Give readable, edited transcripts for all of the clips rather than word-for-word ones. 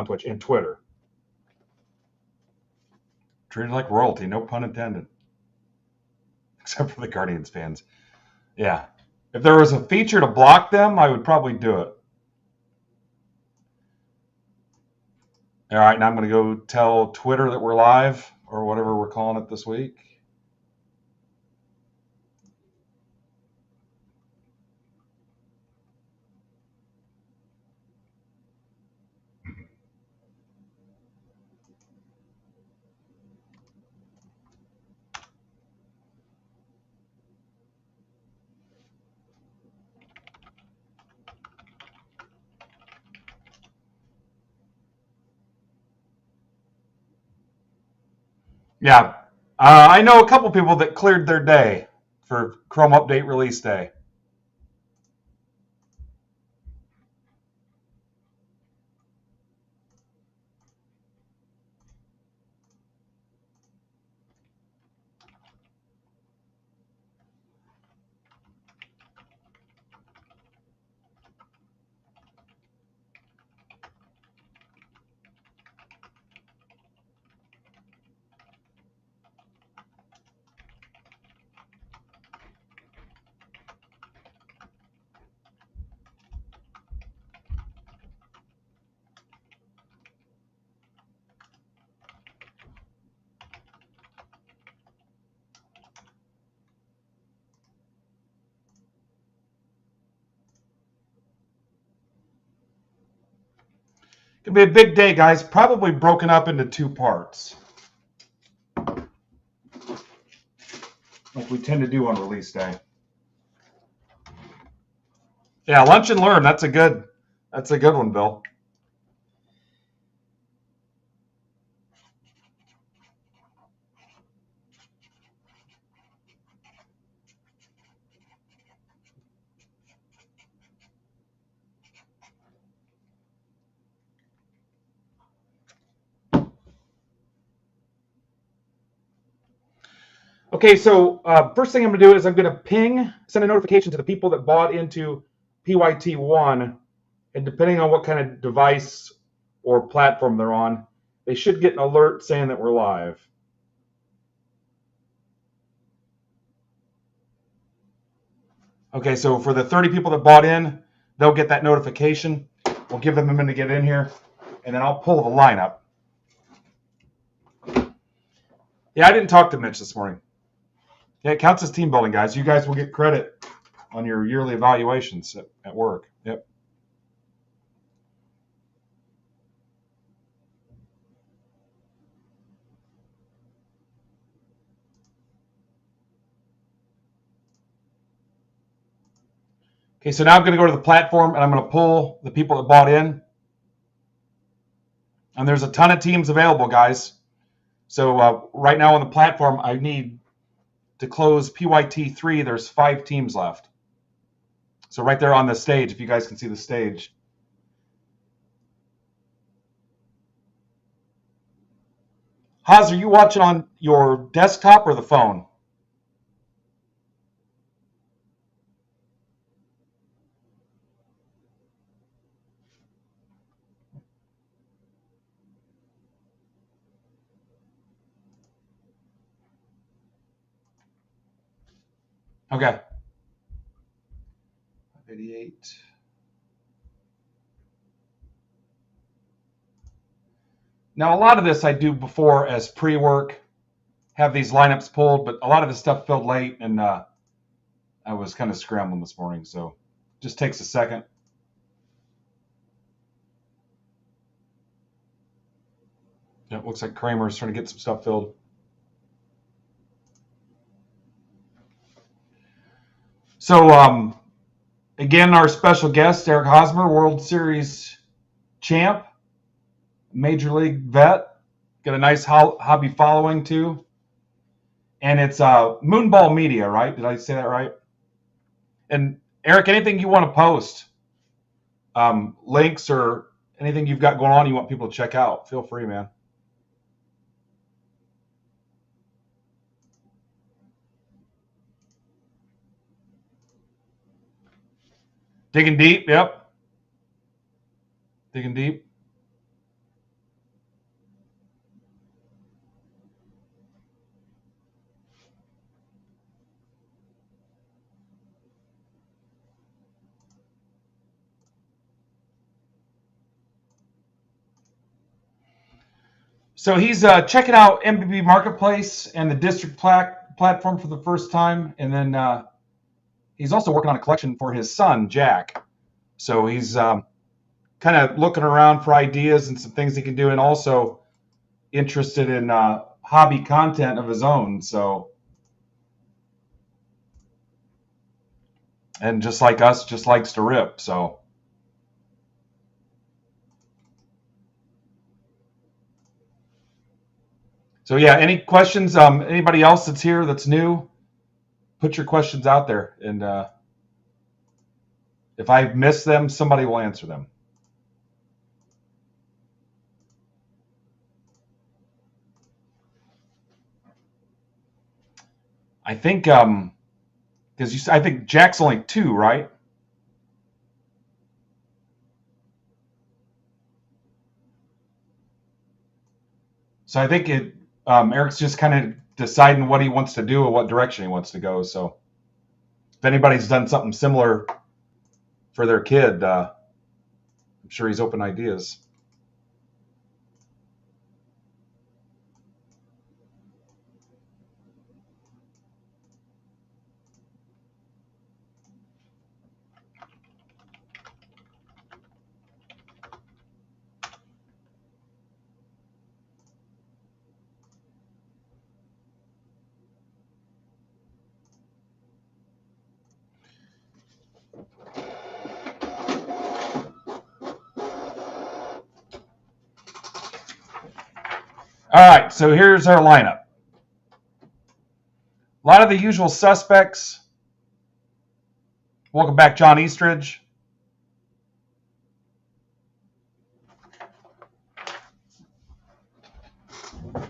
on Twitch and Twitter. Treated like royalty, no pun intended. Except for the Guardians fans. Yeah. If there was a feature to block them, I would probably do it. All right, now I'm going to go tell Twitter that we're live, or whatever we're calling it this week. Yeah, I know a couple people that cleared their day for Chrome Update release day. Gonna be a big day, guys. Probably broken up into two parts, like we tend to do on release day. Yeah, lunch and learn. That's a good one, Bill. Okay, so first thing I'm going to do is I'm going to send a notification to the people that bought into PYT1, and depending on what kind of device or platform they're on, they should get an alert saying that we're live. Okay, so for the 30 people that bought in, they'll get that notification. We'll give them a minute to get in here, and then I'll pull the lineup. Yeah, I didn't talk to Mitch this morning. Yeah, it counts as team building, guys. You guys will get credit on your yearly evaluations at work. Yep. Okay, so now I'm going to go to the platform, and I'm going to pull the people that bought in. And there's a ton of teams available, guys. So right now on the platform, I need to close PYT3. There's 5 teams left. So right there on the stage, if you guys can see the stage. Haas, are you watching on your desktop or the phone? Okay. 88. Now, a lot of this I do before as pre-work, have these lineups pulled, but a lot of the stuff filled late, and I was kind of scrambling this morning, so just takes a second. It looks like Kramer's trying to get some stuff filled. So, again, our special guest, Eric Hosmer, World Series champ, Major League vet, got a nice hobby following too. And it's Moonball Media, right? Did I say that right? And Eric, anything you want to post, links or anything you've got going on you want people to check out, feel free, man. Digging deep, yep. Digging deep. So he's checking out MBB Marketplace and the district platform for the first time, and then he's also working on a collection for his son, Jack. So he's kind of looking around for ideas and some things he can do, and also interested in hobby content of his own. So, and just like us, just likes to rip. So yeah, any questions? Anybody else that's here that's new, put your questions out there, and if I miss them, somebody will answer them. I think because I think Jack's only 2, right? So I think Eric's just kind of deciding what he wants to do or what direction he wants to go. So if anybody's done something similar for their kid, I'm sure he's open ideas. All right, so here's our lineup. A lot of the usual suspects. Welcome back, John Eastridge. All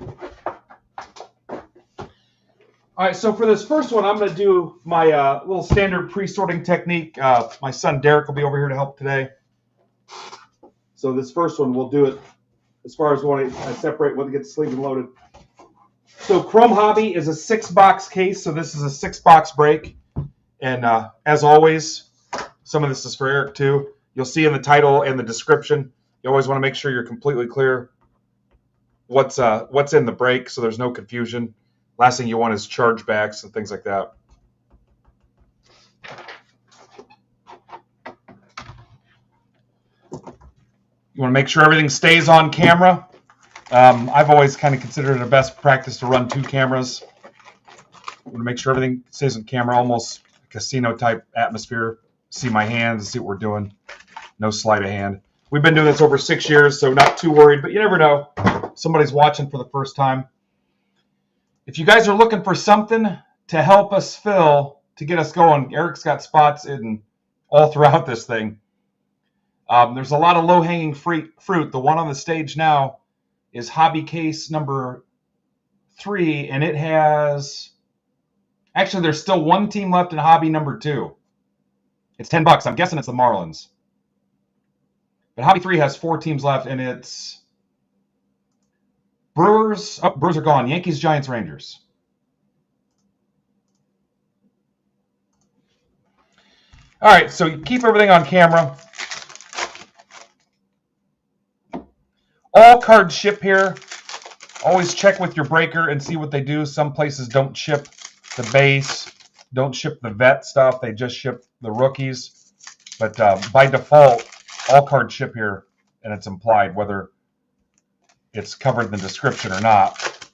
right, so for this first one, I'm going to do my little standard pre-sorting technique. My son Derek will be over here to help today. So this first one, we'll do it as far as when I separate what gets sleeved and loaded. So Chrome Hobby is a 6-box case, so this is a 6-box break. And as always, some of this is for Eric too. You'll see in the title and the description, you always want to make sure you're completely clear what's in the break so there's no confusion. Last thing you want is chargebacks and things like that. You want to make sure everything stays on camera. I've always kind of considered it a best practice to run 2 cameras. You want to make sure everything stays on camera, almost casino type atmosphere. See my hands, see what we're doing. No sleight of hand. We've been doing this over 6 years, so not too worried, but you never know. Somebody's watching for the first time. If you guys are looking for something to help us fill, to get us going, Eric's got spots in all throughout this thing. There's a lot of low-hanging fruit. The one on the stage now is hobby case number 3, and it has... Actually, there's still 1 team left in hobby number 2. It's $10. I'm guessing it's the Marlins. But hobby 3 has 4 teams left, and it's Brewers. Oh, Brewers are gone. Yankees, Giants, Rangers. All right, so you keep everything on camera. All cards ship here. Always check with your breaker and see what they do. Some places don't ship the base, don't ship the vet stuff. They just ship the rookies. But by default, all cards ship here, and it's implied whether it's covered in the description or not.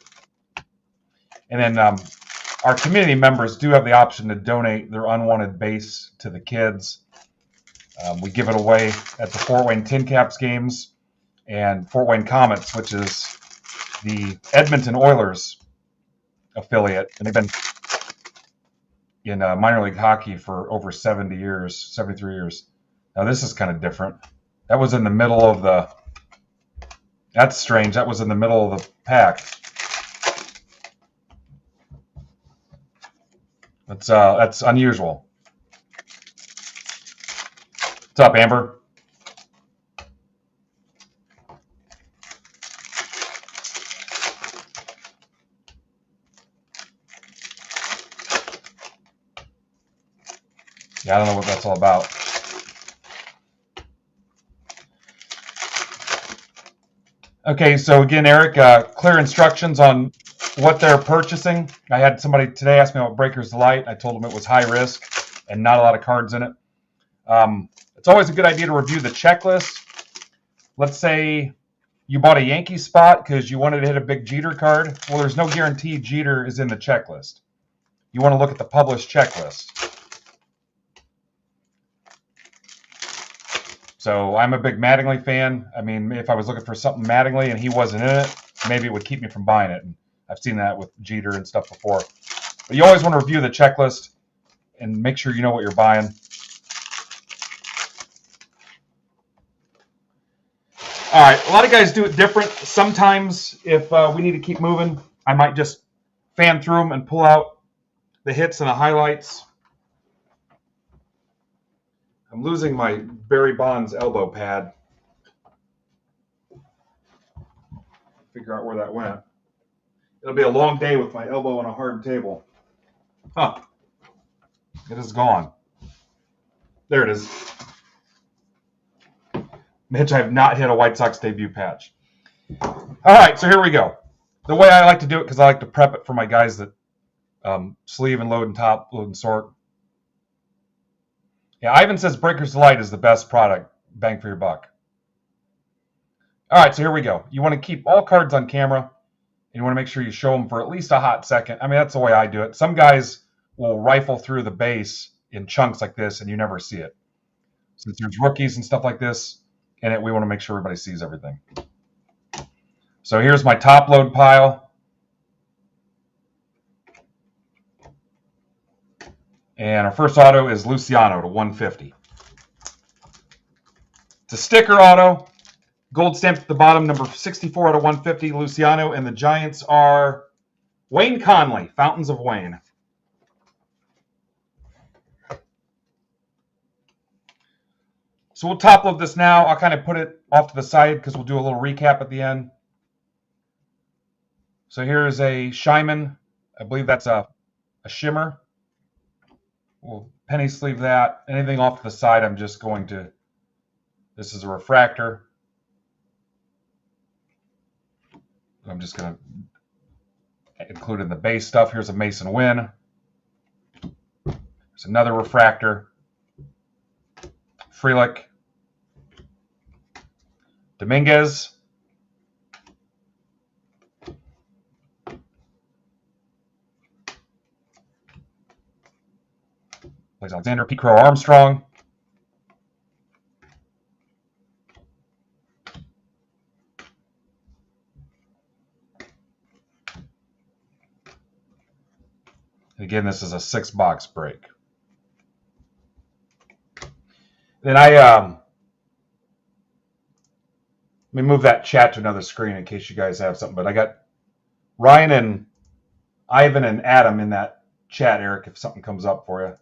And then our community members do have the option to donate their unwanted base to the kids. We give it away at the Fort Wayne Tin Caps games and Fort Wayne Comets, which is the Edmonton Oilers affiliate. And they've been in minor league hockey for over 70 years, 73 years. Now this is kind of different. That was in the middle of the... That's strange. That was in the middle of the pack. That's unusual. What's up, Amber? Yeah, I don't know what that's all about. Okay, so again, Eric, clear instructions on what they're purchasing. I had somebody today ask me about Breakers Delight. I told them it was high risk and not a lot of cards in it. It's always a good idea to review the checklist. Let's say you bought a Yankee spot because you wanted to hit a big Jeter card. Well, there's no guarantee Jeter is in the checklist. You want to look at the published checklist. So I'm a big Mattingly fan. I mean, if I was looking for something Mattingly and he wasn't in it, maybe it would keep me from buying it. And I've seen that with Jeter and stuff before. But you always want to review the checklist and make sure you know what you're buying. All right, a lot of guys do it different. Sometimes if we need to keep moving, I might just fan through them and pull out the hits and the highlights. I'm losing my Barry Bonds elbow pad. Figure out where that went. It'll be a long day with my elbow on a hard table. Huh. It is gone. There it is. Mitch, I have not hit a White Sox debut patch. All right, so here we go. The way I like to do it, because I like to prep it for my guys that sleeve and load and top, load and sort. Yeah, Ivan says Breakers Delight is the best product, bang for your buck. All right, so here we go. You want to keep all cards on camera, and you want to make sure you show them for at least a hot second. I mean, that's the way I do it. Some guys will rifle through the base in chunks like this, and you never see it. Since there's rookies and stuff like this in it, we want to make sure everybody sees everything. So here's my top load pile. And our first auto is Luciano to 150. It's a sticker auto. Gold stamped at the bottom, number 64 out of 150, Luciano. And the Giants are Wayne Conley, Fountains of Wayne. So we'll top load this now. I'll kind of put it off to the side because we'll do a little recap at the end. So here's a Shyman. I believe that's a shimmer. We'll penny sleeve that. Anything off to the side, I'm just going to, this is a refractor. I'm just going to include in the base stuff. Here's a Mason Wynn. There's another refractor. Frelick. Dominguez. Plays Alexander. Pete Crow Armstrong. And again, this is a 6-box break. Then let me move that chat to another screen in case you guys have something. But I got Ryan and Ivan and Adam in that chat, Eric, if something comes up for you.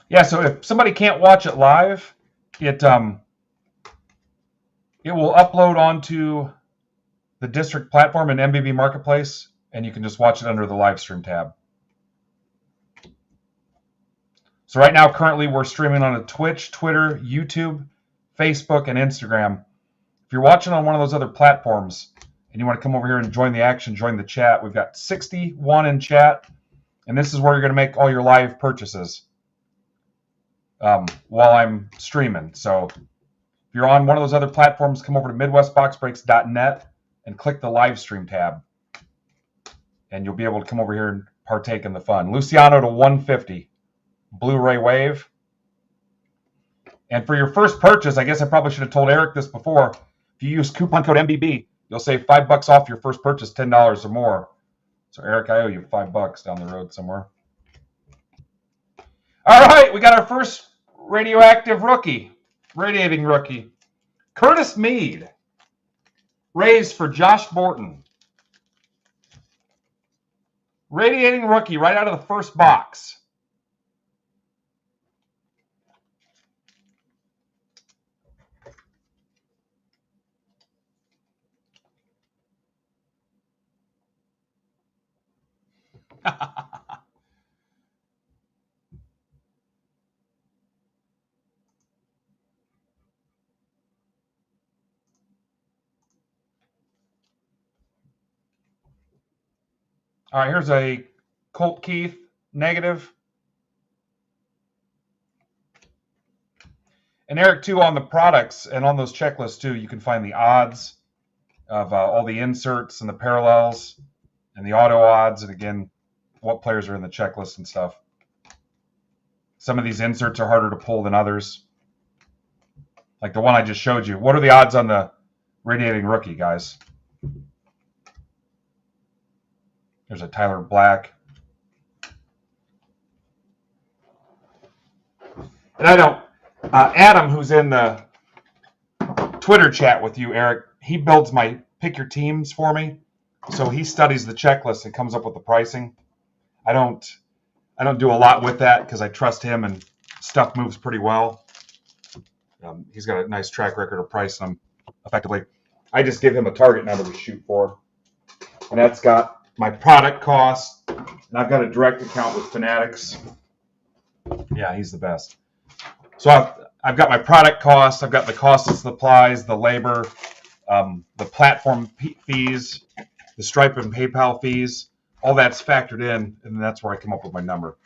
Yeah, so if somebody can't watch it live, it will upload onto the district platform in MBB Marketplace, and you can just watch it under the live stream tab. So right now, currently, we're streaming on a Twitch, Twitter, YouTube, Facebook, and Instagram. If you're watching on one of those other platforms and you want to come over here and join the action, join the chat, we've got 61 in chat, and this is where you're going to make all your live purchases while I'm streaming. So if you're on one of those other platforms, come over to MidwestBoxBreaks.net and click the live stream tab, and you'll be able to come over here and partake in the fun. Luciano to 150, Blu-ray Wave. And for your first purchase, I guess I probably should have told Eric this before. If you use coupon code MBB, you'll save $5 off your first purchase, $10 or more. So Eric, I owe you $5 down the road somewhere. All right, we got our first radioactive rookie, radiating rookie, Curtis Mead, raised for Josh Borton. Radiating rookie right out of the first box. All right, here's a Colt Keith negative. And Eric, too, on the products and on those checklists, too, you can find the odds of all the inserts and the parallels and the auto odds, and again, what players are in the checklist and stuff. Some of these inserts are harder to pull than others. Like the one I just showed you. What are the odds on the radiating rookie, guys? There's a Tyler Black. And I don't, Adam, who's in the Twitter chat with you, Eric, he builds my pick your teams for me. So he studies the checklist and comes up with the pricing. I don't do a lot with that because I trust him and stuff moves pretty well. He's got a nice track record of pricing them effectively. I just give him a target number to shoot for. And that's got my product cost. And I've got a direct account with Fanatics. Yeah, he's the best. So I've got my product cost. I've got the cost of supplies, the labor, the platform fees, the Stripe and PayPal fees. All that's factored in, and that's where I come up with my number.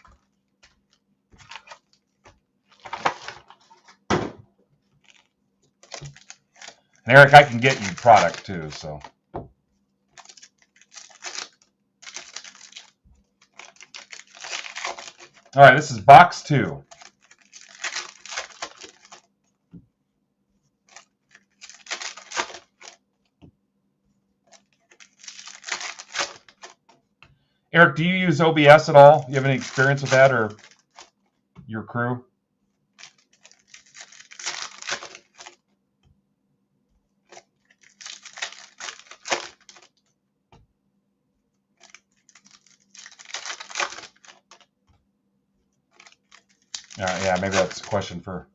And Eric, I can get you product too, so. All right, this is box 2. Eric, do you use OBS at all? You have any experience with that or your crew? Yeah, maybe that's a question for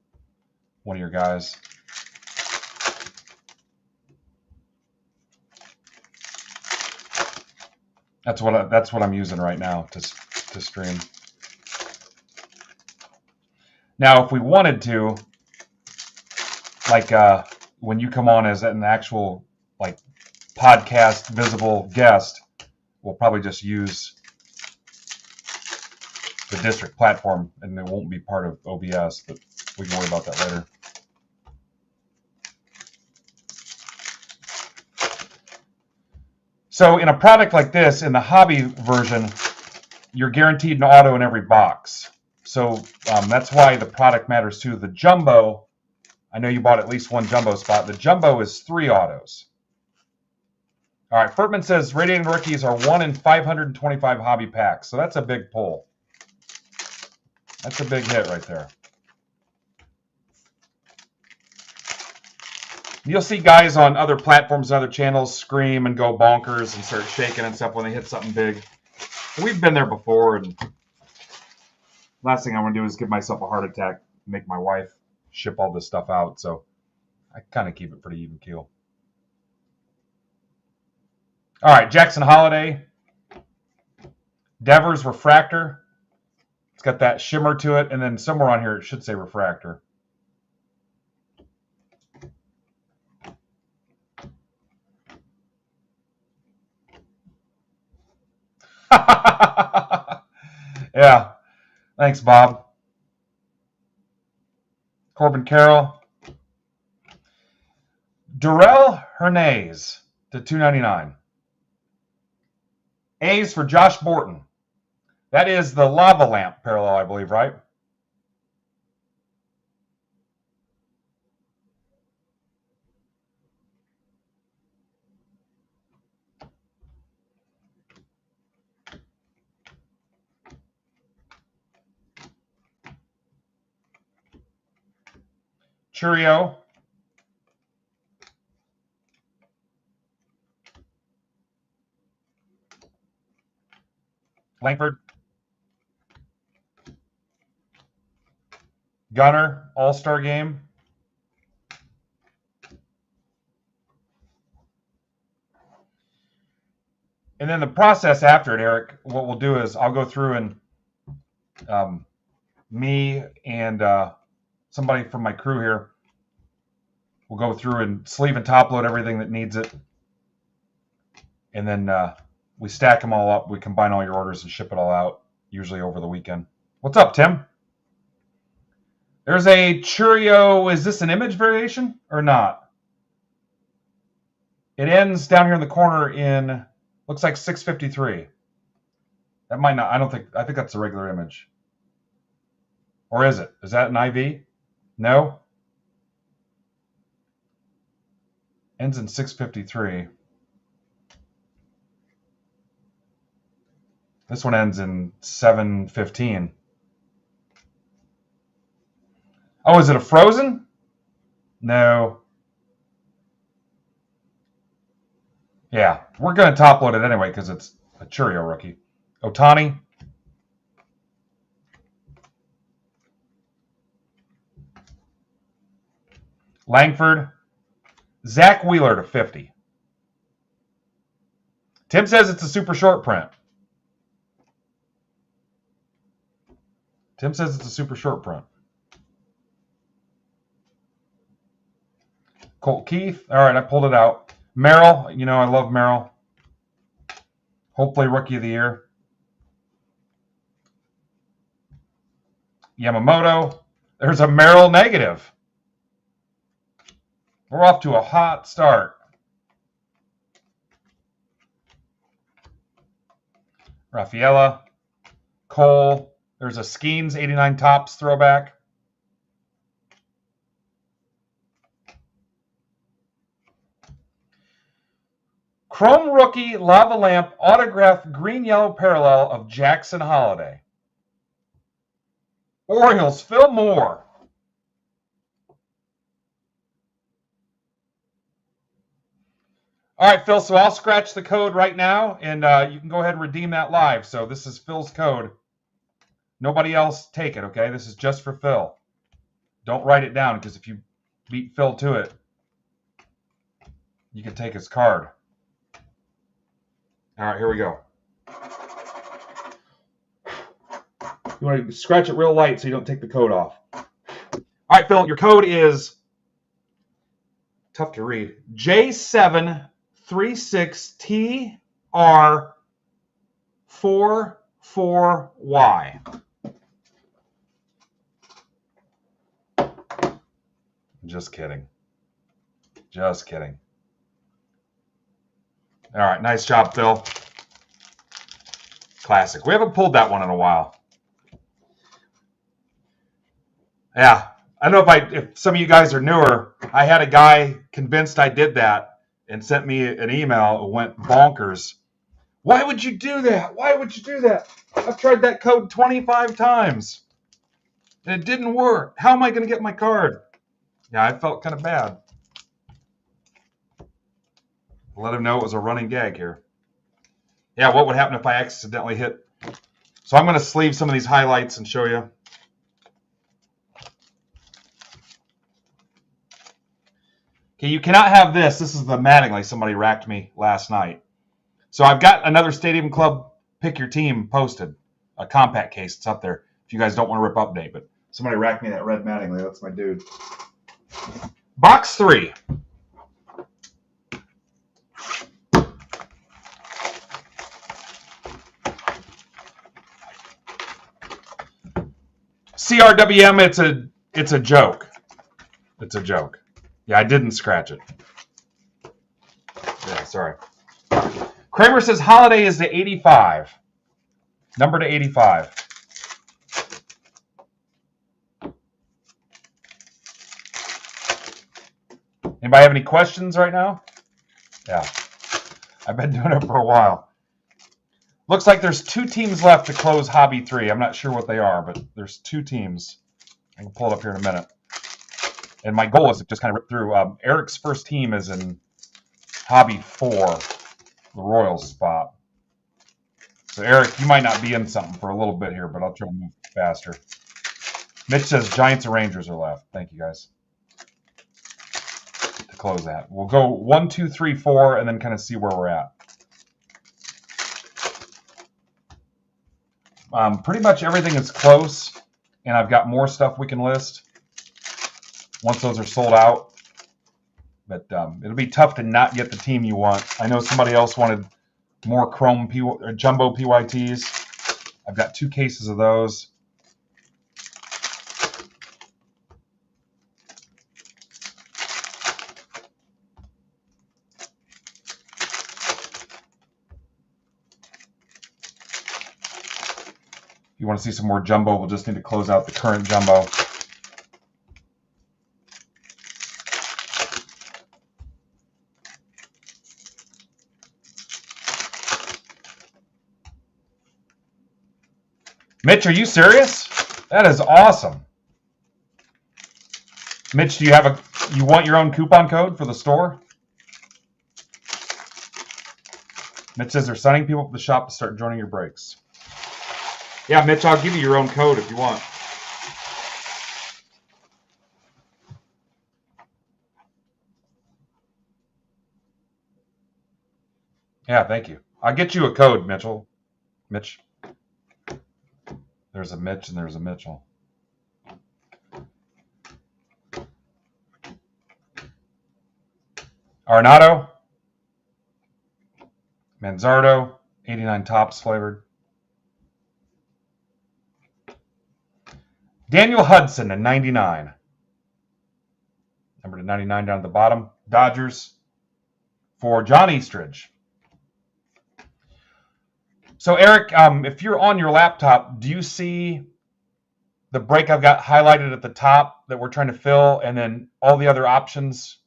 one of your guys. That's what I'm using right now to stream. Now, if we wanted to, like when you come on as an actual like podcast visible guest, we'll probably just use the district platform, and it won't be part of OBS, but we can worry about that later. So in a product like this, in the hobby version, you're guaranteed an auto in every box. So that's why the product matters too. The jumbo, I know you bought at least one jumbo spot. The jumbo is 3 autos. All right, Furtman says radiating rookies are 1 in 525 hobby packs. So that's a big pull. That's a big hit right there. You'll see guys on other platforms and other channels scream and go bonkers and start shaking and stuff when they hit something big. We've been there before, and last thing I want to do is give myself a heart attack, make my wife ship all this stuff out. So I kind of keep it pretty even keel. All right, Jackson Holiday. Devers Refractor. It's got that shimmer to it, and then somewhere on here it should say Refractor. Yeah. Thanks, Bob. Corbin Carroll. Darrell Hernandez to 299. A's for Josh Borton. That is the lava lamp parallel, I believe, right? Churio. Langford. Gunner, All-Star Game. And then the process after it, Eric, what we'll do is I'll go through and me and somebody from my crew here will go through and sleeve and top load everything that needs it. And then We stack them all up. We combine all your orders and ship it all out, usually over the weekend. What's up, Tim? There's a Churio. Is this an image variation or not? It ends down here in the corner in, looks like 653. That might not, I think that's a regular image. Or is it? Is that an IV? No? Ends in 653. This one ends in 715. Oh, is it a frozen? No. Yeah, we're going to top load it anyway because it's a Churio rookie. Otani. Langford. Zach Wheeler to 50. Tim says it's a super short print. Tim says it's a super short print. Colt Keith. All right, I pulled it out. Merrill. You know I love Merrill. Hopefully Rookie of the Year. Yamamoto. There's a Merrill negative. We're off to a hot start. Rafaela. Cole. There's a Skeens 89 Tops throwback. Chrome Rookie Lava Lamp autographed green-yellow parallel of Jackson Holiday. Orioles, Phil Moore. All right, Phil, so I'll scratch the code right now, and you can go ahead and redeem that live. So this is Phil's code. Nobody else take it, okay? This is just for Phil. Don't write it down, because if you beat Phil to it, you can take his card. All right, here we go. You want to scratch it real light so you don't take the code off. All right, Phil, your code is, tough to read, J736TR44Y. Just kidding. Just kidding. All right, nice job, Phil. Classic. We haven't pulled that one in a while. Yeah, I don't know if some of you guys are newer. I had a guy convinced I did that and sent me an email. It went bonkers. Why would you do that? Why would you do that? I've tried that code 25 times and it didn't work. How am I going to get my card? Yeah, I felt kind of bad. Let him know it was a running gag here. Yeah, what would happen if I accidentally hit? So I'm going to sleeve some of these highlights and show you. Okay, you cannot have this. This is the Mattingly somebody racked me last night. So I've got another Stadium Club Pick Your Team posted. A compact case. It's up there if you guys don't want to rip update. But somebody racked me that red Mattingly. That's my dude. Box 3. CRWM, it's a joke. It's a joke. Yeah, I didn't scratch it. Yeah, sorry. Kramer says Holiday is to 85. Number to 85. Anybody have any questions right now? Yeah. I've been doing it for a while. Looks like there's 2 teams left to close Hobby 3. I'm not sure what they are, but there's 2 teams. I can pull it up here in a minute. And my goal is to just kind of rip through. Eric's first team is in Hobby 4, the Royals spot. So, Eric, you might not be in something for a little bit here, but I'll try to move faster. Mitch says Giants and Rangers are left. Thank you, guys. To close that. We'll go 1, 2, 3, 4, and then kind of see where we're at. Pretty much everything is close, and I've got more stuff we can list once those are sold out. But it'll be tough to not get the team you want. I know somebody else wanted More chrome jumbo PYTs. I've got 2 cases of those. If you want to see some more jumbo, we'll just need to close out the current jumbo. Mitch, are you serious? That is awesome. Mitch, do you want your own coupon code for the store? Mitch says they're signing people up at the shop to start joining your breaks. Yeah, Mitch, I'll give you your own code if you want. Yeah, thank you. I'll get you a code, Mitchell. Mitch. There's a Mitch and there's a Mitchell. Arnado. Manzardo. 89 tops flavored. Daniel Hudson at 99. Number to 99 down at the bottom. Dodgers for John Eastridge. So, Eric, if you're on your laptop, do you see the break I've got highlighted at the top that we're trying to fill, and then all the other options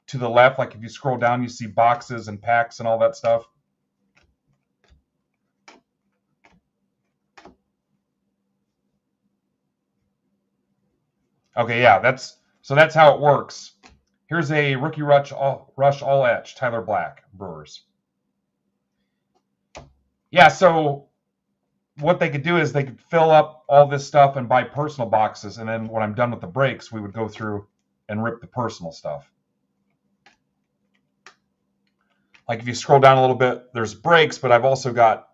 to the left? Like if you scroll down, you see boxes and packs and all that stuff. Okay, yeah, that's how it works. Here's a rookie rush all etch, Tyler Black, Brewers. Yeah, so what they could do is they could fill up all this stuff and buy personal boxes, and then when I'm done with the breaks, we would go through and rip the personal stuff. Like if you scroll down a little bit, there's breaks, but I've also got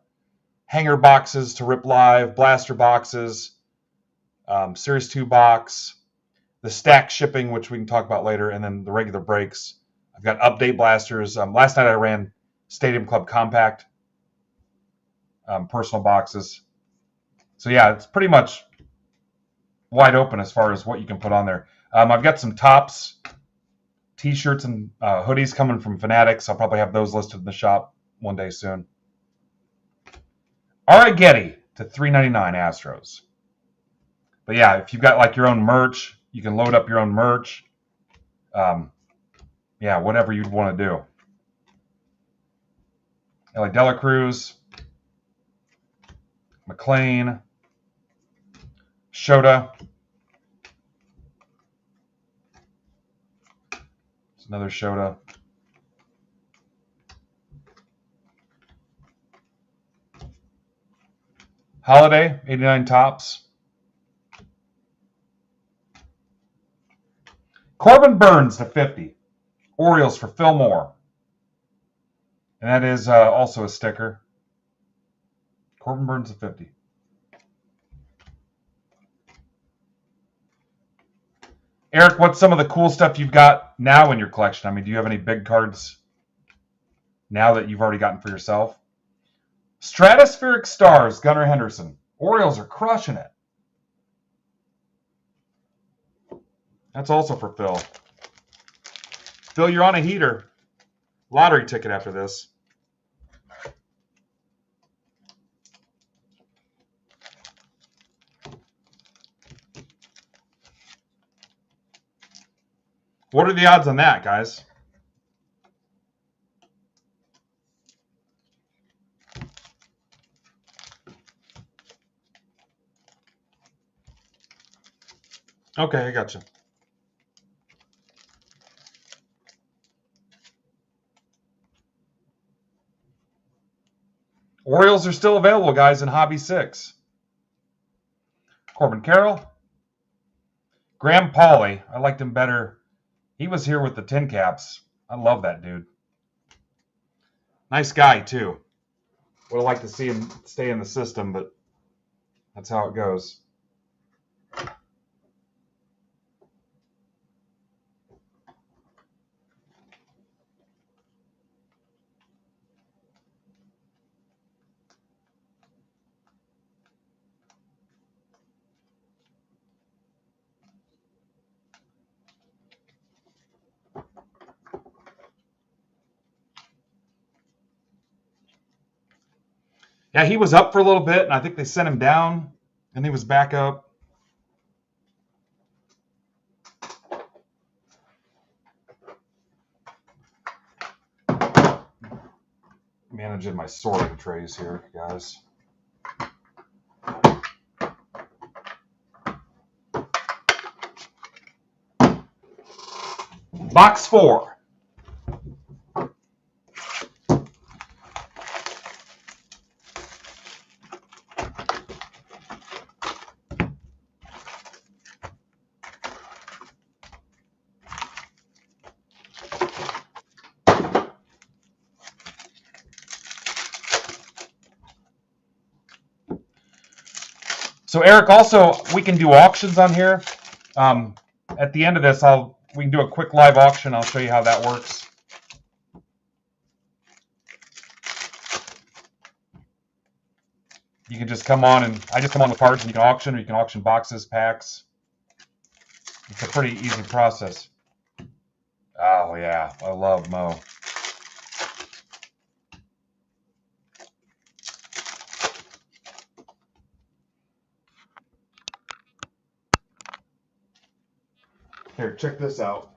hanger boxes to rip live, blaster boxes, Series 2 box, the stack shipping, which we can talk about later, and then the regular breaks. I've got update blasters. Last night I ran Stadium Club Compact personal boxes. So yeah, it's pretty much wide open as far as what you can put on there. I've got some tops, t-shirts, and hoodies coming from Fanatics. I'll probably have those listed in the shop one day soon. Arrighetti to $3.99 Astros. But yeah, if you've got like your own merch, you can load up your own merch. Yeah, whatever you'd want to do. Like Dela Cruz, McLean, Shota. It's another Shota. Holiday, 89 tops. Corbin Burns to 50. Orioles for Phil Moore. And that is also a sticker. Corbin Burns to 50. Eric, what's some of the cool stuff you've got now in your collection? I mean, do you have any big cards now that you've already gotten for yourself? Stratospheric Stars, Gunnar Henderson. Orioles are crushing it. That's also for Phil. Phil, you're on a heater. Lottery ticket after this. What are the odds on that, guys? Okay, I got you. Orioles are still available, guys, in Hobby 6. Corbin Carroll. Graham Pauley. I liked him better. He was here with the tin caps. I love that dude. Nice guy, too. Would have liked to see him stay in the system, but that's how it goes. Yeah, he was up for a little bit, and I think they sent him down, and he was back up. Managing my sorting trays here, guys. Box 4. So Eric, also we can do auctions on here. At the end of this, we can do a quick live auction. I'll show you how that works. You can just come on, and I just come on with cards, and you can auction, or you can auction boxes, packs. It's a pretty easy process. Oh yeah, I love Mo. Here, check this out.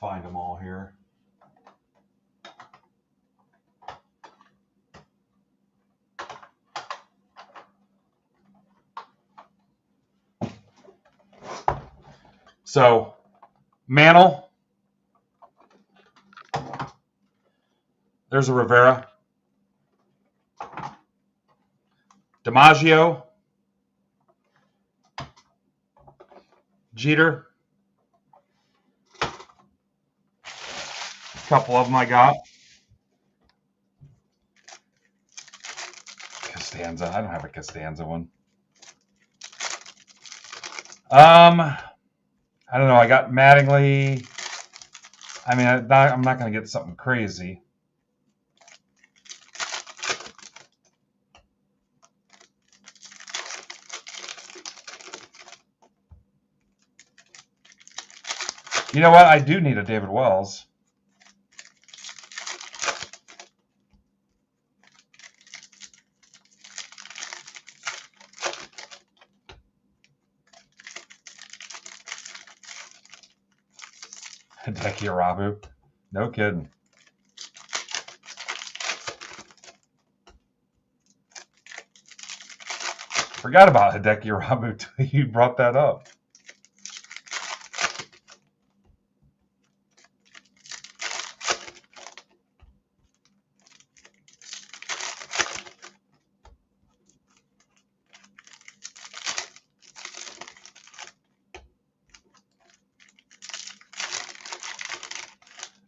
Find them all here. So, Mantle. There's a Rivera. DiMaggio. Jeter. A couple of them I got. Costanza. I don't have a Costanza one. I don't know. I got Mattingly. I mean, I'm not going to get something crazy. You know what? I do need a David Wells. Hideki Arabu. No kidding. Forgot about Hideki Arabu until you brought that up.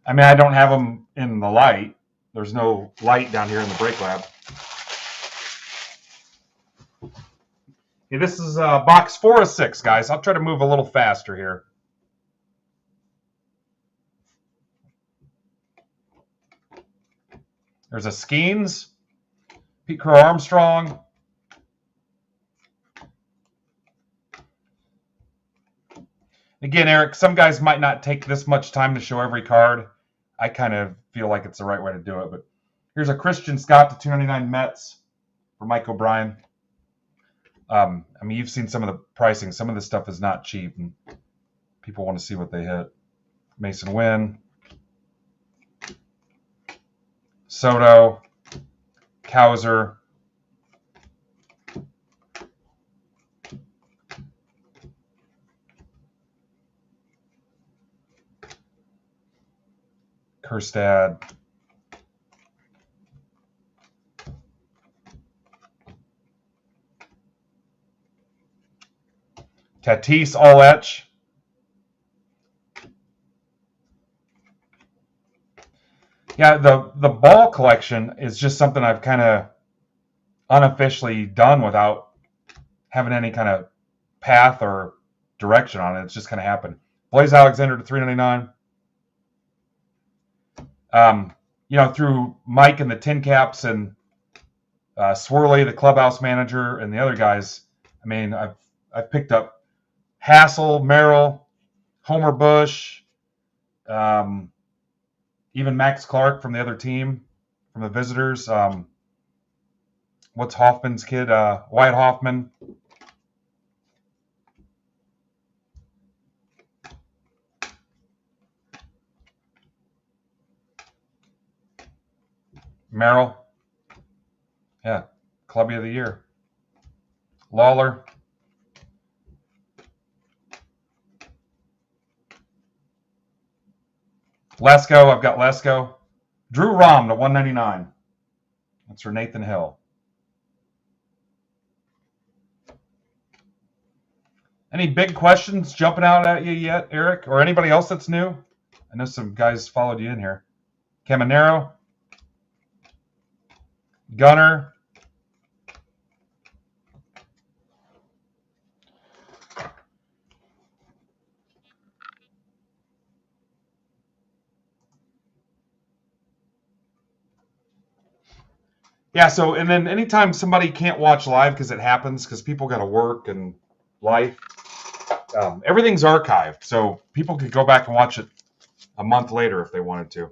I mean, I don't have them in the light. There's no light down here in the break lab. Okay, this is box 4 of 6, guys. I'll try to move a little faster here. There's a Skeens, Pete Crow Armstrong. Again, Eric, some guys might not take this much time to show every card. I kind of feel like it's the right way to do it. But here's a Christian Scott to 299 Mets for Mike O'Brien. I mean, you've seen some of the pricing. Some of this stuff is not cheap, and people want to see what they hit. Mason Wynn, Soto, Kowser, Kerstad, Tatis, all etch. Yeah, the ball collection is just something I've kind of unofficially done without having any kind of path or direction on it. It's just kind of happened. Blaze Alexander to 399. You know, through Mike and the Tin Caps and Swirly, the clubhouse manager, and the other guys, I mean, I've I picked up Hassel, Merrill, Homer Bush, even Max Clark from the other team, from the visitors. What's Hoffman's kid? Wyatt Hoffman. Merrill. Yeah, Clubby of the Year. Lawler. Lesko. I've got Lesko. Drew Rom to 199. That's for Nathan Hill. Any big questions jumping out at you yet, Eric? Or anybody else that's new? I know some guys followed you in here. Caminero. Gunner. Yeah, so, and then anytime somebody can't watch live, because it happens, because people got to work and life, everything's archived. So people could go back and watch it a month later if they wanted to.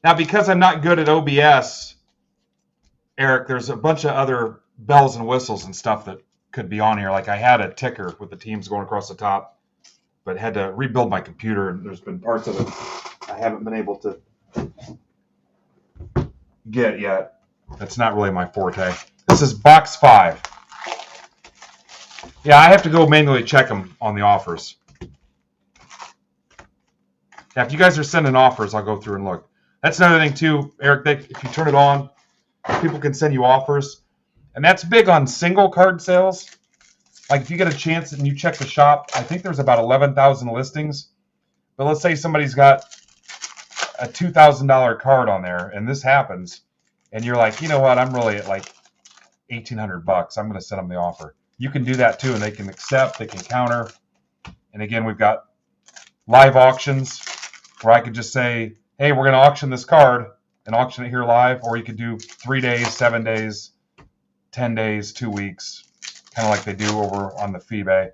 Now, because I'm not good at OBS, Eric, there's a bunch of other bells and whistles and stuff that could be on here. Like I had a ticker with the teams going across the top, but had to rebuild my computer, and there's been parts of it I haven't been able to get yet. That's not really my forte. This is box 5. Yeah, I have to go manually check them on the offers. Yeah, if you guys are sending offers, I'll go through and look. That's another thing too, Eric, that if you turn it on, people can send you offers. And that's big on single card sales. Like if you get a chance and you check the shop, I think there's about 11,000 listings. But let's say somebody's got a $2,000 card on there and this happens. And you're like, you know what, I'm really at like $1,800. I'm going to send them the offer. You can do that too, and they can accept, they can counter. And again, we've got live auctions where I could just say, hey, we're going to auction this card and auction it here live. Or you could do 3 days, 7 days, 10 days, 2 weeks, kind of like they do over on the FeeBay.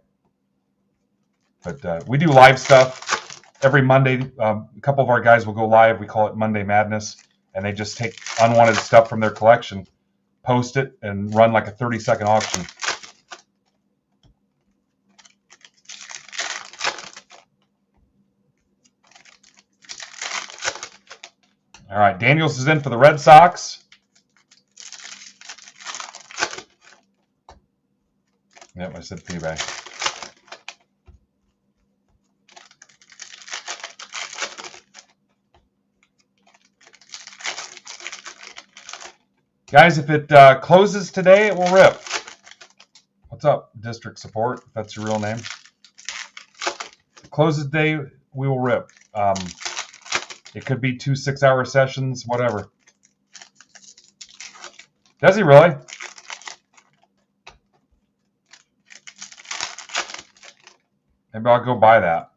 But we do live stuff every Monday. A couple of our guys will go live. We call it Monday Madness. And they just take unwanted stuff from their collection, post it, and run like a 30-second auction. All right, Daniels is in for the Red Sox. Yep, I said FeeBay. Guys, if it closes today, it will rip. What's up, District Support, if that's your real name? If it closes today, we will rip. It could be 2 6-hour sessions, whatever. Does he really? Maybe I'll go buy that.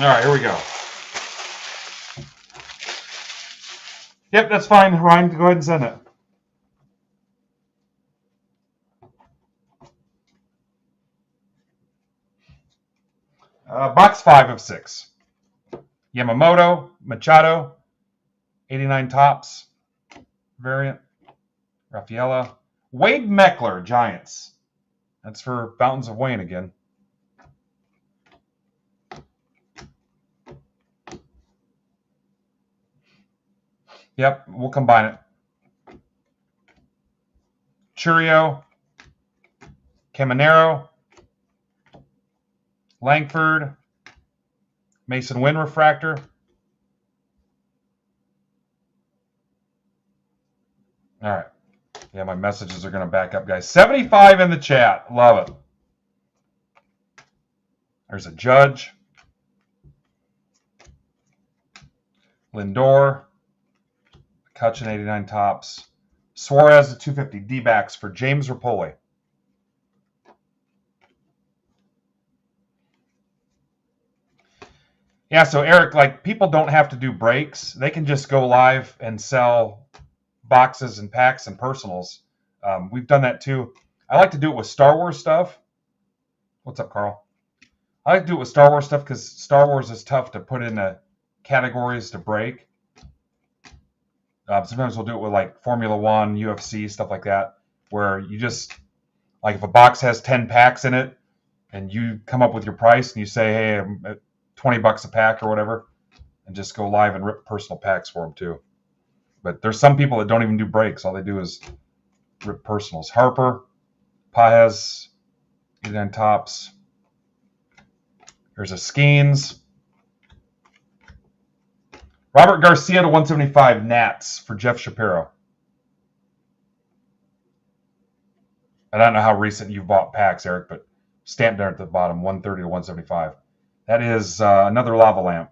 All right, here we go. Yep, that's fine, Ryan. Go ahead and send it. Box 5 of 6. Yamamoto, Machado, 89 tops, variant. Rafaela. Wade Meckler, Giants. That's for Fountains of Wayne again. Yep, we'll combine it. Churio, Caminero, Langford, Mason Wynn refractor. All right. Yeah, my messages are going to back up, guys. 75 in the chat. Love it. There's a Judge. Lindor. Cutchin 89 tops. Suarez at 250. D-backs for James Rapoli. Yeah, so Eric, like, people don't have to do breaks. They can just go live and sell boxes and packs and personals. We've done that too. I like to do it with Star Wars stuff. What's up, Carl? I like to do it with Star Wars stuff because Star Wars is tough to put into categories to break. Sometimes we'll do it with like Formula One, UFC, stuff like that, where you just, like, if a box has 10 packs in it and you come up with your price and you say, hey, I'm at $20 a pack or whatever, and just go live and rip personal packs for them too. But there's some people that don't even do breaks. All they do is rip personals. Harper, Paez, 89 tops. There's a Skeens. Robert Garcia to 175 Nats for Jeff Shapiro. I don't know how recent you've bought packs, Eric, but stamped there at the bottom, 130 to 175. That is another lava lamp.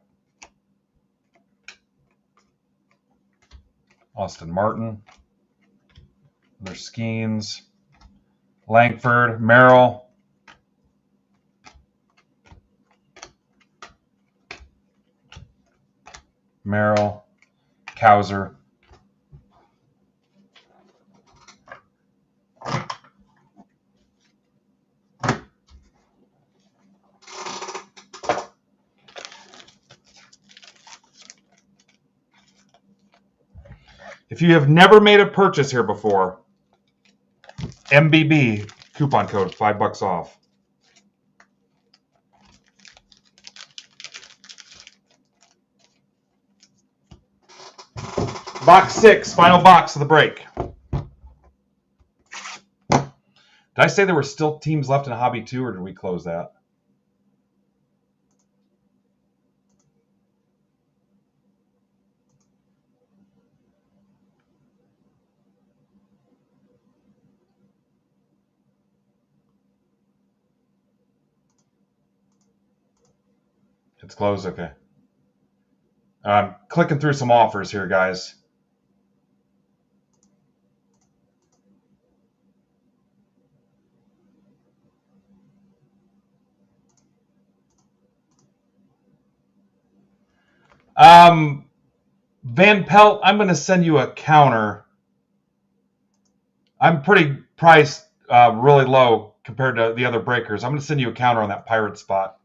Austin Martin. There's Skeens. Langford. Merrill. Cowser. If you have never made a purchase here before, MBB coupon code, $5 off. Box 6, final box of the break. Did I say there were still teams left in Hobby 2, or did we close that? It's closed, okay. Clicking through some offers here, guys. Van Pelt, I'm going to send you a counter. I'm pretty priced really low compared to the other breakers. I'm going to send you a counter on that pirate spot.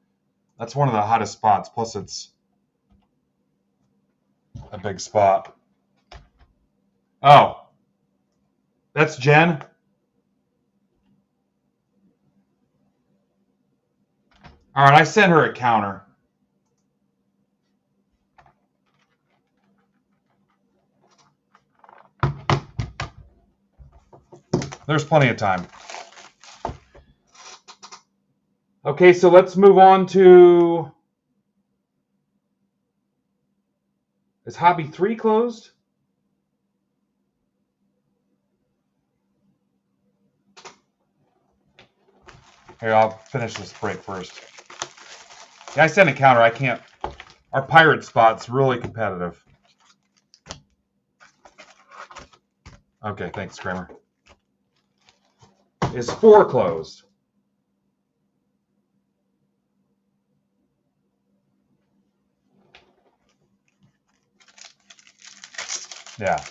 That's one of the hottest spots. Plus, it's a big spot. Oh, that's Jen. All right, I sent her a counter. There's plenty of time. Okay, so let's move on to... Is Hobby 3 closed? Here, I'll finish this break first. Yeah, I sent a counter. I can't... Our pirate spot's really competitive. Okay, thanks, Kramer. Is 4 closed? Yeah.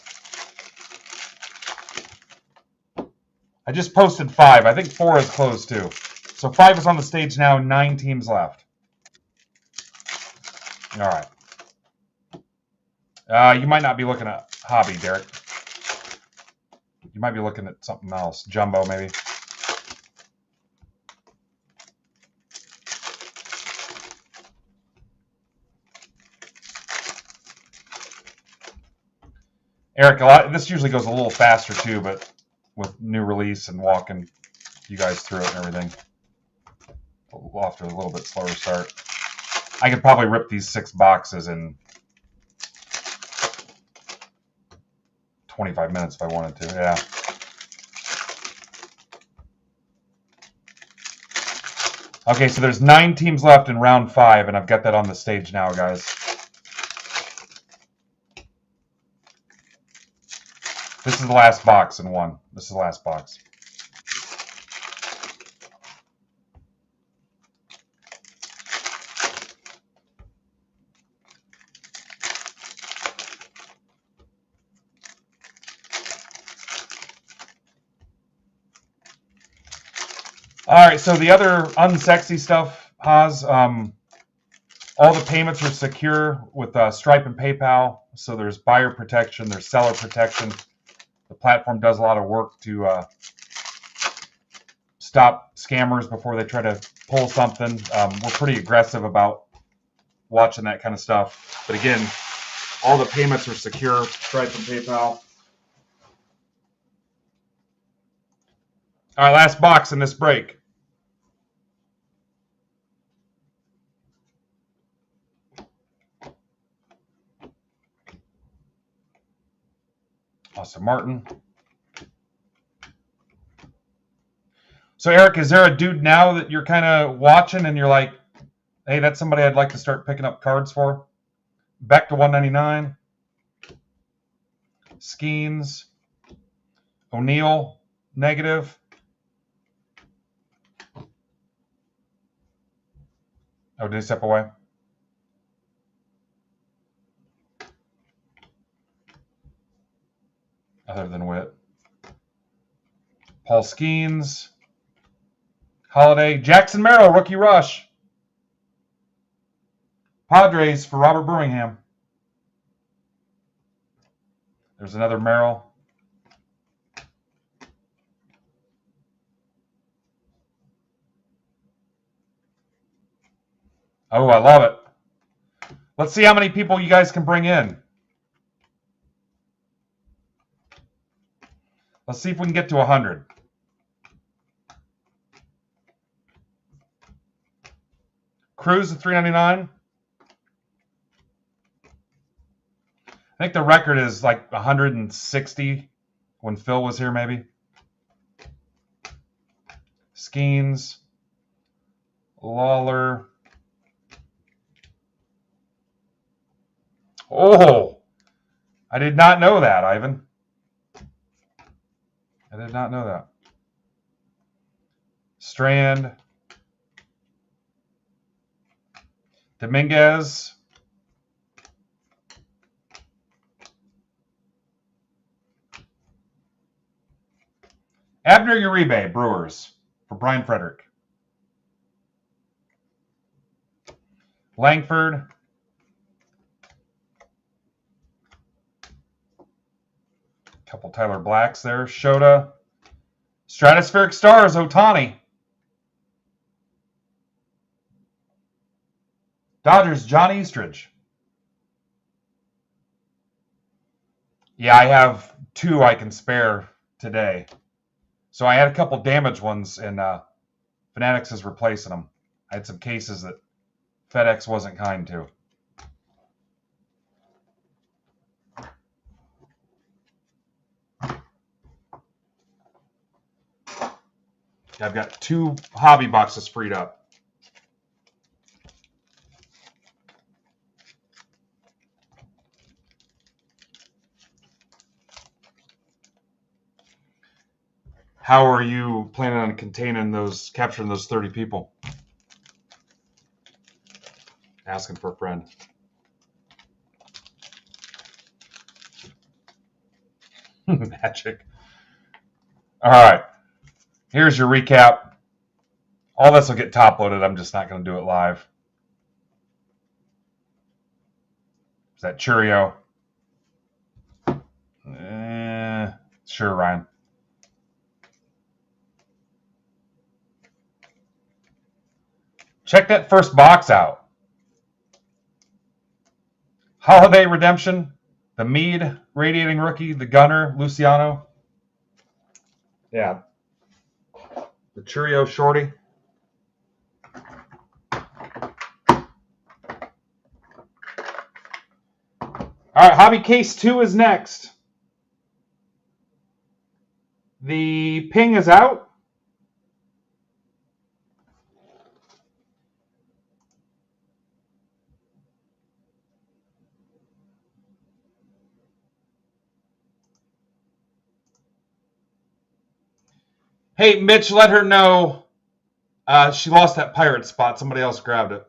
I just posted 5. I think 4 is closed too. So 5 is on the stage now. 9 teams left. All right. You might not be looking at Hobby, Derek. You might be looking at something else. Jumbo, maybe. Eric, this usually goes a little faster too, but with new release and walking you guys through it and everything, off to a little bit slower start. I could probably rip these 6 boxes in 25 minutes if I wanted to. Yeah. Okay, so there's 9 teams left in round 5, and I've got that on the stage now, guys. This is the last box in one. This is the last box. All right, so the other unsexy stuff, Haas, all the payments are secure with Stripe and PayPal. So there's buyer protection, there's seller protection. The platform does a lot of work to stop scammers before they try to pull something. We're pretty aggressive about watching that kind of stuff. But again, all the payments are secure, Stripe and PayPal. All right, last box in this break. Austin Martin. So Eric, is there a dude now that you're kind of watching and you're like, hey, that's somebody I'd like to start picking up cards for? Back to 199. Skeens. O'Neal, negative. Oh, did he step away? Other than Witt. Paul Skeens. Holiday. Jackson Merrill, rookie rush. Padres for Robert Birmingham. There's another Merrill. Oh, I love it. Let's see how many people you guys can bring in. Let's see if we can get to 100. Cruz at $3.99. I think the record is like 160 when Phil was here, maybe. Skeens. Lawler. Oh, I did not know that, Ivan. I did not know that. Strand. Dominguez. Abner Uribe, Brewers, for Brian Frederick. Langford. Couple Tyler Blacks there. Shota. Stratospheric Stars, Ohtani. Dodgers, John Eastridge. Yeah, I have 2 I can spare today. So I had a couple damaged ones, and Fanatics is replacing them. I had some cases that FedEx wasn't kind to. I've got 2 hobby boxes freed up. How are you planning on capturing those 30 people? Asking for a friend. Magic. All right. Here's your recap. All this will get top loaded. I'm just not going to do it live. Is that Churio? Sure, Ryan. Check that first box out. Holiday Redemption, the Mead Radiating Rookie, the Gunner, Luciano. Yeah. The Churio Shorty. All right, Hobby Case 2 is next. The ping is out. Hey, Mitch, let her know she lost that pirate spot. Somebody else grabbed it.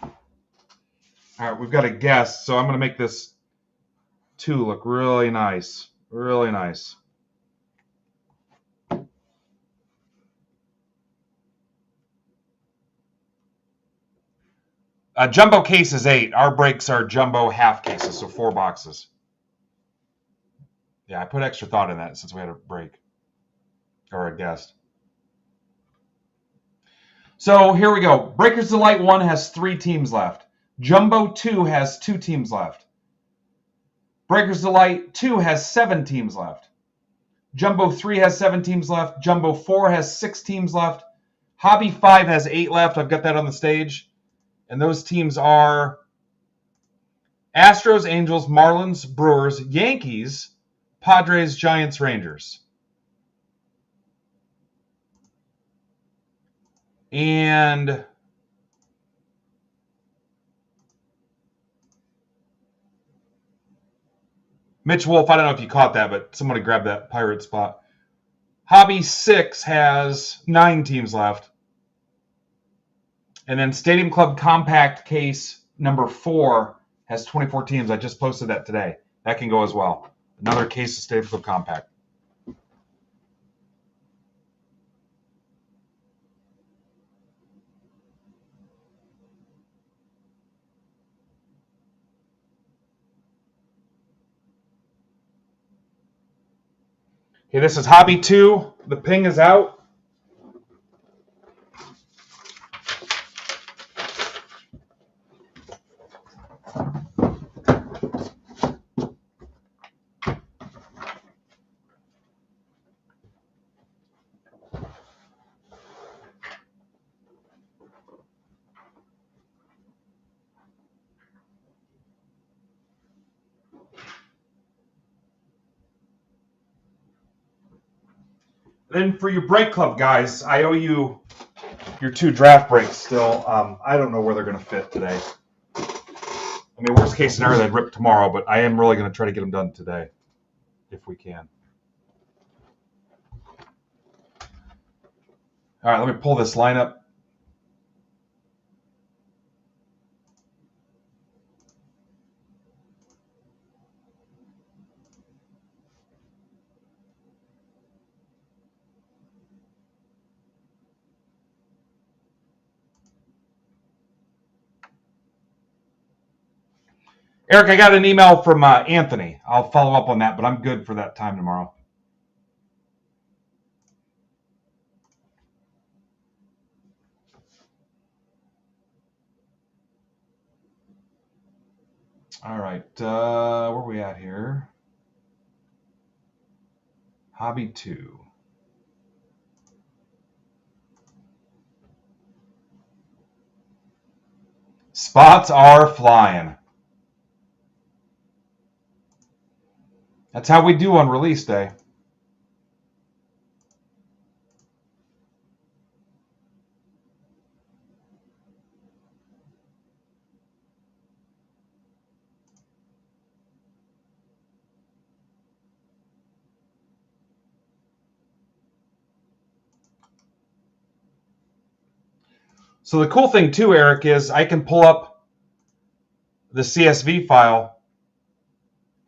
All right, we've got a guest, so I'm going to make this 2 look really nice. Really nice. Jumbo case is 8. Our breaks are jumbo half cases, so 4 boxes. Yeah, I put extra thought in that since we had a break or a guest. So here we go. Breakers Delight 1 has 3 teams left. Jumbo 2 has 2 teams left. Breakers Delight 2 has 7 teams left. Jumbo 3 has 7 teams left. Jumbo 4 has 6 teams left. Hobby 5 has 8 left. I've got that on the stage. And those teams are Astros, Angels, Marlins, Brewers, Yankees, Padres, Giants, Rangers. And Mitch Wolf, I don't know if you caught that, but somebody grabbed that pirate spot. Hobby 6 has 9 teams left. And then Stadium Club Compact case number 4 has 24 teams. I just posted that today. That can go as well. Another case of Stadium Club Compact. Okay, this is Hobby 2. The ping is out. Then for your break club guys, I owe you your 2 draft breaks still. I don't know where they're going to fit today. I mean, worst case scenario, they'd rip tomorrow, but I am really going to try to get them done today, if we can. All right, let me pull this lineup. Eric, I got an email from Anthony. I'll follow up on that, but I'm good for that time tomorrow. All right, where are we at here? Hobby 2. Spots are flying. That's how we do on release day. So the cool thing too, Eric, is I can pull up the CSV file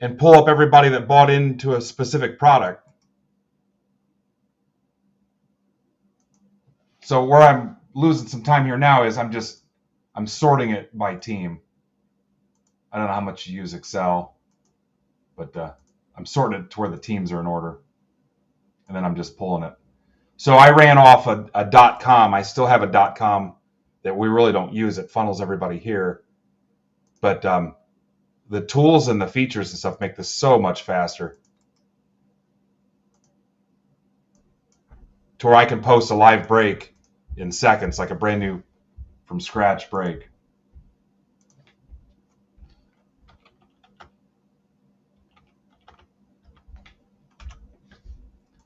and pull up everybody that bought into a specific product. So where I'm losing some time here now is I'm sorting it by team. I don't know how much you use Excel, but I'm sorting it to where the teams are in order. And then I'm just pulling it. So I ran off a .com. I still have a .com that we really don't use. It funnels everybody here. But the tools and the features and stuff make this so much faster. To where I can post a live break in seconds, like a brand new from scratch break.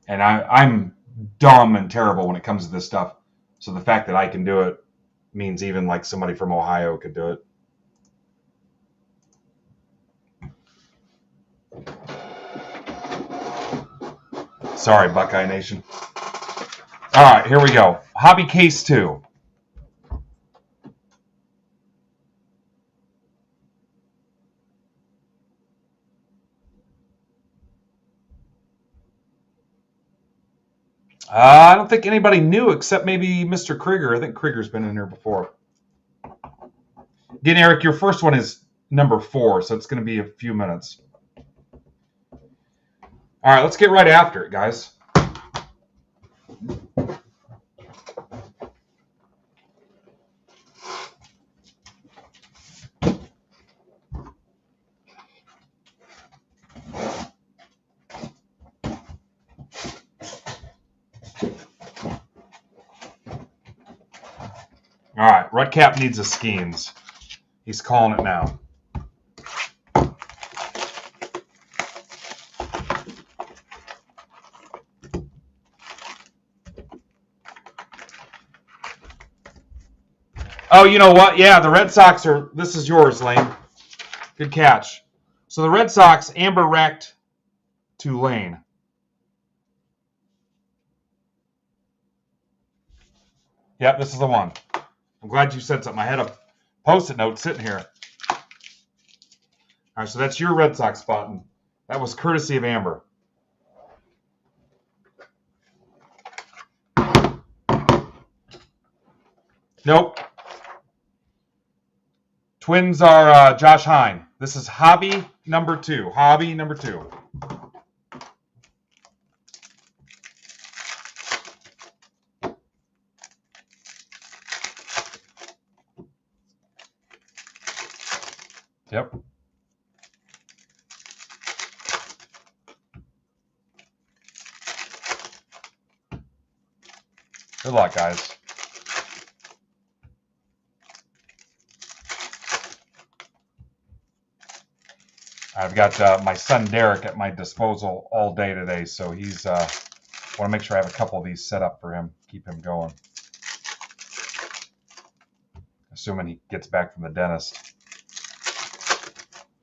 And I'm dumb and terrible when it comes to this stuff. So the fact that I can do it means even like somebody from Ohio could do it. Sorry, Buckeye Nation. All right, here we go. Hobby case 2. I don't think anybody knew except maybe Mr. Krieger. I think Krieger's been in here before. Again, Eric, your first one is number 4, so it's going to be a few minutes. All right, let's get right after it, guys. All right, Redcap needs a Skeens. He's calling it now. Oh, you know what? Yeah, the Red Sox are... This is yours, Lane. Good catch. So the Red Sox, Amber wrecked to Lane. Yep, this is the one. I'm glad you said something. I had a Post-it note sitting here. All right, so that's your Red Sox spot. And that was courtesy of Amber. Nope. Twins are Josh Hine. This is hobby number 2. Hobby number 2. Yep. Good luck, guys. I've got my son Derek at my disposal all day today, so he's want to make sure I have a couple of these set up for him, keep him going. Assuming he gets back from the dentist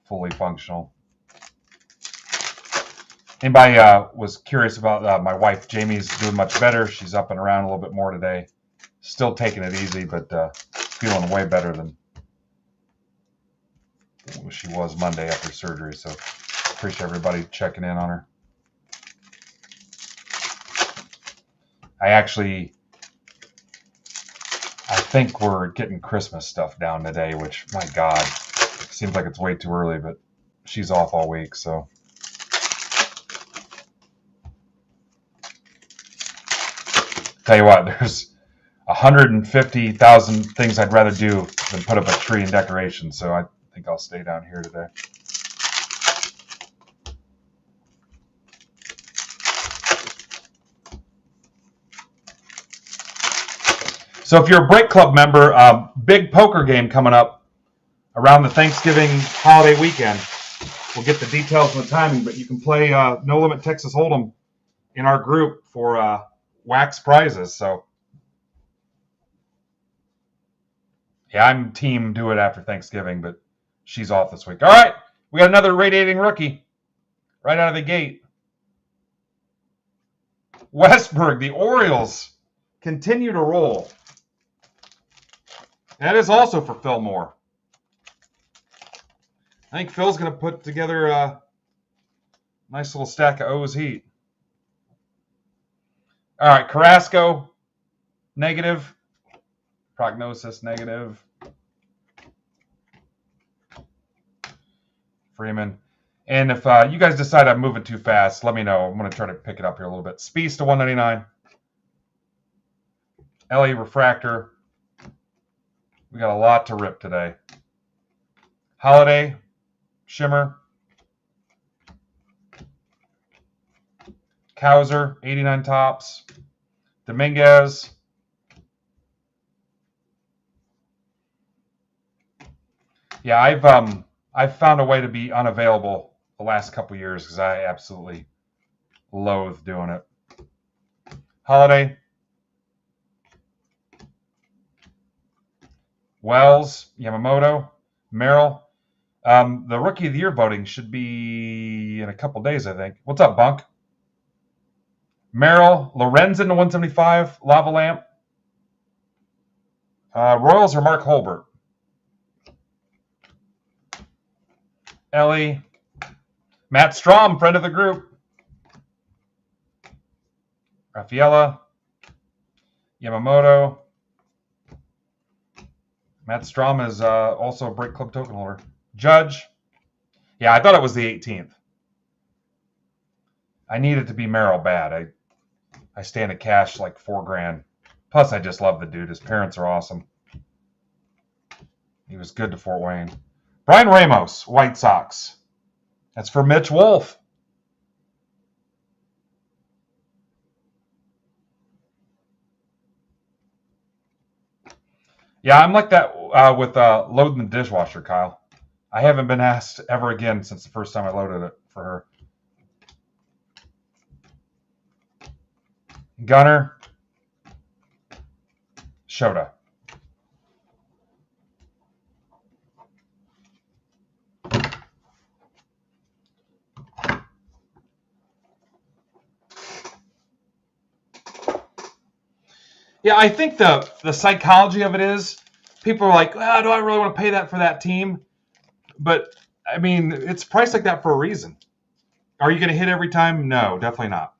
fully functional. Anybody was curious about my wife Jamie's doing much better. She's up and around a little bit more today. Still taking it easy, but feeling way better than she was Monday after surgery. So appreciate everybody checking in on her. I think we're getting Christmas stuff down today, which, my God, seems like it's way too early, but she's off all week, so. Tell you what, there's 150,000 things I'd rather do than put up a tree and decoration, so I think I'll stay down here today. So if you're a Break Club member, big poker game coming up around the Thanksgiving holiday weekend. We'll get the details and the timing, but you can play No Limit Texas Hold'em in our group for wax prizes. So yeah, I'm team do it after Thanksgiving, but she's off this week. All right, we got another radiating rookie right out of the gate. Westberg, the Orioles continue to roll. That is also for Phil Moore. I think Phil's going to put together a nice little stack of O's Heat. All right, Carrasco, negative. Prognosis, negative. Freeman. And if you guys decide I'm moving too fast, let me know. I'm going to try to pick it up here a little bit. Spieth to 199. LA Refractor. We got a lot to rip today. Holiday, Shimmer. Kowser, 89 tops. Dominguez. Yeah, I've found a way to be unavailable the last couple years because I absolutely loathe doing it. Holiday. Wells, Yamamoto, Merrill. The Rookie of the Year voting should be in a couple days, I think. What's up, Bunk? Merrill, Lorenzen to 175, Lava Lamp. Royals or Mark Holbert? Ellie. Matt Strom, friend of the group. Rafaela. Yamamoto. Matt Strom is also a Break Club token holder. Judge. Yeah, I thought it was the 18th. I need it to be Merrill bad. I stand to cash like $4,000. Plus, I just love the dude. His parents are awesome. He was good to Fort Wayne. Brian Ramos, White Sox. That's for Mitch Wolf. Yeah, I'm like that with loading the dishwasher, Kyle. I haven't been asked ever again since the first time I loaded it for her. Gunner. Shota. Yeah, I think the psychology of it is people are like, do I really want to pay that for that team? But, I mean, it's priced like that for a reason. Are you going to hit every time? No, definitely not.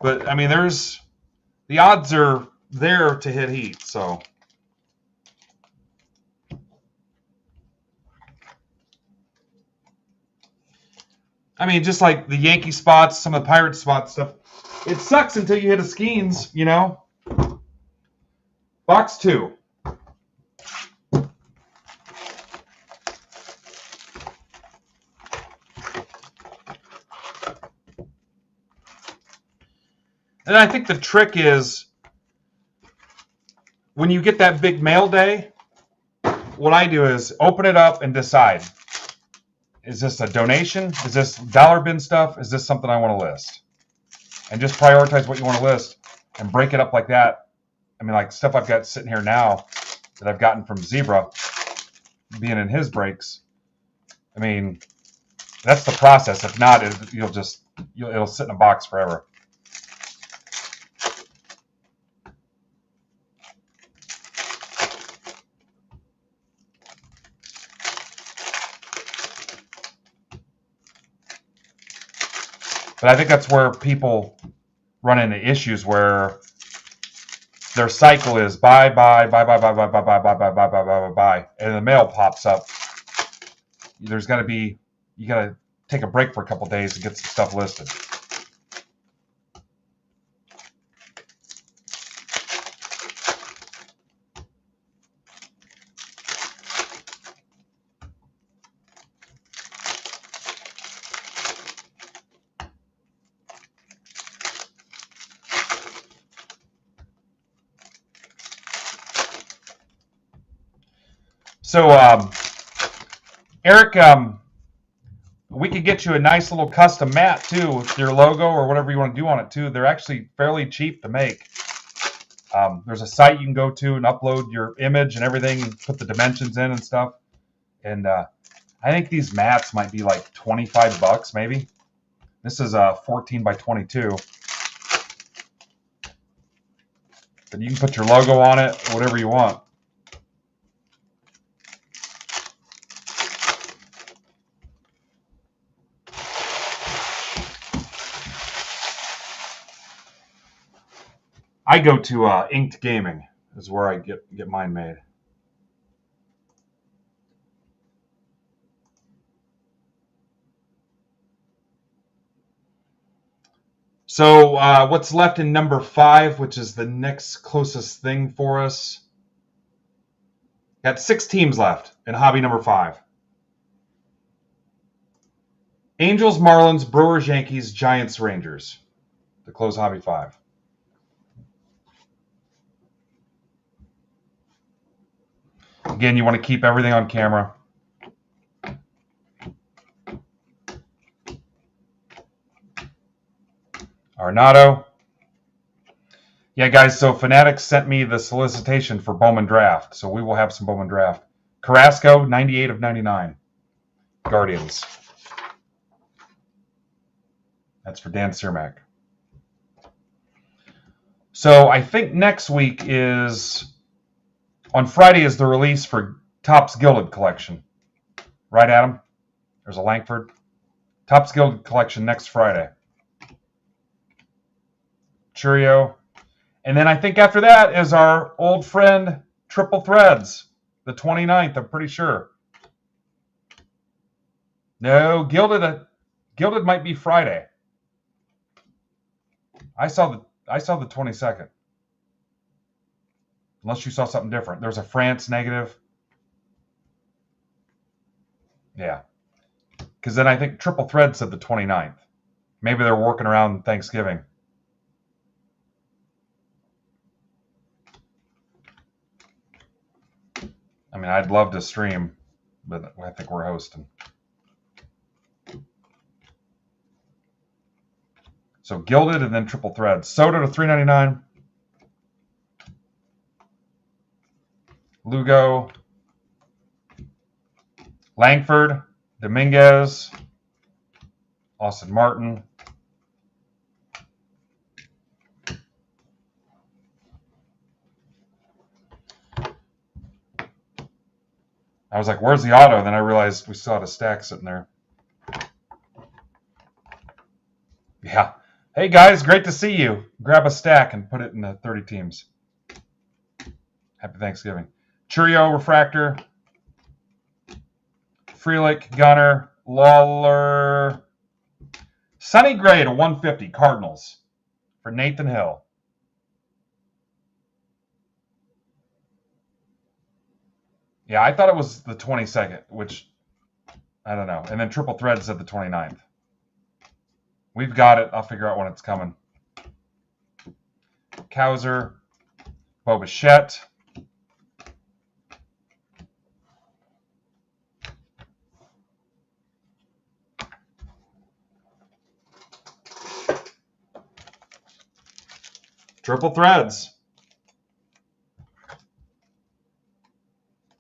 But, I mean, the odds are there to hit heat, so. I mean, just like the Yankee spots, some of the Pirate spots stuff, it sucks until you hit a Skeens, you know? Box 2. And I think the trick is when you get that big mail day, what I do is open it up and decide. Is this a donation? Is this dollar bin stuff? Is this something I want to list? And just prioritize what you want to list and break it up like that. I mean, like stuff I've got sitting here now that I've gotten from Zebra, being in his breaks. I mean, that's the process. If not, it'll sit in a box forever. But I think that's where people run into issues where their cycle is buy, and the mail pops up. You got to take a break for a couple days to get some stuff listed. So, Eric, we could get you a nice little custom mat too with your logo or whatever you want to do on it too. They're actually fairly cheap to make. There's a site you can go to and upload your image and everything and put the dimensions in and stuff. And I think these mats might be like $25 maybe. This is 14 by 22. But you can put your logo on it, whatever you want. I go to Inked Gaming is where I get mine made. So what's left in number 5, which is the next closest thing for us? Got 6 teams left in hobby number 5. Angels, Marlins, Brewers, Yankees, Giants, Rangers. To close hobby 5. Again, you want to keep everything on camera. Arnado. Yeah, guys, so Fanatics sent me the solicitation for Bowman Draft, so we will have some Bowman Draft. Carrasco, 98 of 99. Guardians. That's for Dan Cermak. So I think next week on Friday is the release for Topps Gilded Collection. Right, Adam? There's a Langford. Topps Gilded Collection next Friday. Cheerio. And then I think after that is our old friend Triple Threads, the 29th, I'm pretty sure. No, Gilded might be Friday. I saw the 22nd. Unless you saw something different. There's a France negative. Yeah. Because then I think Triple Thread said the 29th. Maybe they're working around Thanksgiving. I mean, I'd love to stream, but I think we're hosting. So Gilded and then Triple Thread. Soda to $3.99. Lugo. Langford. Dominguez. Austin Martin. I was like, where's the auto? And then I realized we still had a stack sitting there. Yeah. Hey, guys, great to see you. Grab a stack and put it in the 30 teams. Happy Thanksgiving. Cheerio Refractor. Frelick, Gunner, Lawler. Sonny Gray to 150, Cardinals for Nathan Hill. Yeah, I thought it was the 22nd, which I don't know. And then Triple Thread said the 29th. We've got it. I'll figure out when it's coming. Kowser, Bobichette. Triple Threads.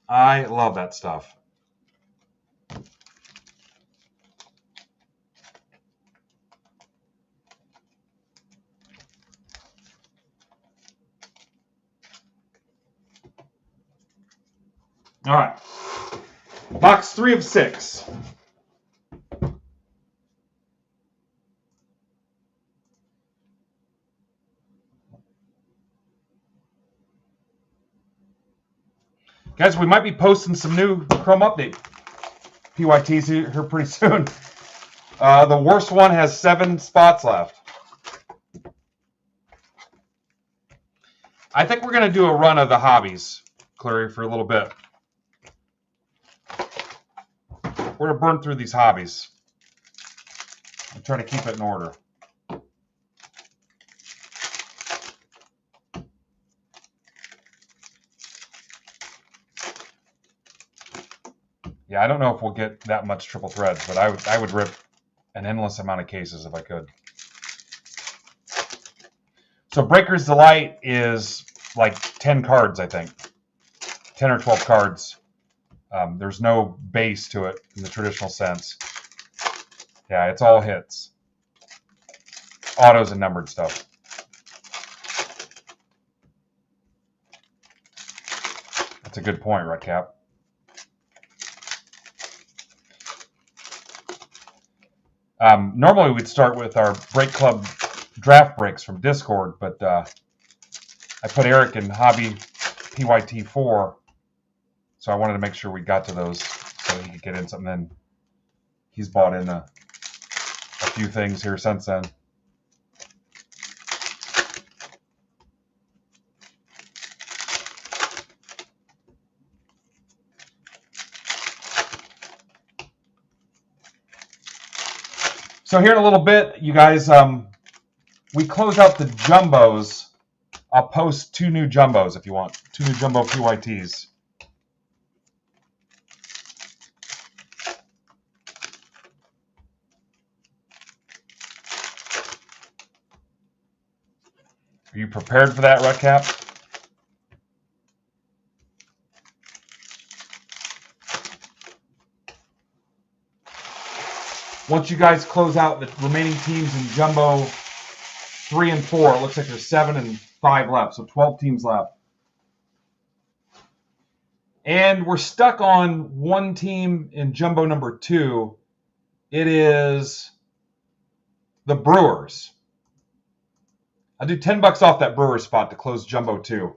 I love that stuff. All right. Box 3 of 6. Guys, we might be posting some new Chrome Update PYTs here pretty soon. The worst one has 7 spots left. I think we're going to do a run of the hobbies, Clary, for a little bit. We're going to burn through these hobbies and try to keep it in order. Yeah, I don't know if we'll get that much Triple Threads, but I would rip an endless amount of cases if I could. So Breaker's Delight is like 10 cards, I think. 10 or 12 cards. There's no base to it in the traditional sense. Yeah, it's all hits. Autos and numbered stuff. That's a good point, right, Cap? Normally we'd start with our Break Club draft breaks from Discord, but I put Eric in Hobby PYT 4, so I wanted to make sure we got to those so he could get in something. Then he's bought in a few things here since then. So here in a little bit, you guys, we close out the jumbos. I'll post 2 new jumbos if you want. 2 new jumbo PYTs. Are you prepared for that, Redcap? Once you guys close out the remaining teams in Jumbo 3 and 4, it looks like there's 7 and 5 left, so 12 teams left. And we're stuck on one team in Jumbo number 2. It is the Brewers. I'll do $10 off that Brewers spot to close Jumbo 2.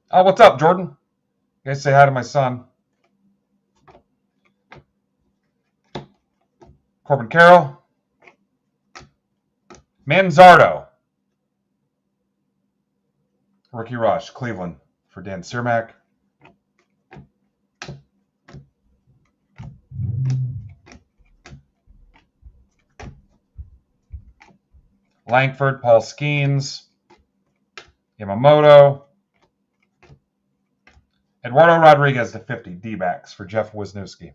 Oh, what's up, Jordan? You guys say hi to my son. Corbin Carroll. Manzardo. Ricky Rush, Cleveland for Dan Cermak. Langford, Paul Skeens. Yamamoto. Eduardo Rodriguez to 50, D-backs for Jeff Wisniewski.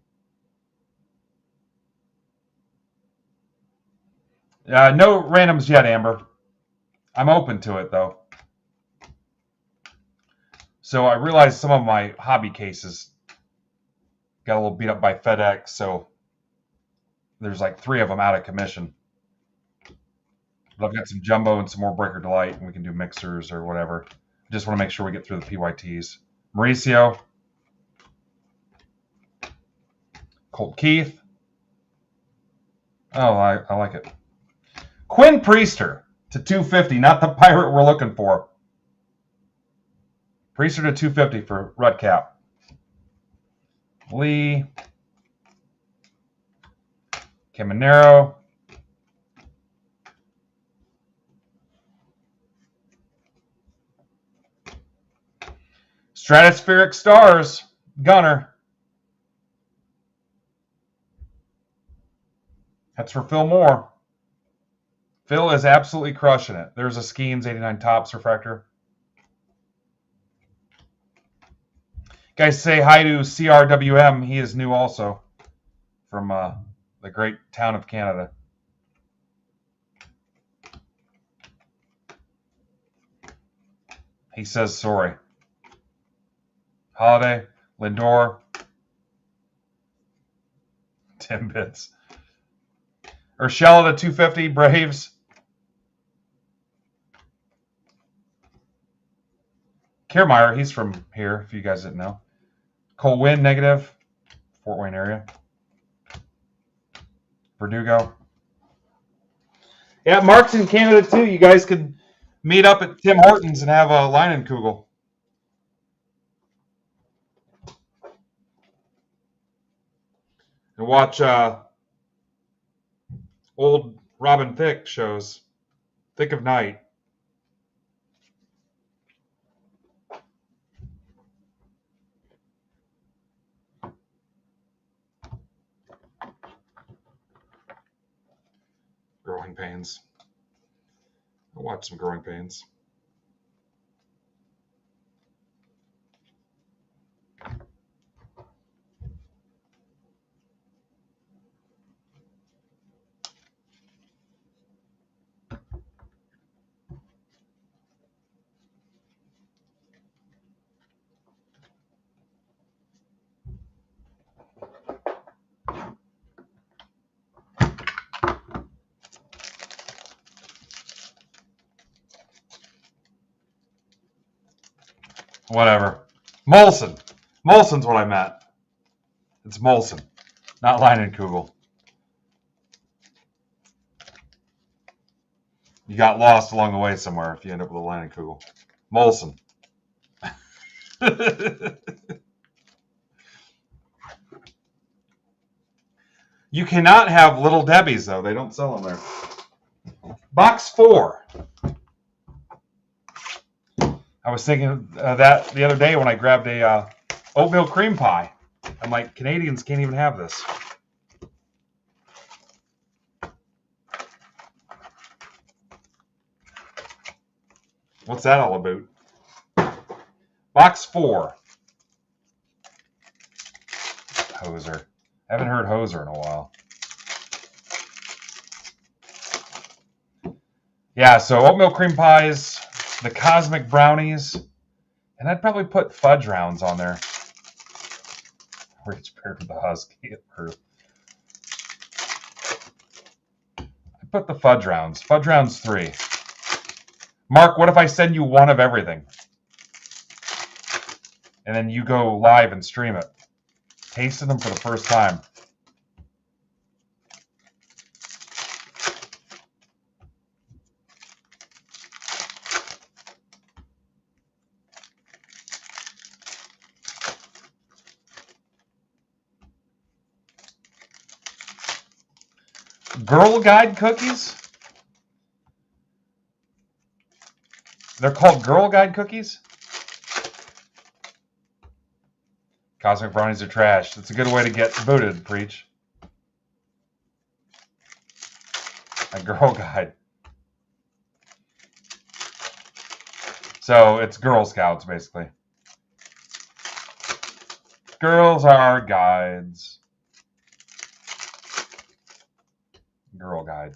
No randoms yet, Amber. I'm open to it, though. So I realized some of my hobby cases got a little beat up by FedEx, so there's like 3 of them out of commission. But I've got some Jumbo and some more Breaker Delight, and we can do mixers or whatever. Just want to make sure we get through the PYTs. Mauricio. Colt Keith. Oh, I like it. Quinn Priester to 250, not the pirate we're looking for. Priester to 250 for Rudcap. Lee. Caminero. Stratospheric Stars, Gunner. That's for Phil Moore. Phil is absolutely crushing it. There's a Skeens 89 Topps refractor. Guys, say hi to CRWM. He is new also from the great town of Canada. He says sorry. Holiday, Lindor, Tim Bits. Urshela to 250, Braves. Kiermaier, he's from here, if you guys didn't know. Cole Winn, negative. Fort Wayne area. Verdugo. Yeah, Mark's in Canada too. You guys could meet up at Tim Hortons and have a Leinenkugel. And watch old Robin Thicke shows. Thick of Night. Growing Pains. I'll watch some Growing Pains. Whatever. Molson. Molson's what I meant. It's Molson, not Leinenkugel. You got lost along the way somewhere if you end up with a Leinenkugel. Molson. You cannot have Little Debbie's, though. They don't sell them there. Box 4. I was thinking that the other day when I grabbed a oatmeal cream pie. I'm like, Canadians can't even have this. What's that all about? Box 4. Hoser. I haven't heard Hoser in a while. Yeah, so oatmeal cream pies, the cosmic brownies, and I'd probably put fudge rounds on there. Rich paired with the Husky at birth. I put the fudge rounds. Fudge rounds 3. Mark, what if I send you one of everything? And then you go live and stream it. Tasting them for the first time. Girl Guide cookies? They're called Girl Guide cookies? Cosmic brownies are trash. That's a good way to get booted, Preach. A Girl Guide. So it's Girl Scouts, basically. Girls are guides. Girl Guide.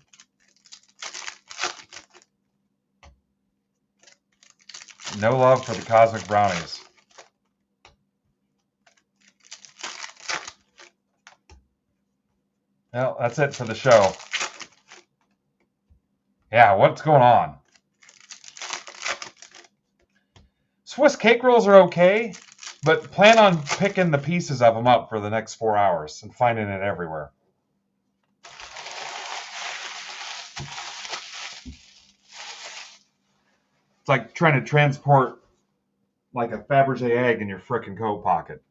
No love for the Cosmic brownies. Well, that's it for the show. Yeah, what's going on? Swiss cake rolls are okay, but plan on picking the pieces of them up for the next 4 hours and finding it everywhere. It's like trying to transport like a Fabergé egg in your frickin' coat pocket.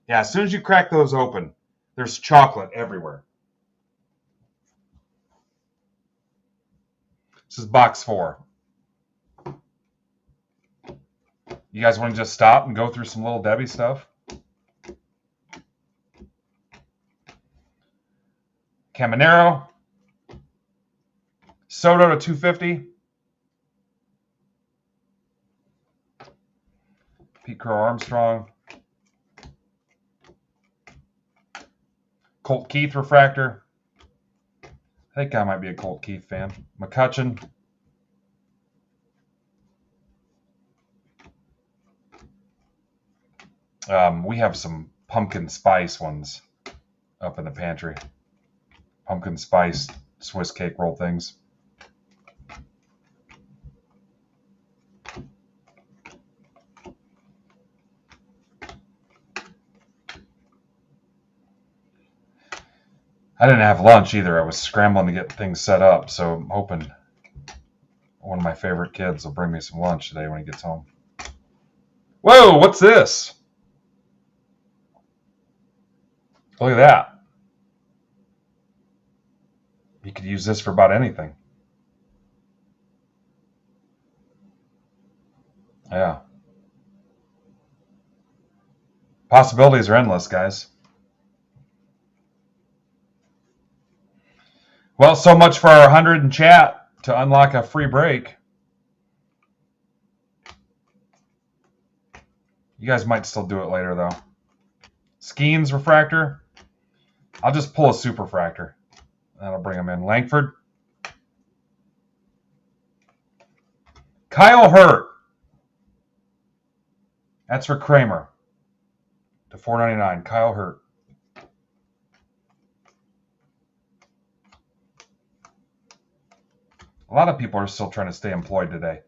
Yeah, as soon as you crack those open, there's chocolate everywhere. This is box 4. You guys want to just stop and go through some Little Debbie stuff? Caminero. Soto to 250. Pete Crow Armstrong. Colt Keith refractor. I think I might be a Colt Keith fan. McCutcheon. We have some pumpkin spice ones up in the pantry. Pumpkin spice Swiss cake roll things. I didn't have lunch either. I was scrambling to get things set up, so I'm hoping one of my favorite kids will bring me some lunch today when he gets home. Whoa, what's this? Look at that. You could use this for about anything. Yeah. Possibilities are endless, guys. Well, so much for our 100 in chat to unlock a free break. You guys might still do it later, though. Skeens refractor. I'll just pull a super fractor. That'll bring them in. Langford. Kyle Hurt. That's for Kramer. To $4.99. Kyle Hurt. A lot of people are still trying to stay employed today.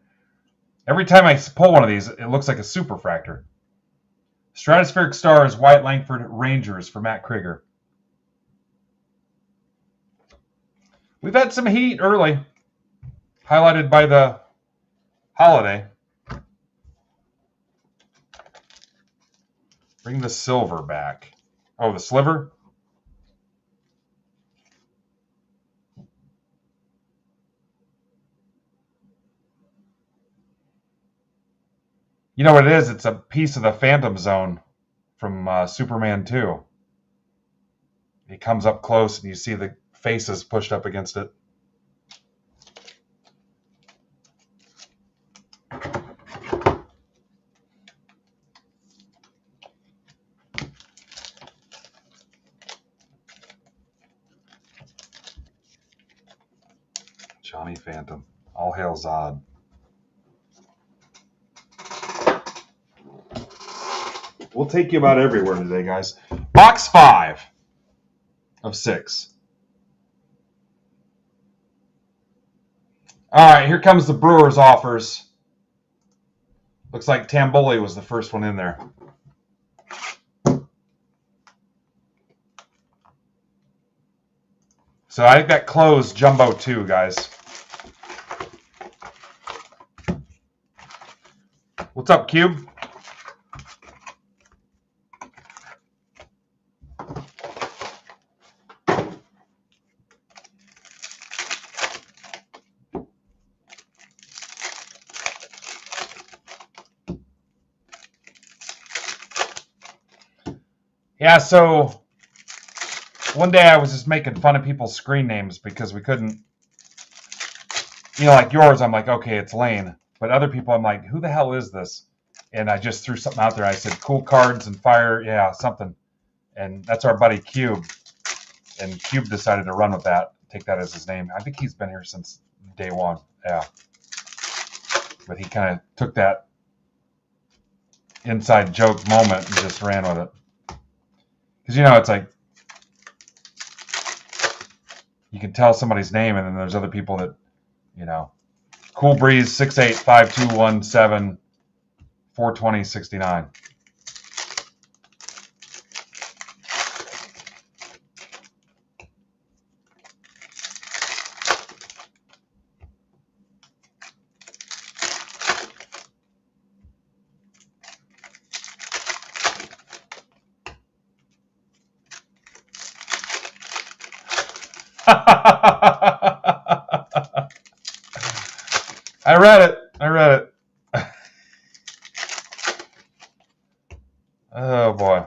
Every time I pull one of these, it looks like a super fractor. Stratospheric Stars, Wyatt Langford Rangers for Matt Krieger. We've had some heat early, highlighted by the holiday. Bring the silver back. Oh, the sliver? You know what it is? It's a piece of the Phantom Zone from Superman 2. He comes up close and you see the faces pushed up against it. Johnny Phantom. All hail Zod. We'll take you about everywhere today, guys. Box 5 of 6. All right, here comes the Brewers offers. Looks like Tamboli was the first one in there. So I think that closed Jumbo 2, guys. What's up, Cube? Yeah, so one day I was just making fun of people's screen names because we couldn't, like yours, I'm like, okay, it's Lane. But other people, I'm like, who the hell is this? And I just threw something out there. I said, cool cards and fire, yeah, something. And that's our buddy Cube. And Cube decided to run with that, take that as his name. I think he's been here since day one, yeah. But he kind of took that inside joke moment and just ran with it. Because, it's like, you can tell somebody's name, and then there's other people that, Cool Breeze, 6'8", 5'2", 17, 420, 69. I read it. Oh, boy.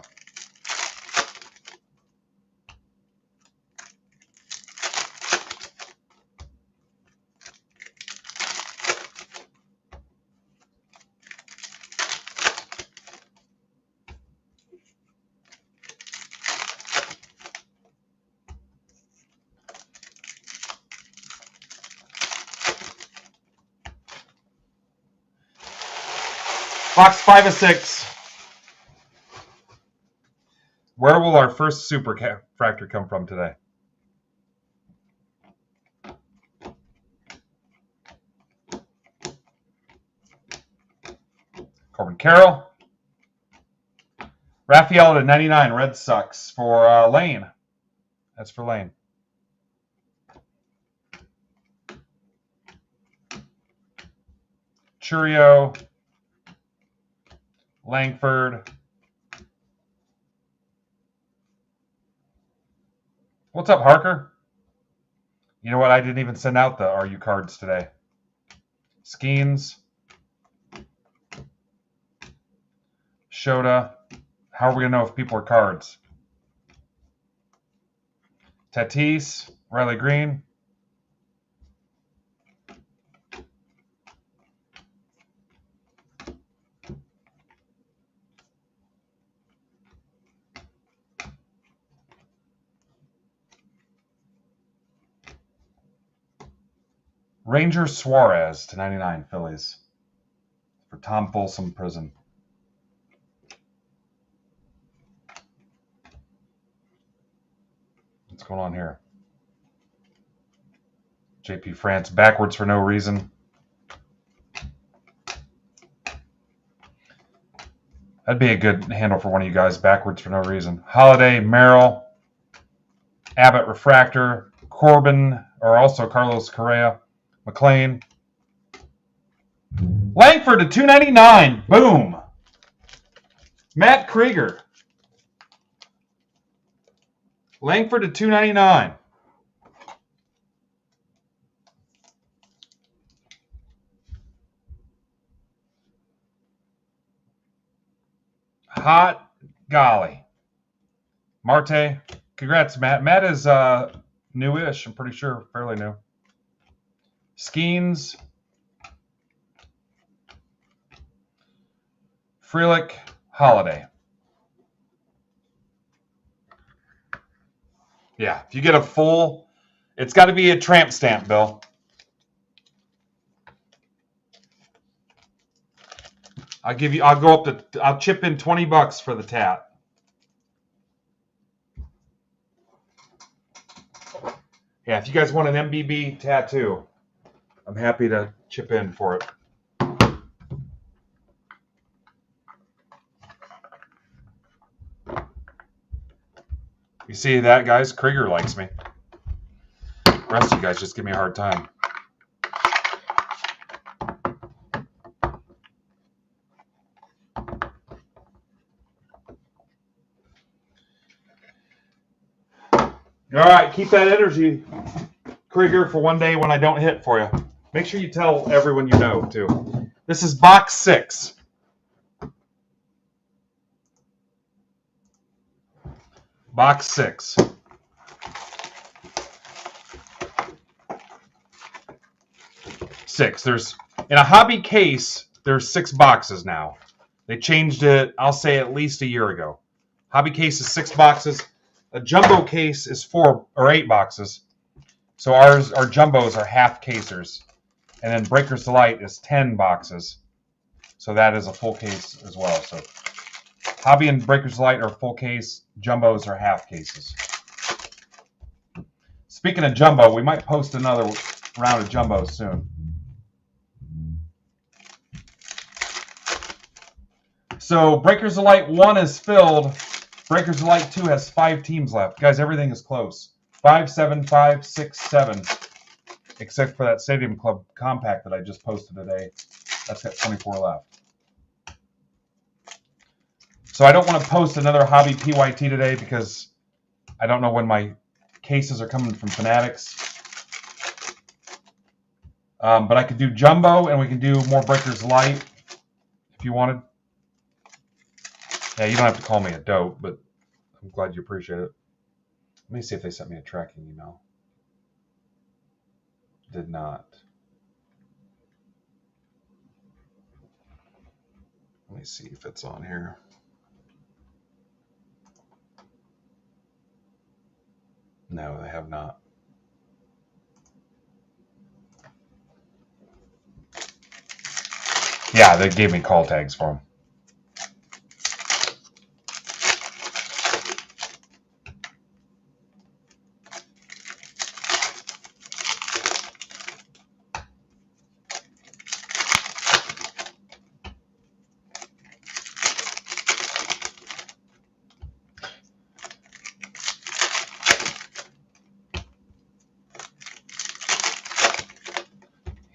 Box 5 of 6. Where will our first super fractor come from today? Corbin Carroll. Raphael to 99, Red Sox for Lane. That's for Lane. Churio. Langford. What's up, Harker? You know what? I didn't even send out the RU cards today. Skeens. Shota. How are we going to know if people are cards? Tatis. Riley Green. Ranger Suarez to 99, Phillies. For Tom Folsom Prison. What's going on here? JP France backwards for no reason. That'd be a good handle for one of you guys, backwards for no reason. Holiday, Merrill, Abbott Refractor, Corbin, or also Carlos Correa, McLean. Langford to 299. Boom. Matt Krieger. Langford to 299. Hot golly. Marte. Congrats, Matt. Matt is newish, I'm pretty sure. Fairly new. Skeens. Frelick. Holiday. Yeah, if you get a full, it's got to be a tramp stamp, Bill. I'll chip in $20 for the tat. Yeah, if you guys want an MBB tattoo, I'm happy to chip in for it. You see that, guys? Krieger likes me. The rest of you guys just give me a hard time. All right, keep that energy, Krieger, for one day when I don't hit for you. Make sure you tell everyone you know, too. This is box 6. Box 6. There's in a hobby case, there's 6 boxes now. They changed it, I'll say, at least a year ago. Hobby case is 6 boxes. A jumbo case is 4 or 8 boxes. So our jumbos are half casers. And then Breakers Delight is 10 boxes. So that is a full case as well. So Hobby and Breakers Delight are full case. Jumbos are half cases. Speaking of jumbo, we might post another round of jumbos soon. So Breakers Delight 1 is filled. Breakers Delight 2 has 5 teams left. Guys, everything is close. 5, 7, 5, 6, 7. Except for that Stadium Club compact that I just posted today. That's got 24 left. So I don't want to post another Hobby PYT today because I don't know when my cases are coming from Fanatics. But I could do jumbo and we can do more Breakers Delight if you wanted. Yeah, you don't have to call me a dope, but I'm glad you appreciate it. Let me see if they sent me a tracking email. Did not. Let me see if it's on here. No, they have not. Yeah, they gave me call tags for them.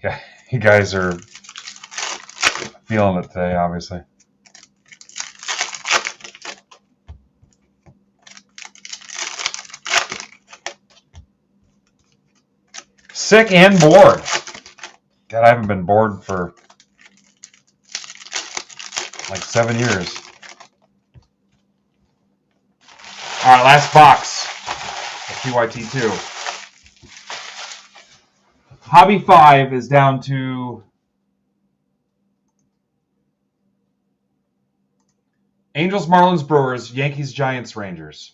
Yeah, you guys are feeling it today, obviously. Sick and bored. God, I haven't been bored for like 7 years. All right, last box of PYT2. Hobby 5 is down to Angels, Marlins, Brewers, Yankees, Giants, Rangers.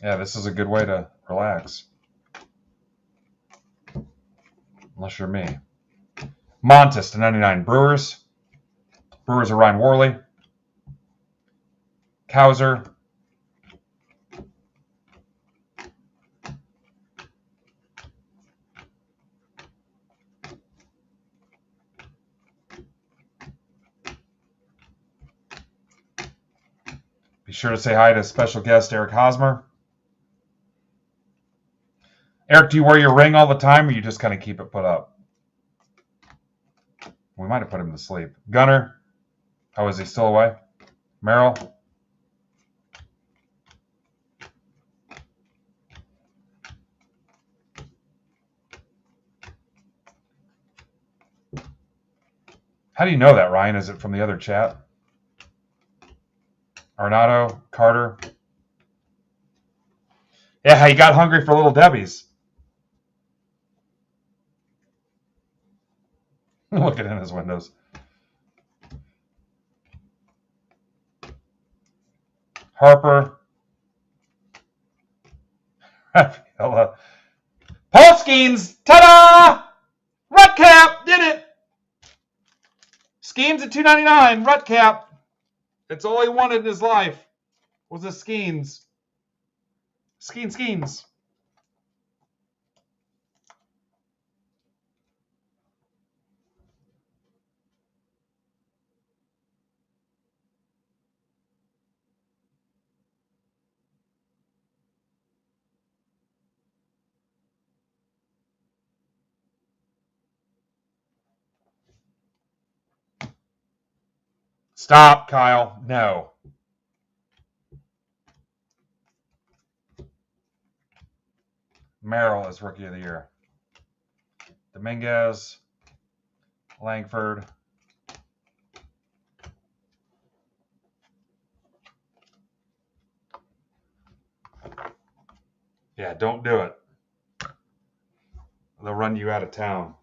Yeah, this is a good way to relax. Unless you're me. Montes to 99. Brewers. Brewers are Ryan Worley. Kowser. Be sure to say hi to special guest Eric Hosmer. Eric, do you wear your ring all the time or you just kind of keep it put up? We might have put him to sleep. Gunner. Oh, is he still away? Merrill. How do you know that, Ryan? Is it from the other chat? Arnado, Carter. Yeah, he got hungry for Little Debbie's. Looking in his windows. Harper. Paul Skeens, ta-da! Rutcap did it. Skeens at $2.99. Rutcap. It's all he wanted in his life was a Skeens. Skeens. Stop, Kyle. No. Merrill is Rookie of the Year. Dominguez, Langford. Yeah, don't do it. They'll run you out of town.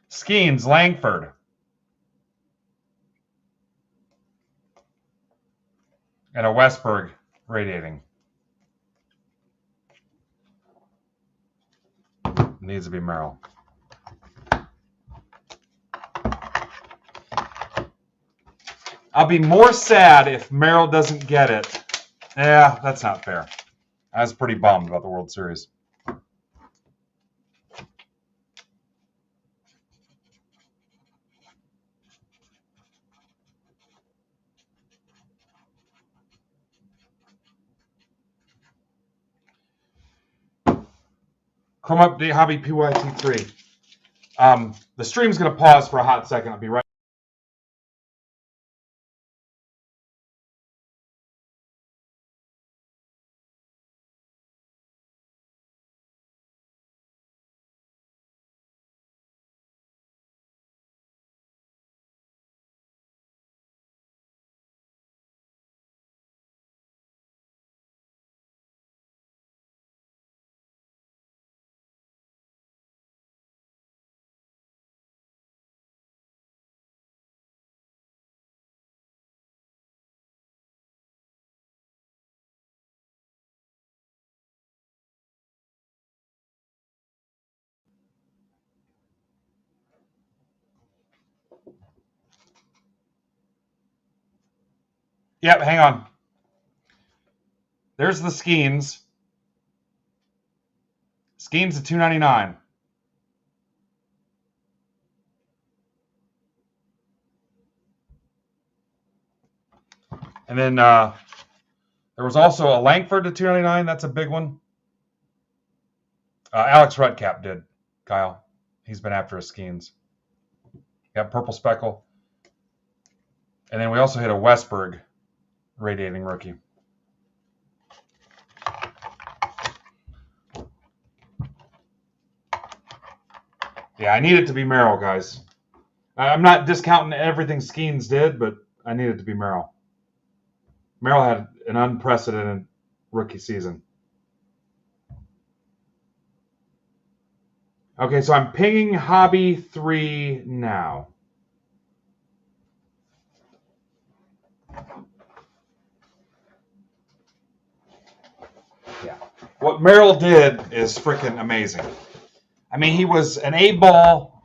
Skeens, Langford. And a Westberg radiating. Needs to be Merrill. I'll be more sad if Merrill doesn't get it. Yeah, that's not fair. I was pretty bummed about the World Series. Chrome Update Hobby PYT3. The stream's going to pause for a hot second. I'll be right. Yep, hang on. There's the Skeens. Skeens at $2.99. And then there was also a Langford at $2.99. That's a big one. Alex Rutcap did, Kyle. He's been after his Skeens. Got purple speckle. And then we also hit a Westberg radiating rookie. Yeah, I need it to be Merrill, guys. I'm not discounting everything Skeens did, but I need it to be Merrill. Merrill had an unprecedented rookie season. Okay, so I'm pinging Hobby 3 now. Yeah. What Merrill did is freaking amazing. I mean, he was an A-ball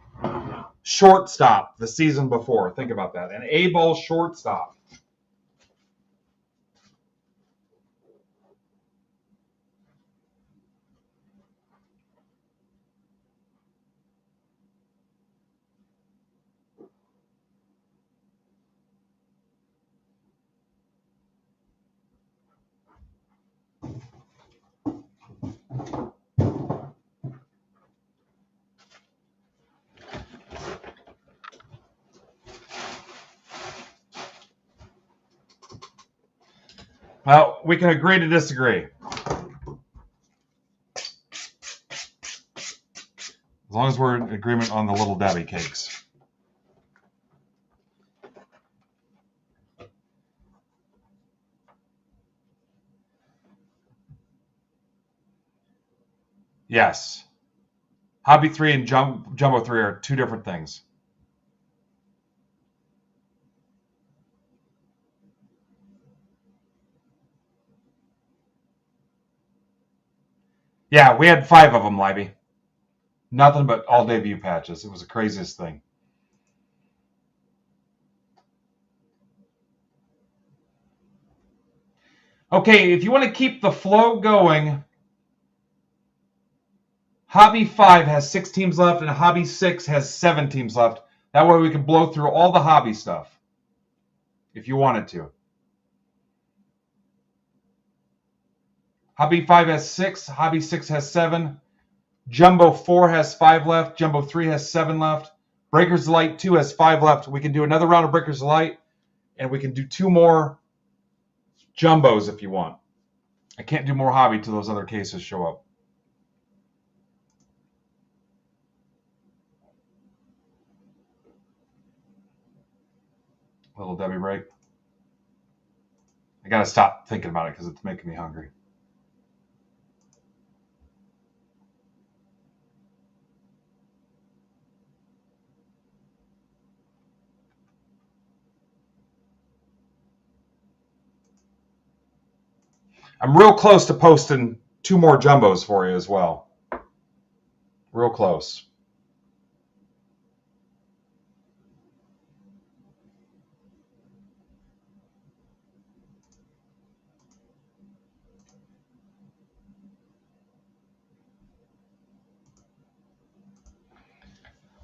shortstop the season before. Think about that. An A-ball shortstop. Well, we can agree to disagree. As long as we're in agreement on the Little Debbie cakes. Yes. Hobby 3 and Jumbo 3 are two different things. Yeah, we had 5 of them, Libby. Nothing but all debut patches. It was the craziest thing. Okay, if you want to keep the flow going, Hobby 5 has 6 teams left, and Hobby 6 has 7 teams left. That way we can blow through all the hobby stuff, if you wanted to. Hobby 5 has 6, Hobby 6 has 7, Jumbo 4 has 5 left, Jumbo 3 has 7 left, Breakers of Light 2 has 5 left. We can do another round of Breakers of Light, and we can do 2 more Jumbos if you want. I can't do more hobby till those other cases show up. Little Debbie break. I gotta stop thinking about it because it's making me hungry. I'm real close to posting 2 more Jumbos for you as well. Real close.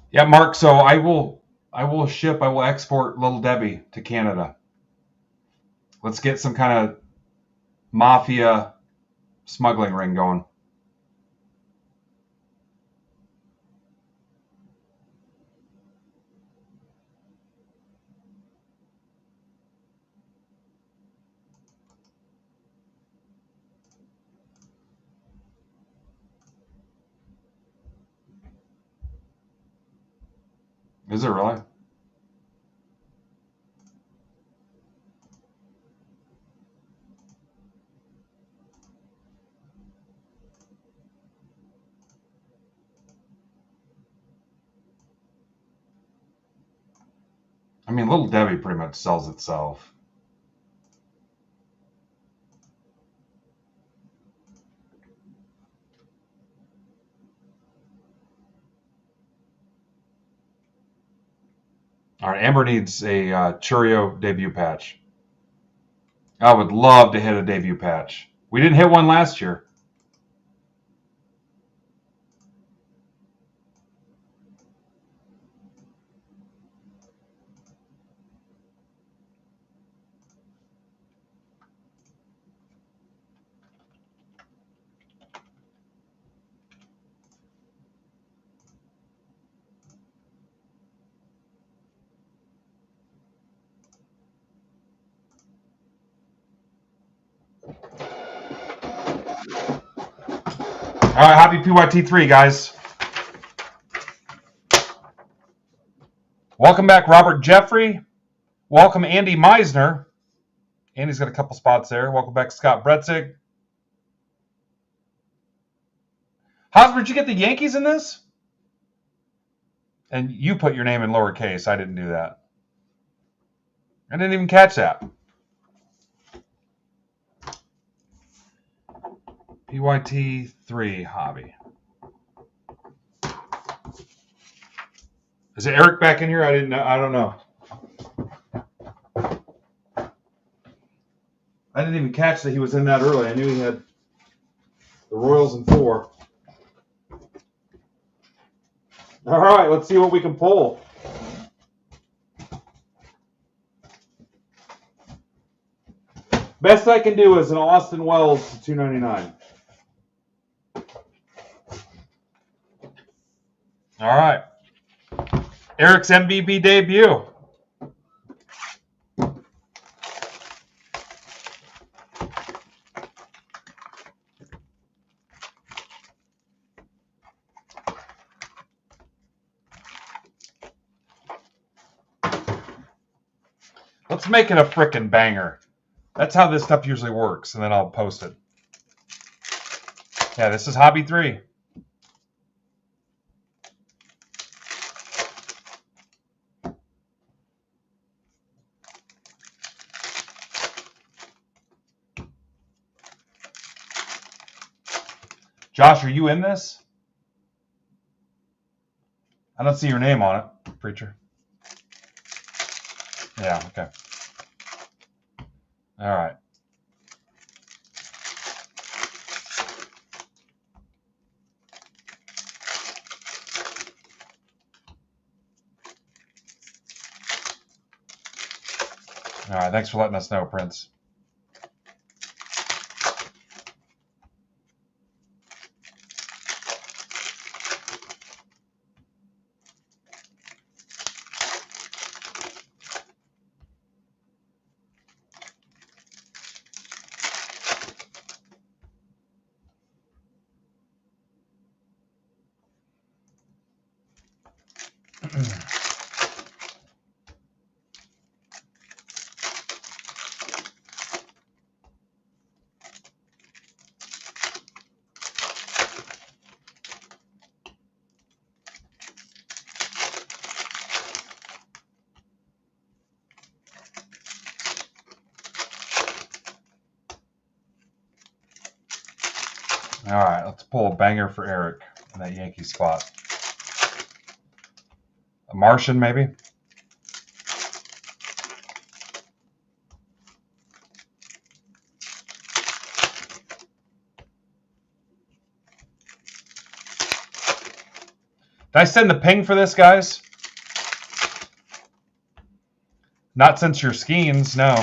Yeah, Mark, so I will export Little Debbie to Canada. Let's get some kind of mafia smuggling ring going. Is it really? I mean, Little Debbie pretty much sells itself. All right, Amber needs a Churio debut patch. I would love to hit a debut patch. We didn't hit one last year. All right, happy PYT3, guys. Welcome back, Robert Jeffrey. Welcome, Andy Meisner. Andy's got a couple spots there. Welcome back, Scott Bretzig. Hosmer, did you get the Yankees in this? And you put your name in lowercase. I didn't do that. I didn't even catch that. PYT3 hobby. Is it Eric back in here? I didn't know. I don't know. I didn't even catch that he was in that early. I knew he had the Royals in 4. All right, let's see what we can pull. Best I can do is an Austin Wells to $2.99. All right. Eric's MVP debut. Let's make it a frickin' banger. That's how this stuff usually works, and then I'll post it. Yeah, this is Hobby 3. Josh, are you in this? I don't see your name on it, preacher. Yeah, okay. All right. All right, thanks for letting us know, Prince. All right, let's pull a banger for Eric in that Yankee spot. A Martian, maybe? Did I send the ping for this, guys? Not since your Skeens, no.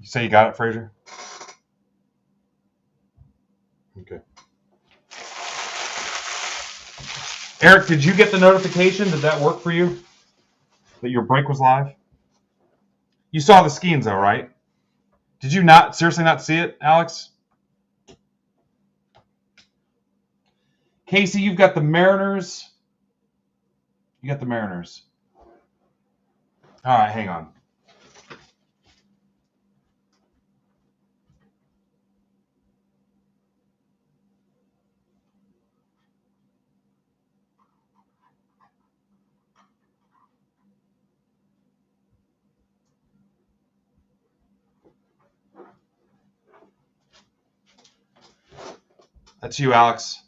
You say you got it, Fraser? Okay. Eric, did you get the notification? Did that work for you? That your break was live? You saw the Skeens, though, right? Did you not, seriously not see it, Alex? Casey, you've got the Mariners. You got the Mariners. All right, hang on. That's you, Alex.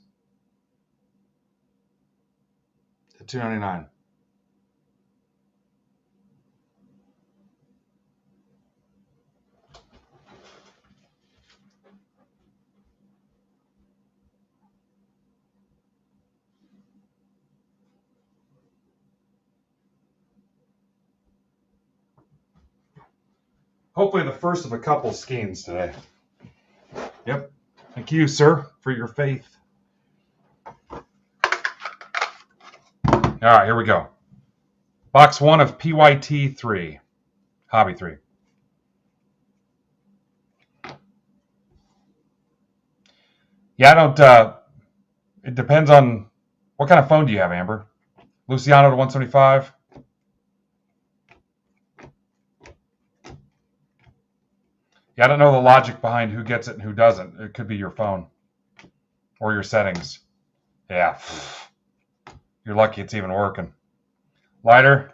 At $2.99. Hopefully the first of a couple Skeens today. Yep. Thank you, sir, for your faith. All right, here we go. Box 1 of PYT 3. Hobby 3. Yeah, I don't, it depends on, what kind of phone do you have, Amber? Luciano to 175? Yeah, I don't know the logic behind who gets it and who doesn't. It could be your phone or your settings. Yeah. You're lucky it's even working. Lighter.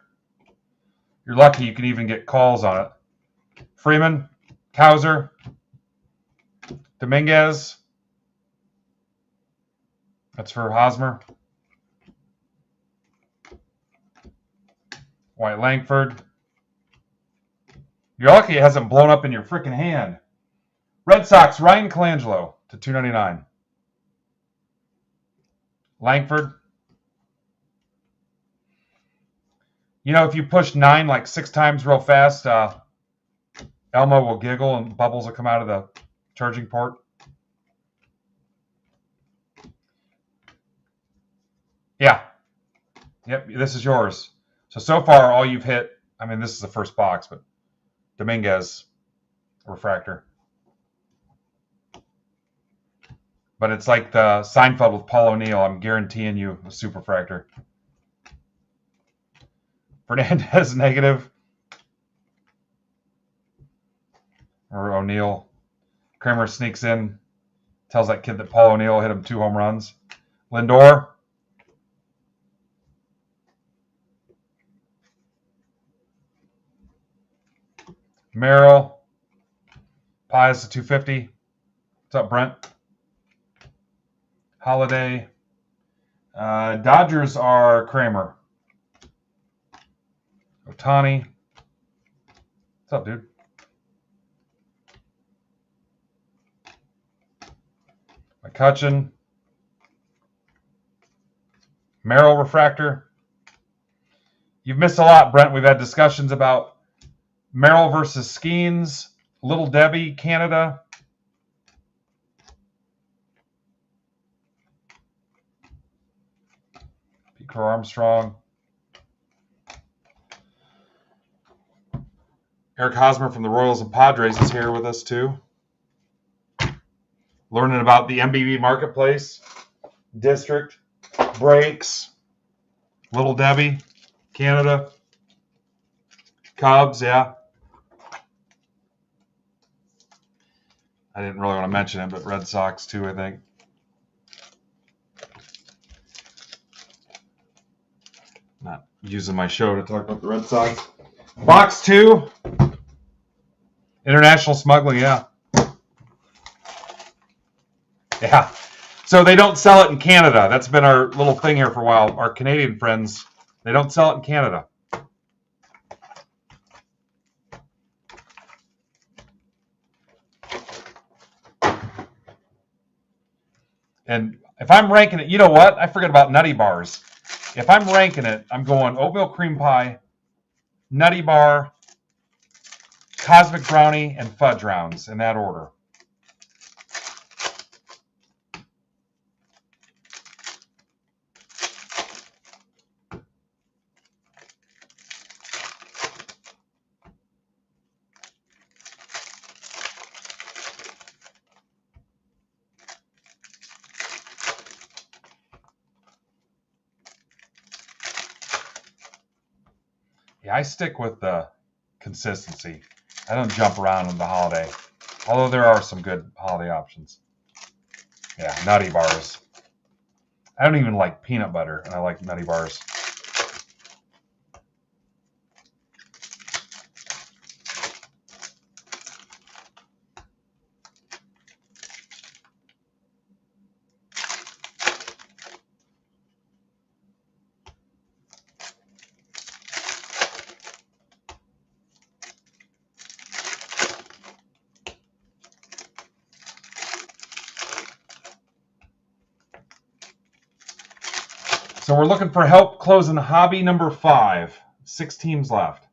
You're lucky you can even get calls on it. Freeman, Kauser, Dominguez. That's for Hosmer. White Langford. You're lucky it hasn't blown up in your freaking hand. Red Sox, Ryan Colangelo to $2.99. Langford. You know, if you push 9 like 6 times real fast, Elmo will giggle and bubbles will come out of the charging port. Yeah. Yep, this is yours. So far, all you've hit, I mean, this is the first box, but Dominguez refractor. But it's like the Seinfeld with Paul O'Neill. I'm guaranteeing you a superfractor. Fernandez negative. Or O'Neill. Kramer sneaks in, tells that kid that Paul O'Neill hit him 2 home runs. Lindor. Merrill. Pies to 250 What's up, Brent? Holiday. Dodgers are Kramer. Otani. What's up, dude? McCutcheon. Merrill refractor. You've missed a lot, Brent. We've had discussions about Merrill versus Skeens, Little Debbie, Canada. Pico Armstrong. Eric Hosmer from the Royals and Padres is here with us too. Learning about the MBB marketplace, district, breaks, Little Debbie, Canada, Cubs, yeah. I didn't really want to mention it, but Red Sox too, I think. Not using my show to talk about the Red Sox. Box 2, international smuggling, yeah. Yeah. So they don't sell it in Canada. That's been our little thing here for a while. Our Canadian friends, they don't sell it in Canada. And if I'm ranking it, you know what? I forget about Nutty Bars. If I'm ranking it, I'm going oatmeal cream pie, Nutty Bar, Cosmic Brownie, and Fudge Rounds in that order. Yeah, I stick with the consistency. I don't jump around in the holiday, although there are some good holiday options. Yeah, Nutty Bars. I don't even like peanut butter, and I like Nutty Bars. So we're looking for help closing hobby number 5. 6 teams left.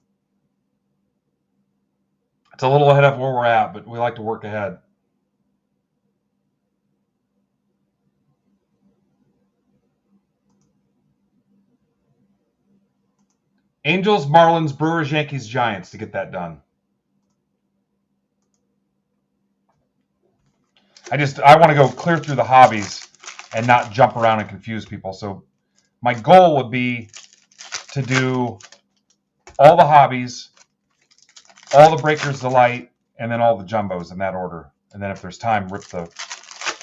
It's a little ahead of where we're at, but we like to work ahead. Angels, Marlins, Brewers, Yankees, Giants to get that done. I want to go clear through the hobbies and not jump around and confuse people. So my goal would be to do all the hobbies, all the Breakers Delight, and then all the jumbos in that order. And then if there's time, rip the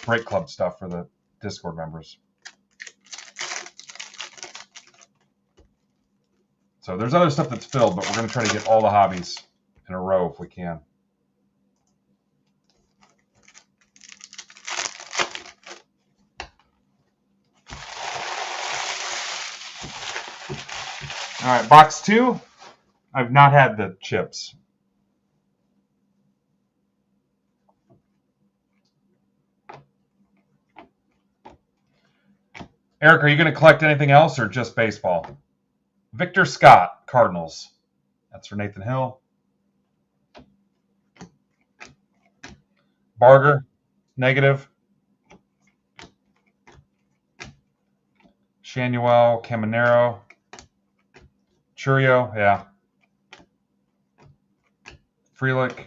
Break Club stuff for the Discord members. So there's other stuff that's filled, but we're going to try to get all the hobbies in a row if we can. All right, box 2. I've not had the chips. Eric, are you going to collect anything else or just baseball? Victor Scott, Cardinals. That's for Nathan Hill. Barger, negative. Shanuel, Caminero. Churio, yeah. Frelick.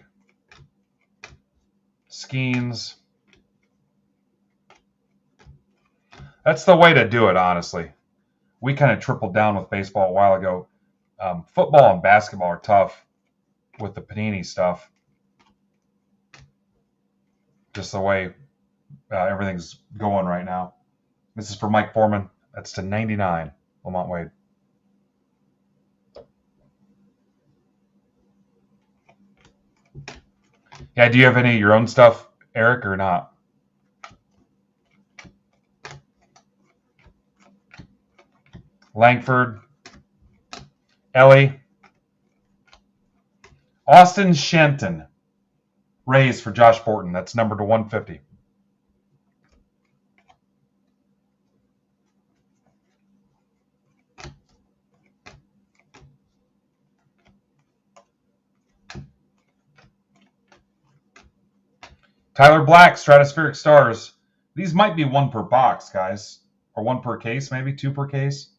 Skeens. That's the way to do it, honestly. We kind of tripled down with baseball a while ago. Football and basketball are tough with the Panini stuff. Just the way everything's going right now. This is for Mike Foreman. That's to 99, Lamont Wade. Yeah, do you have any of your own stuff, Eric, or not? Langford, Ellie, Austin Shenton, Rays for Josh Borton. That's numbered to 150. Tyler Black, Stratospheric Stars. These might be one per box, guys. Or one per case, maybe two per case.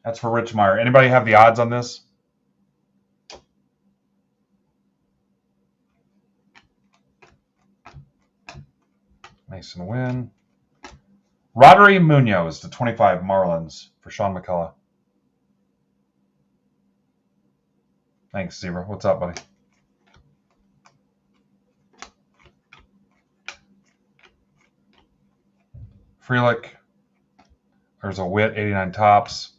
That's for Rich Meyer. Anybody have the odds on this? Mason Wynn. Roddery Munoz, the 25 Marlins for Sean McCullough. Thanks, Zebra. What's up, buddy? Frelick. There's a Witt, 89 Tops.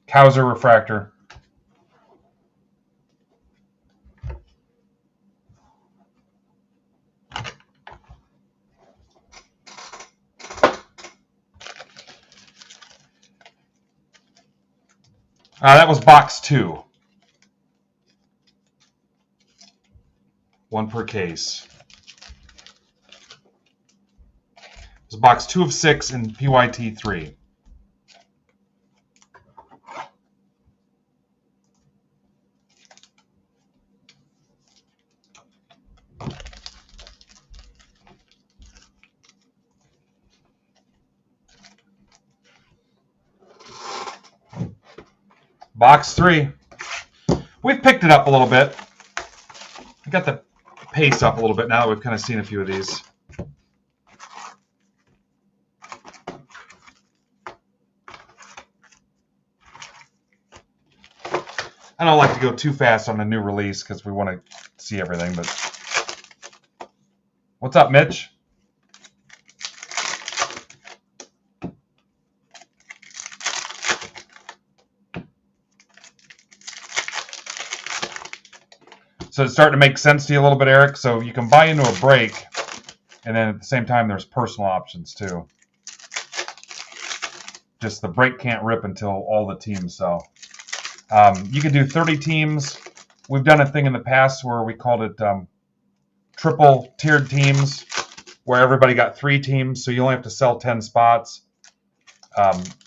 Kowser Refractor. That was box 2. One per case. It was box 2 of 6 in PYT 3. Box 3. We've picked it up a little bit. We got the pace up a little bit now that we've kind of seen a few of these. I don't like to go too fast on a new release because we want to see everything, but what's up, Mitch? So it's starting to make sense to you a little bit, Eric. So you can buy into a break, and then at the same time, there's personal options too. Just the break can't rip until all the teams sell. You can do 30 teams. We've done a thing in the past where we called it triple tiered teams, where everybody got 3 teams, so you only have to sell 10 spots.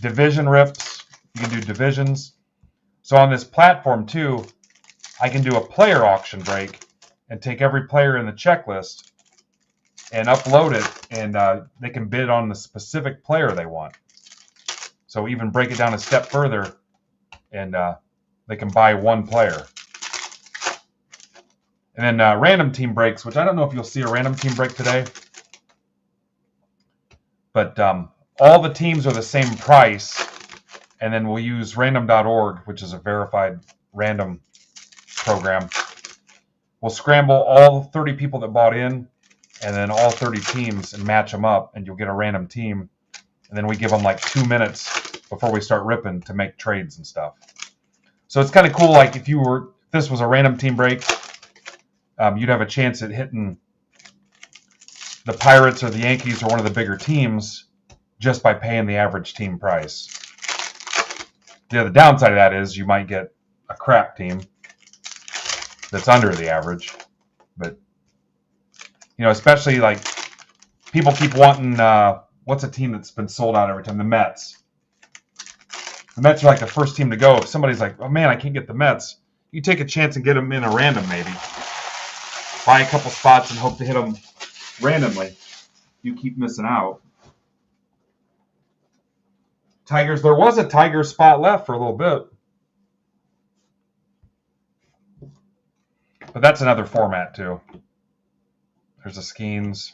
Division rips, you can do divisions. So on this platform too, I can do a player auction break and take every player in the checklist and upload it, and they can bid on the specific player they want. So even break it down a step further, and they can buy one player. And then random team breaks, which I don't know if you'll see a random team break today, but all the teams are the same price, and then we'll use random.org, which is a verified random program. We'll scramble all 30 people that bought in, and then all 30 teams, and match them up, and you'll get a random team. And then we give them like 2 minutes before we start ripping to make trades and stuff. So it's kind of cool. Like if this was a random team break, you'd have a chance at hitting the Pirates or the Yankees or one of the bigger teams just by paying the average team price. The downside of that is you might get a crap team that's under the average. But, especially like people keep wanting, what's a team that's been sold out every time? The Mets. The Mets are like the first team to go. If somebody's like, oh man, I can't get the Mets, you take a chance and get them in a random maybe. Buy a couple spots and hope to hit them randomly. You keep missing out. Tigers, there was a Tiger spot left for a little bit. But that's another format too. There's the Skeens.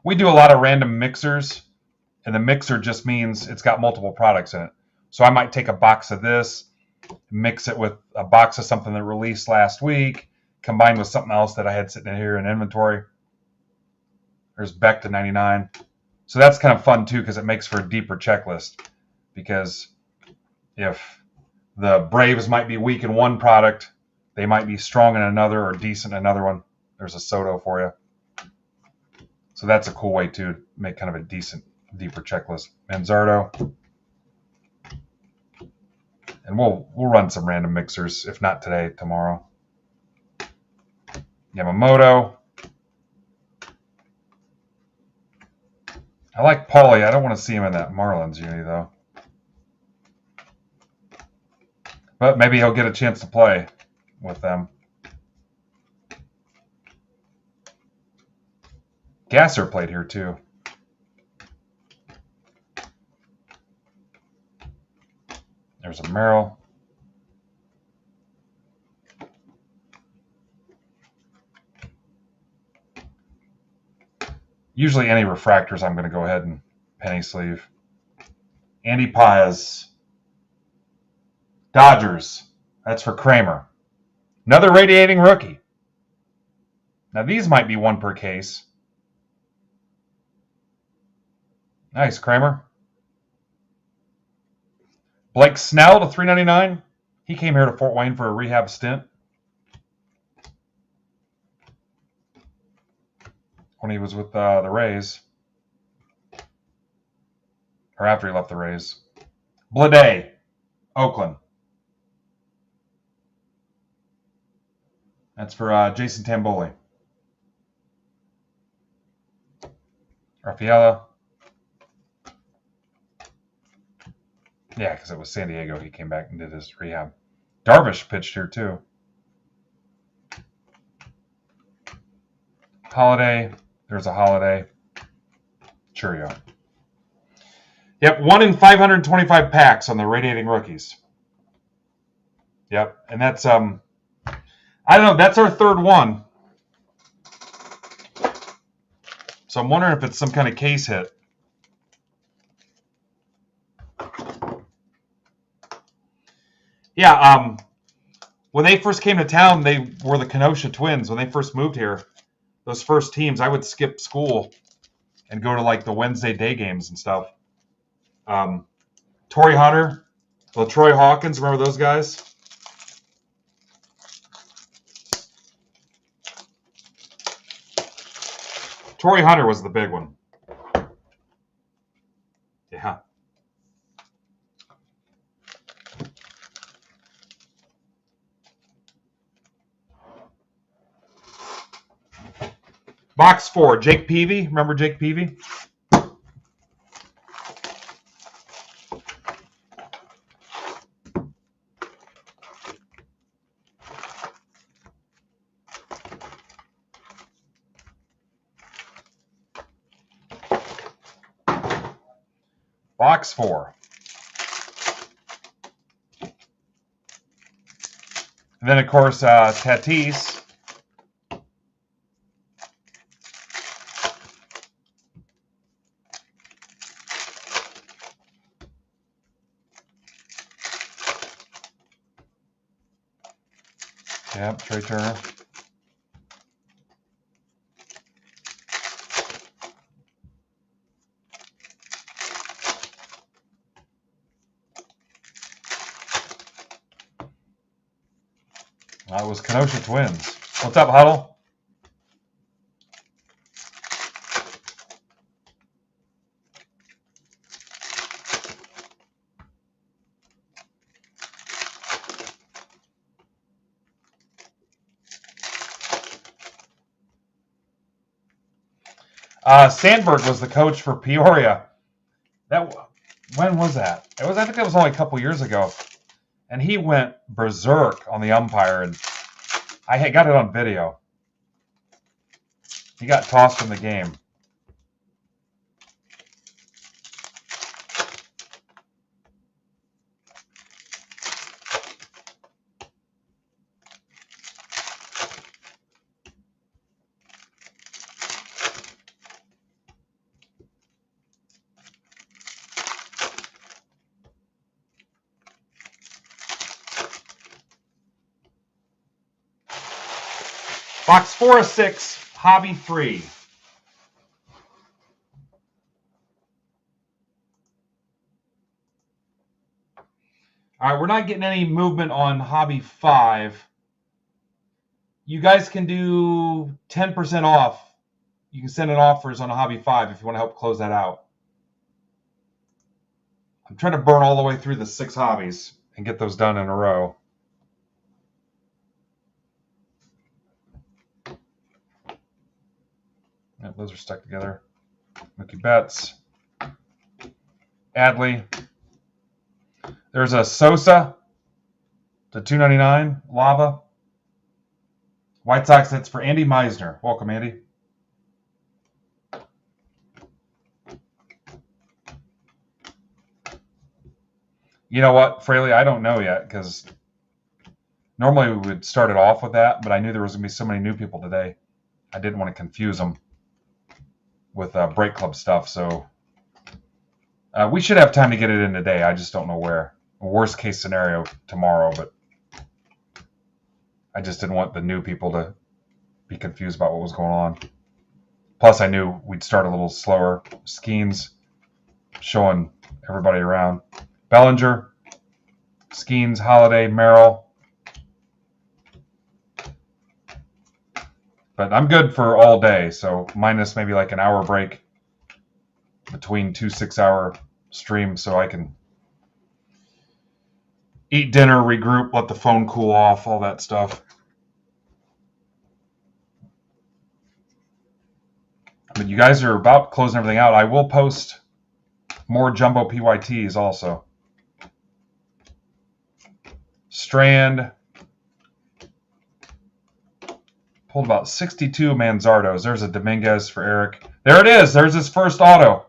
We do a lot of random mixers, and the mixer just means it's got multiple products in it. So I might take a box of this, mix it with a box of something that released last week, combined with something else that I had sitting in here in inventory. There's Beck to 99. So that's kind of fun too, because it makes for a deeper checklist. Because if the Braves might be weak in one product, they might be strong in another or decent in another one. There's a Soto for you. So that's a cool way to make kind of a decent, deeper checklist. Manzardo. And we'll run some random mixers, if not today, tomorrow. Yamamoto. I like Paulie. I don't want to see him in that Marlins uni, though. But maybe he'll get a chance to play with them. Gasser played here, too. There's a Merrill. Usually any refractors I'm going to go ahead and penny sleeve. Andy Paez. Dodgers. That's for Kramer. Another radiating rookie. Now these might be one per case. Nice, Kramer. Blake Snell to $3.99. He came here to Fort Wayne for a rehab stint when he was with the Rays. Or after he left the Rays. Blade, Oakland. That's for Jason Tamboli. Rafaela. Yeah, because it was San Diego. He came back and did his rehab. Darvish pitched here, too. Holiday. There's a Holiday. Churio. Yep, 1 in 525 packs on the radiating rookies. Yep, and that's, I don't know, that's our third one. So I'm wondering if it's some kind of case hit. Yeah, when they first came to town, they were the Kenosha Twins. When they first moved here, those first teams, I would skip school and go to like the Wednesday day games and stuff. Torrey Hunter, LaTroy Hawkins, remember those guys? Torrey Hunter was the big one. Yeah. Box 4, Jake Peavy. Remember Jake Peavy? Box 4. And then, of course, Tatis. Yep, Trey Turner. That was Kenosha Twins. What's up, Huddle? Sandberg was the coach for Peoria. When was that? I think it was only a couple years ago. And he went berserk on the umpire, and I got it on video. He got tossed from the game. Box 4 of 6, Hobby 3. All right, we're not getting any movement on Hobby 5. you guys can do 10% off. You can send in offers on a Hobby 5 if you want to help close that out. I'm trying to burn all the way through the 6 hobbies and get those done in a row. Yep, those are stuck together. Mookie Betts. Adley. There's a Sosa to 299. Lava. White Sox, that's for Andy Meisner. Welcome, Andy. You know what, Fraley? I don't know yet because normally we would start it off with that, but I knew there was going to be so many new people today. I didn't want to confuse them with Break Club stuff, so we should have time to get it in today. I just don't know where. Worst case scenario tomorrow, but I just didn't want the new people to be confused about what was going on. Plus, I knew we'd start a little slower. Skeens showing everybody around. Bellinger, Skeens, Holiday, Merrill. But I'm good for all day, so minus maybe like an hour break between 2 6-hour streams so I can eat dinner, regroup, let the phone cool off, all that stuff. But you guys are about closing everything out. I will post more jumbo PYTs also. Strand. Pulled about 62 Manzardos. There's a Dominguez for Eric. There it is. There's his first auto.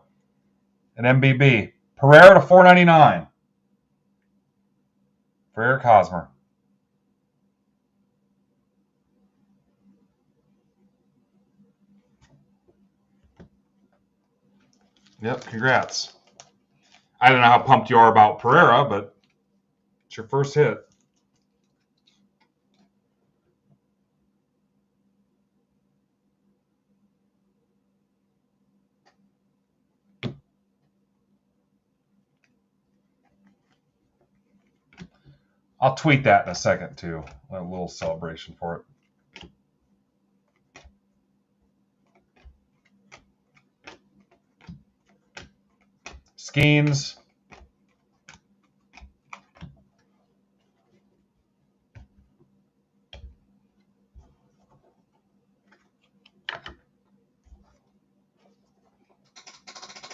An MBB. Pereira to 499. For Eric Hosmer. Yep, congrats. I don't know how pumped you are about Pereira, but it's your first hit. I'll tweet that in a second, too. A little celebration for it. Skeens.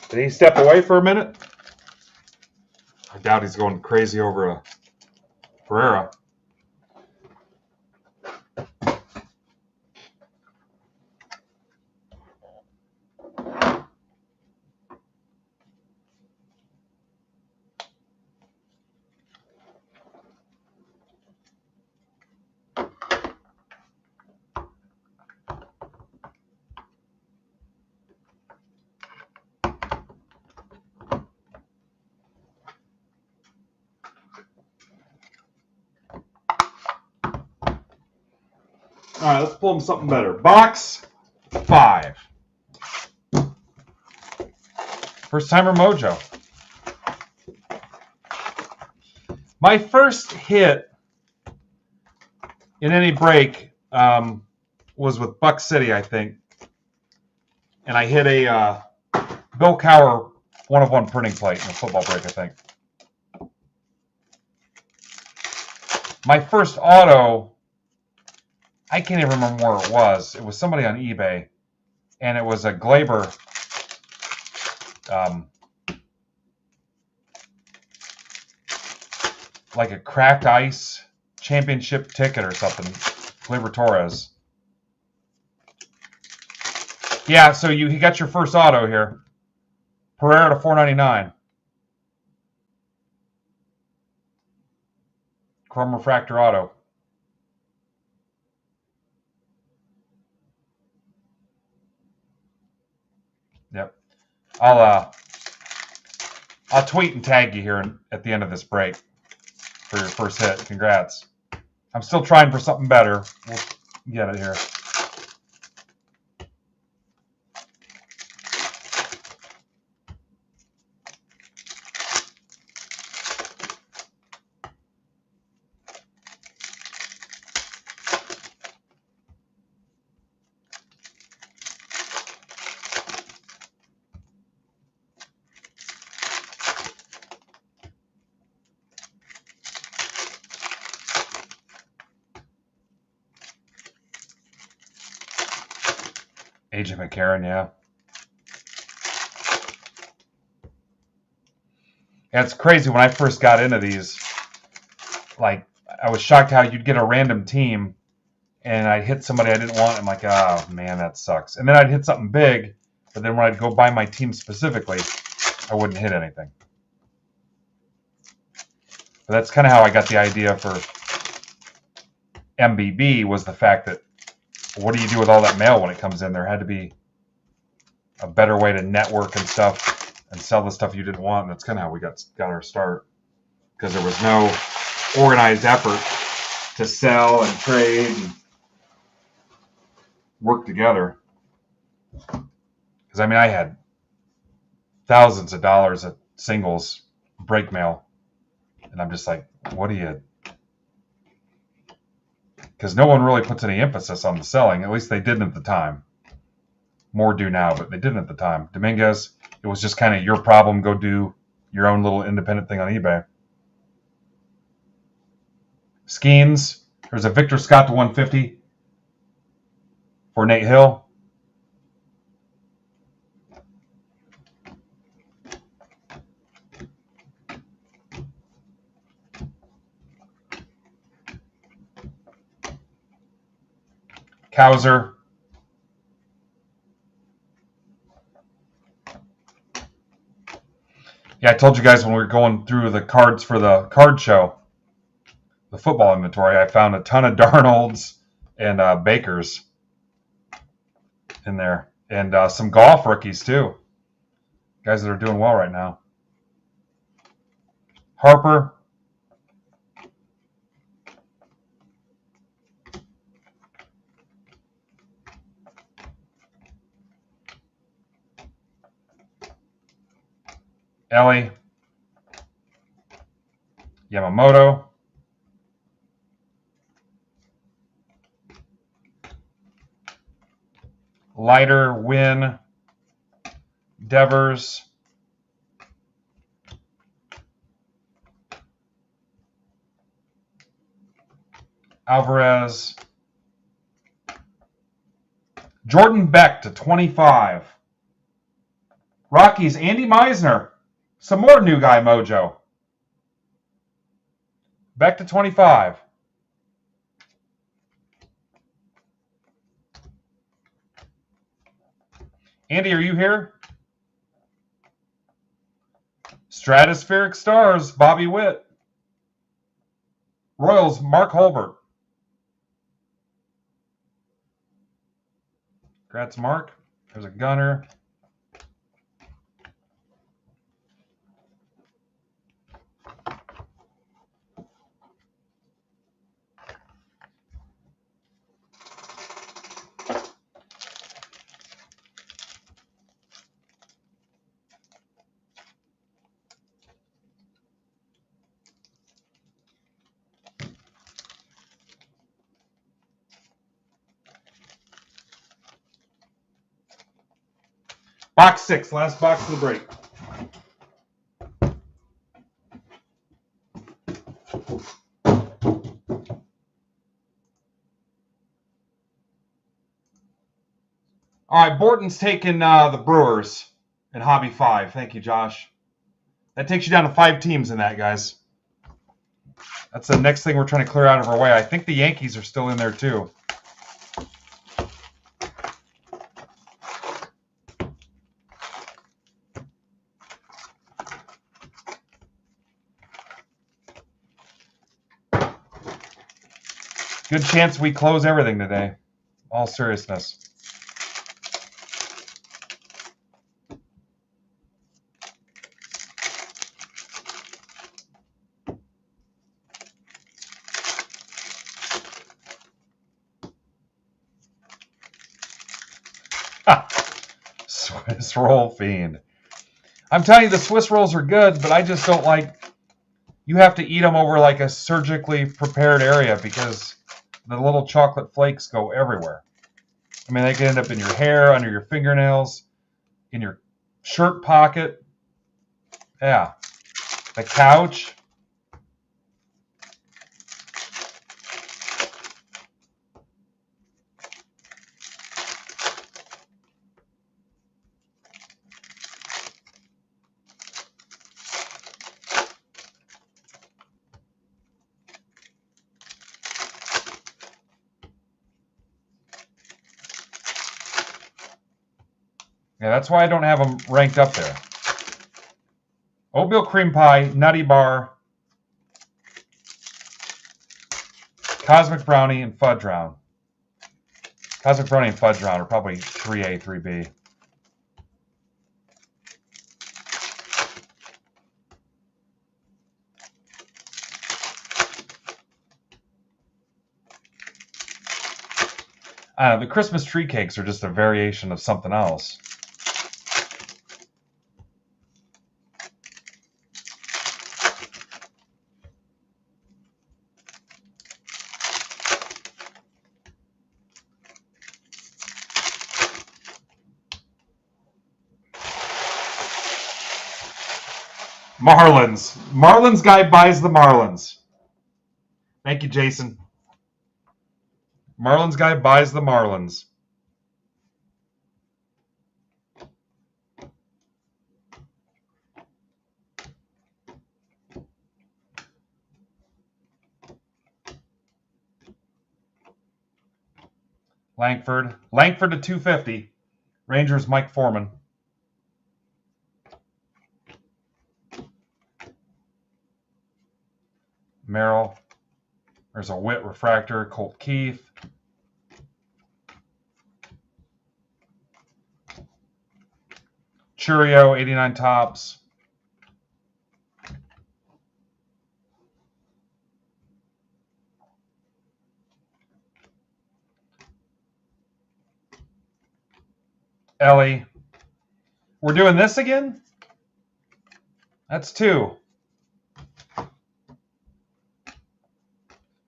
Did he step away for a minute? I doubt he's going crazy over a Pereira. All right, let's pull him something better. Box 5. First timer Mojo. My first hit in any break was with Buck City, I think. And I hit a Bill Cowher 1-of-1 printing plate in a football break, I think. My first auto, I can't even remember where it was. It was somebody on eBay. And it was a Glaber like a cracked ice championship ticket or something. Glaber Torres. Yeah, so he got your first auto here. Pereira to 499. Chrome refractor auto. Yep. I'll tweet and tag you here at the end of this break for your first hit. Congrats. I'm still trying for something better. We'll get it here. Agent McCarron, yeah. Yeah, it's crazy. When I first got into these, like, I was shocked how you'd get a random team and I'd hit somebody I didn't want. I'm like, oh, man, that sucks. And then I'd hit something big, but then when I'd go buy my team specifically, I wouldn't hit anything. But that's kind of how I got the idea for MBB, was the fact that, what do you do with all that mail when it comes in? There had to be a better way to network and stuff and sell the stuff you didn't want. And that's kind of how we got our start, because there was no organized effort to sell and trade and work together. Because, I mean, I had thousands of dollars of singles break mail, and I'm just like, what do you... Because no one really puts any emphasis on the selling. At least they didn't at the time. More do now, but they didn't at the time. Dominguez, it was just kind of your problem. Go do your own little independent thing on eBay. Skeens, there's a Victor Scott to 150 for Nate Hill. Cowser. Yeah, I told you guys when we were going through the cards for the card show, the football inventory, I found a ton of Darnolds and Bakers in there. And some golf rookies, too. Guys that are doing well right now. Harper. Ellie. Yamamoto. Leiter, Wynn. Devers. Alvarez. Jordan Beck to 25. Rockies, Andy Meisner. Some more new guy mojo. Beck to 25. Andy, are you here? Stratospheric Stars, Bobby Witt. Royals, Mark Holbert. Congrats, Mark. There's a gunner. Box 6, last box of the break. All right, Borton's taking the Brewers in Hobby 5. Thank you, Josh. That takes you down to 5 teams in that, guys. That's the next thing we're trying to clear out of our way. I think the Yankees are still in there, too. Good chance we close everything today. All seriousness. Swiss roll fiend. I'm telling you, the Swiss rolls are good, but I just don't like... You have to eat them over like a surgically prepared area because the little chocolate flakes go everywhere. I mean, they can end up in your hair, under your fingernails, in your shirt pocket. Yeah. The couch. Yeah, that's why I don't have them ranked up there. Oatmeal cream pie, nutty bar, cosmic brownie, and fudge round. Cosmic brownie and fudge round are probably 3A, 3B. The Christmas tree cakes are just a variation of something else. Marlins. Marlins guy buys the Marlins. Thank you, Jason. Marlins guy buys the Marlins. Langford. Langford to 250. Rangers, Mike Foreman. Merrill. There's a Witt refractor. Colt Keith. Churio, 89 tops. Ellie. We're doing this again? That's 2.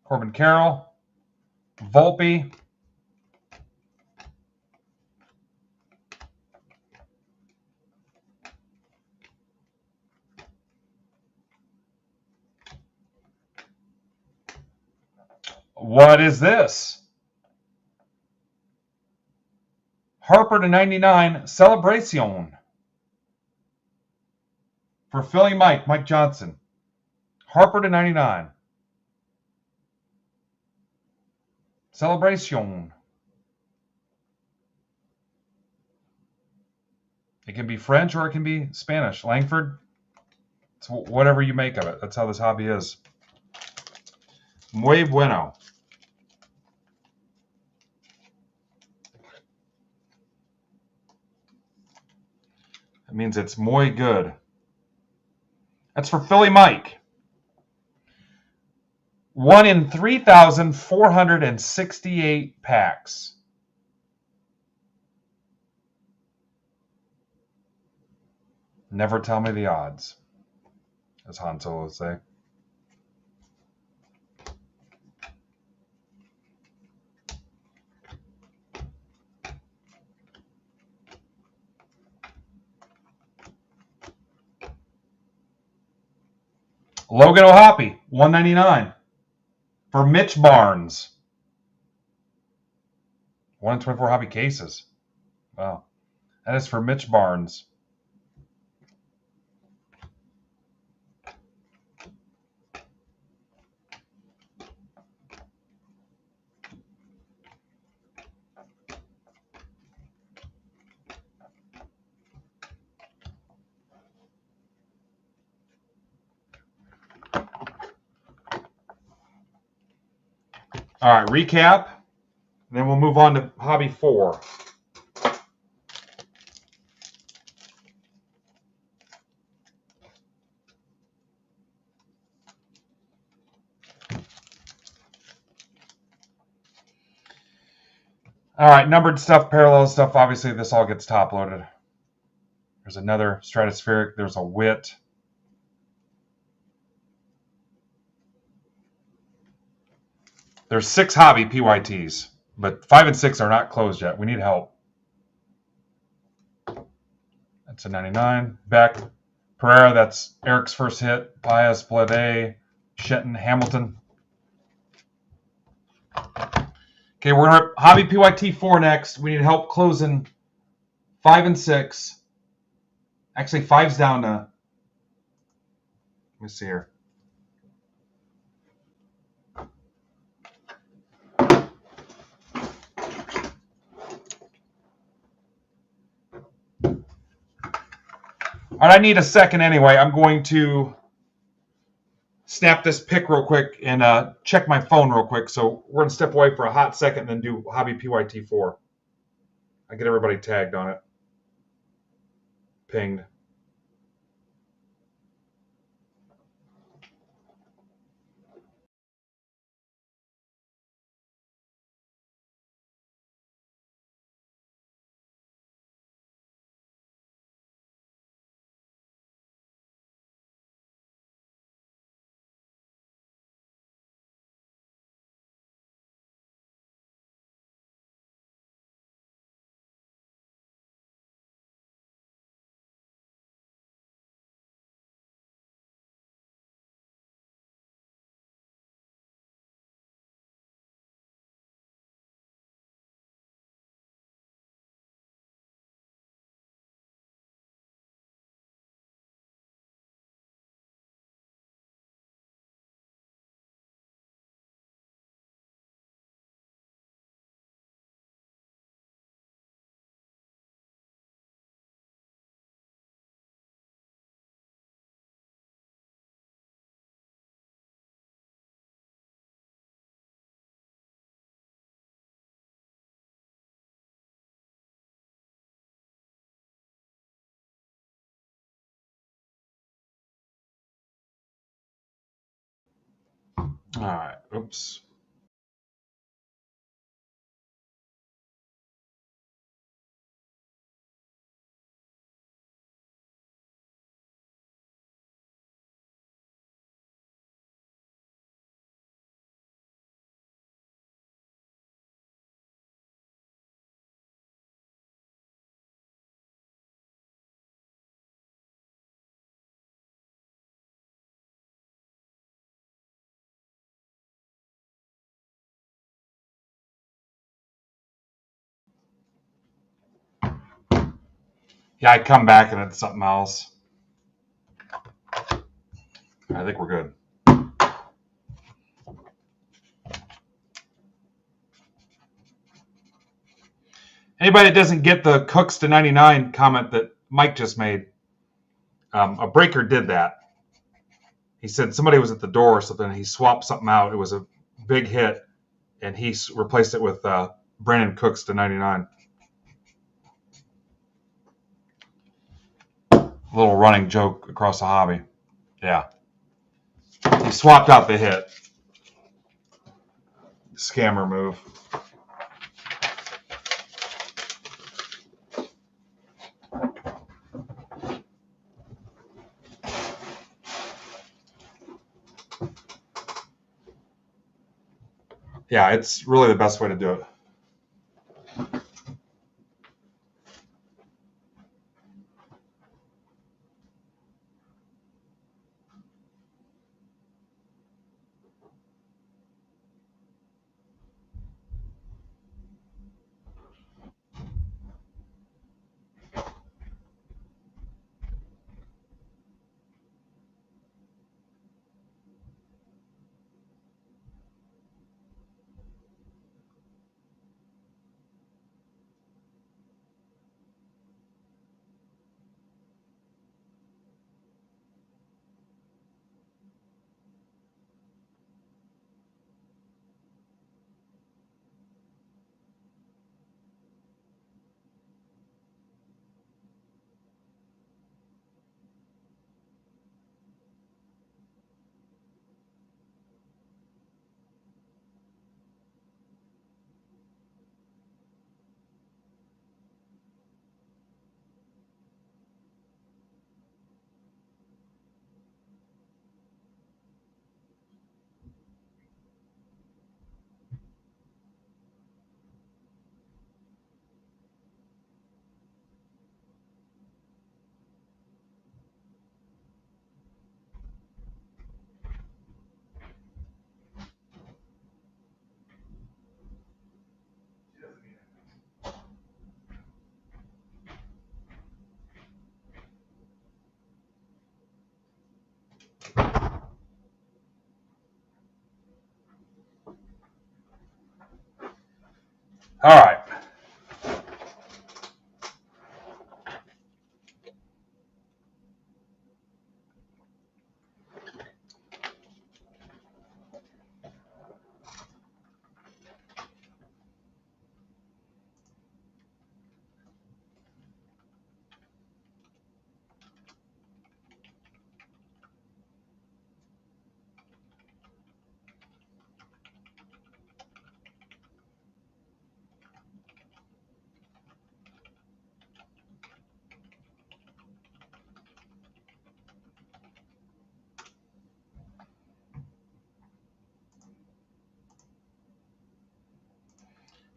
Corbin Carroll. Volpe. What is this? Harper to 99. Celebration. For Philly Mike Johnson. Harper to 99. Celebration. It can be French or it can be Spanish. Langford, it's whatever you make of it. That's how this hobby is. Muy bueno. It means it's muy good. That's for Philly Mike. 1 in 3,468 packs. Never tell me the odds, as Han Solo would say. Logan O'Hoppe, 199 for Mitch Barnes. 1 in 24 hobby cases. Wow. That is for Mitch Barnes. All right, recap. Then we'll move on to hobby 4. All right, numbered stuff, parallel stuff. Obviously, this all gets top loaded. There's another stratospheric. There's a Witt. There's 6 hobby PYTs, but 5 and 6 are not closed yet. We need help. That's a 99. Beck. Pereira, that's Eric's first hit. Pius, Blade, Shenton, Hamilton. Okay, we're going to hobby PYT 4 next. We need help closing 5 and 6. Actually, 5's down to, let me see here. All right, I need a second anyway. I'm going to snap this pic real quick and check my phone real quick. So we're going to step away for a hot second and then do Hobby PYT4. I get everybody tagged on it. Pinged. All right. Oops. Yeah, I come back and it's something else. I think we're good. Anybody that doesn't get the Cooks to 99 comment that Mike just made, a breaker did that. He said somebody was at the door or something, and he swapped something out. It was a big hit, and he replaced it with Brandon Cooks to 99. A little running joke across the hobby. Yeah. He swapped out the hit. Scammer move. Yeah, it's really the best way to do it.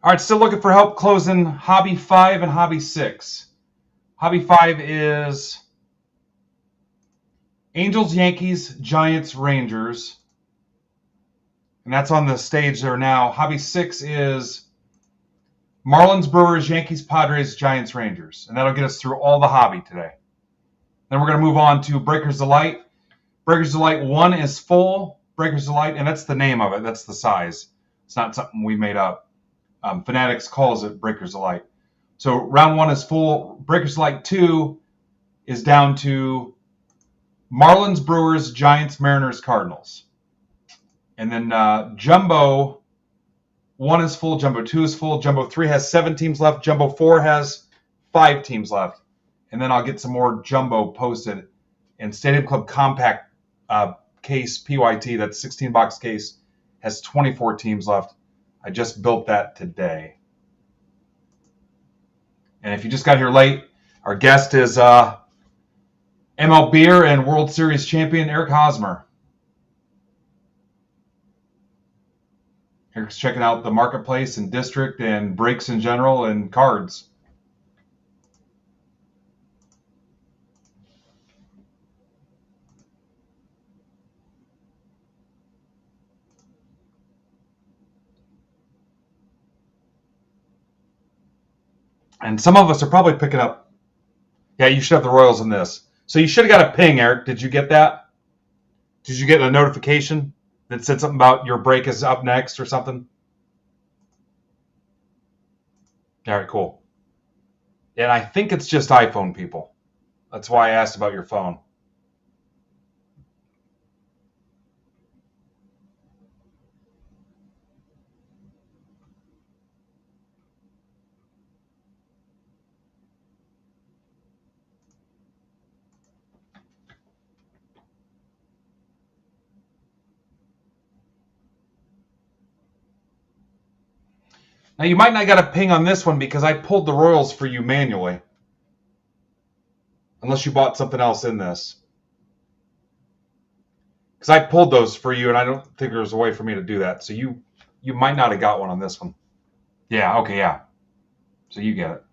All right, still looking for help closing Hobby 5 and Hobby 6. Hobby 5 is Angels, Yankees, Giants, Rangers. And that's on the stage there now. Hobby 6 is Marlins, Brewers, Yankees, Padres, Giants, Rangers. And that'll get us through all the hobby today. Then we're going to move on to Breakers Delight. Breakers Delight 1 is full. Breakers Delight, and that's the name of it. That's the size. It's not something we made up. Fanatics calls it Breakers Delight. So round 1 is full. Breakers Delight 2 is down to Marlins, Brewers, Giants, Mariners, Cardinals. And then Jumbo 1 is full, Jumbo 2 is full, Jumbo 3 has 7 teams left, Jumbo 4 has 5 teams left. And then I'll get some more Jumbo posted. And Stadium Club Compact case, PYT, that 16-box case, has 24 teams left. I just built that today. And if you just got here late, our guest is ML Beer and World Series champion Eric Hosmer. Eric's checking out the marketplace and district and breaks in general and cards. And some of us are probably picking up. Yeah, you should have the Royals in this. So you should have got a ping, Eric. Did you get that? Did you get a notification that said something about your break is up next or something? All right, cool. And I think it's just iPhone people. That's why I asked about your phone. Now, you might not get a ping on this one because I pulled the Royals for you manually. Unless you bought something else in this. Because I pulled those for you, and I don't think there's a way for me to do that. So you might not have got one on this one. Yeah, okay, yeah. So you get it.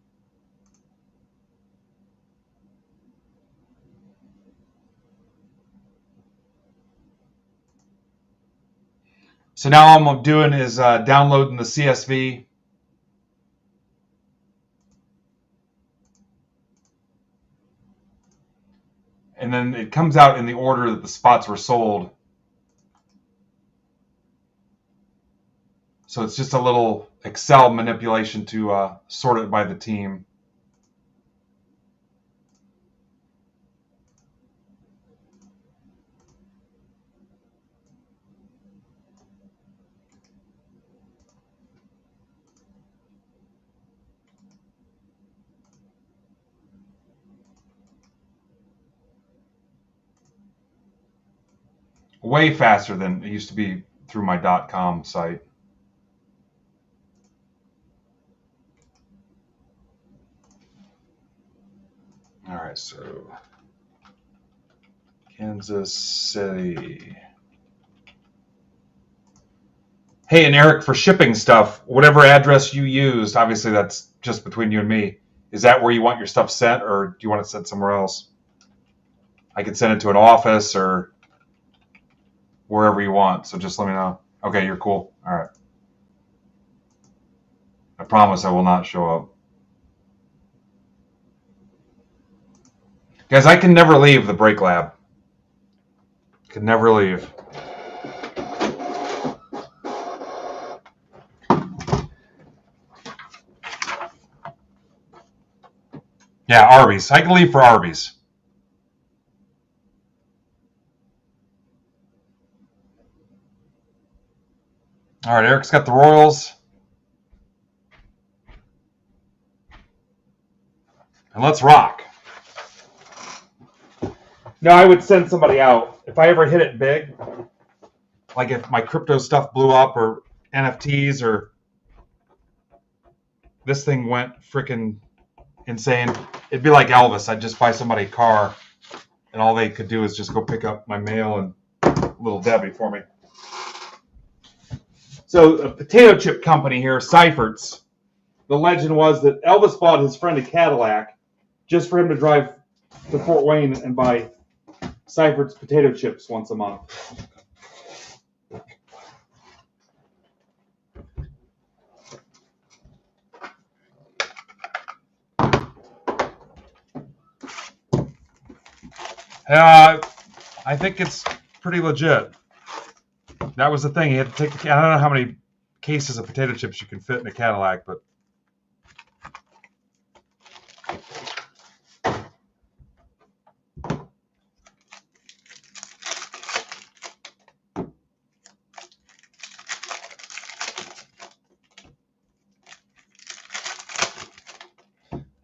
So now all I'm doing is downloading the CSV. And then it comes out in the order that the spots were sold. So it's just a little Excel manipulation to sort it by the team. Way faster than it used to be through my .com site. All right, so Kansas City. Hey, and Eric, for shipping stuff, whatever address you used, obviously that's just between you and me. Is that where you want your stuff sent, or do you want it sent somewhere else? I could send it to an office or wherever you want, so just let me know. Okay, you're cool. All right. I promise I will not show up. Guys, I can never leave the break lab. Can never leave. Yeah, Arby's. I can leave for Arby's. All right, Eric's got the Royals. And let's rock. No, I would send somebody out. If I ever hit it big, like if my crypto stuff blew up or NFTs or this thing went freaking insane, it'd be like Elvis. I'd just buy somebody a car and all they could do is just go pick up my mail and Little Debbie for me. So a potato chip company here, Seifert's. The legend was that Elvis bought his friend a Cadillac just for him to drive to Fort Wayne and buy Seifert's potato chips once a month. I think it's pretty legit. That was the thing. He had to take. I don't know how many cases of potato chips you can fit in a Cadillac, but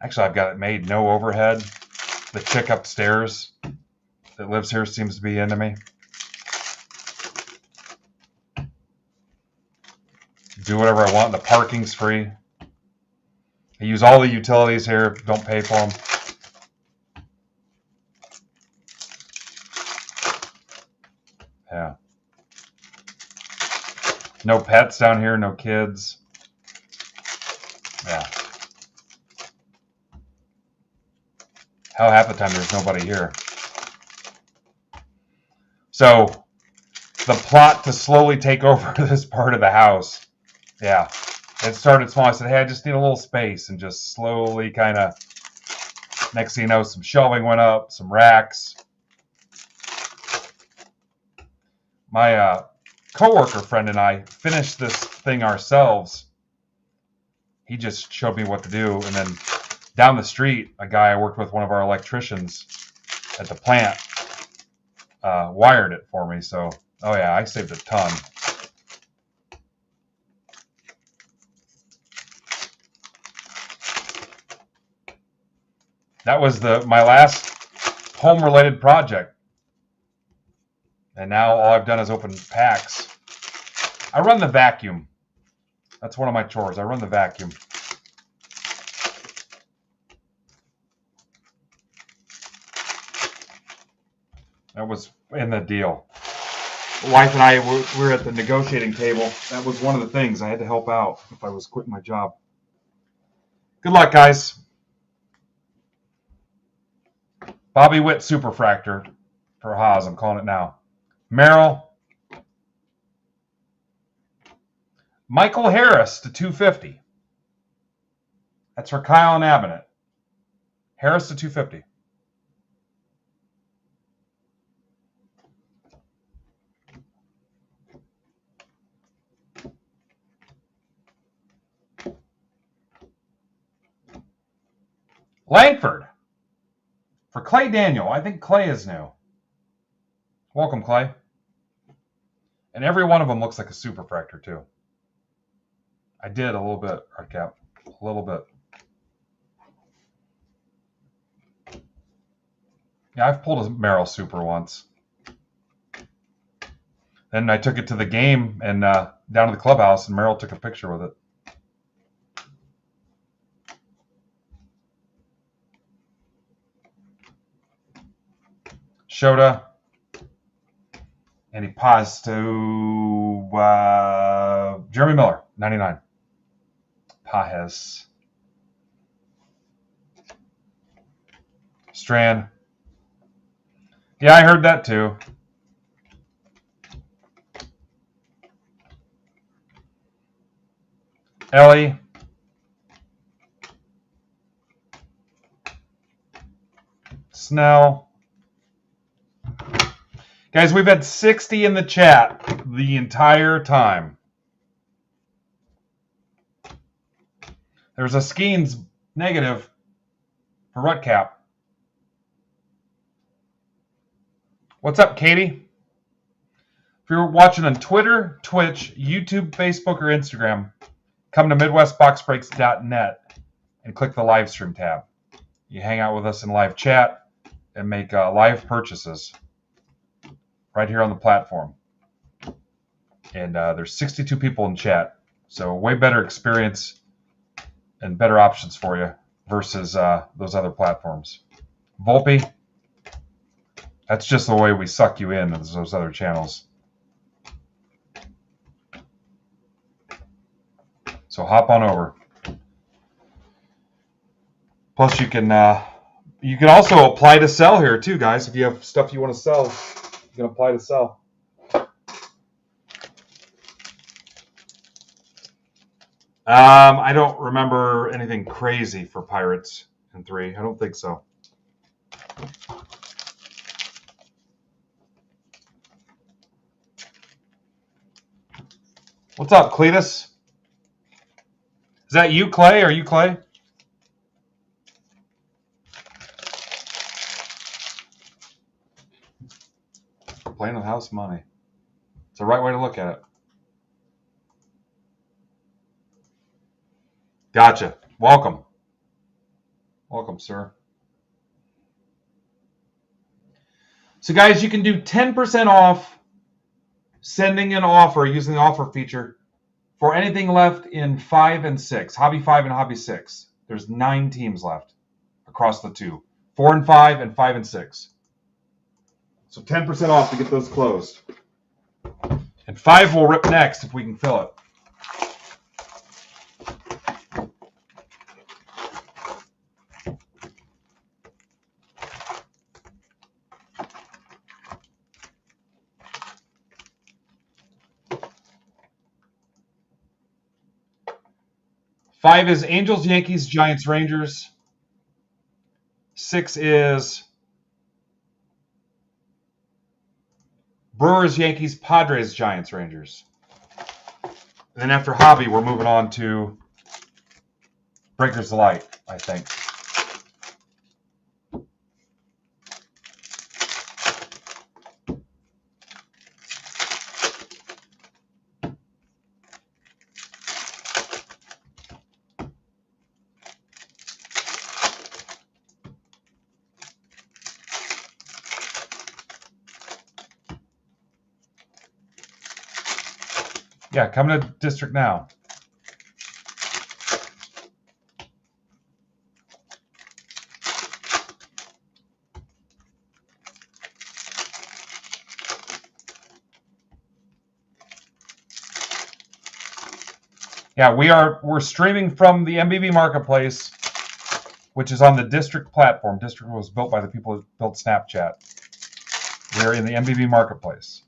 actually, I've got it made. No overhead. The chick upstairs that lives here seems to be into me. Do whatever I want. The parking's free. I use all the utilities here. Don't pay for them. Yeah. No pets down here. No kids. Yeah. Hell, half the time there's nobody here. So the plot to slowly take over this part of the house. Yeah. It started small. I said, hey, I just need a little space, and just slowly kind of, next thing you know, some shelving went up, some racks. My coworker friend and I finished this thing ourselves. He just showed me what to do, and then down the street, a guy I worked with, one of our electricians at the plant, wired it for me. So, oh yeah, I saved a ton. That was my last home-related project. And now all I've done is open packs. I run the vacuum. That's one of my chores. I run the vacuum. That was in the deal. The wife and I were at the negotiating table. That was one of the things. I had to help out if I was quitting my job. Good luck, guys. Bobby Witt Superfractor for Haas. I'm calling it now. Merrill. Michael Harris to 250. That's for Kyle and Abinet. Harris to 250. Langford for Clay Daniel. I think Clay is new. Welcome, Clay. And every one of them looks like a Superfractor, too. I did a little bit, Hardcap. A little bit. Yeah, I've pulled a Merrill Super once. Then I took it to the game and down to the clubhouse, and Merrill took a picture with it. Shota. And he paused to Jeremy Miller, 99. Pajes. Strand. Yeah, I heard that too. Ellie. Snell. Guys, we've had 60 in the chat the entire time. There's a Skeens negative for Rutcap. What's up, Katie? If you're watching on Twitter, Twitch, YouTube, Facebook, or Instagram, come to MidwestBoxBreaks.net and click the live stream tab. You hang out with us in live chat and make live purchases right here on the platform. And there's 62 people in chat, so way better experience and better options for you versus those other platforms. Volpe, that's just the way we suck you in as those other channels. So hop on over. Plus, you can also apply to sell here too, guys. If you have stuff you want to sell, you can apply to sell. I don't remember anything crazy for Pirates in 3. I don't think so. What's up, Cletus? Is that you, Clay? Are you Clay? Playing with house money. It's the right way to look at it. Gotcha. Welcome. Welcome, sir. So, guys, you can do 10% off sending an offer using the offer feature for anything left in 5 and 6, Hobby 5 and Hobby 6. There's 9 teams left across the 2, 4 and 5 and 5 and 6. So 10% off to get those closed. And 5 will rip next if we can fill it. Five is Angels, Yankees, Giants, Rangers. 6 is Brewers, Yankees, Padres, Giants, Rangers. And then after Hobby, we're moving on to Breakers Delight, I think. Yeah, come to District now. Yeah, we're streaming from the MBB Marketplace, which is on the District platform. District was built by the people that built Snapchat. We're in the MBB Marketplace.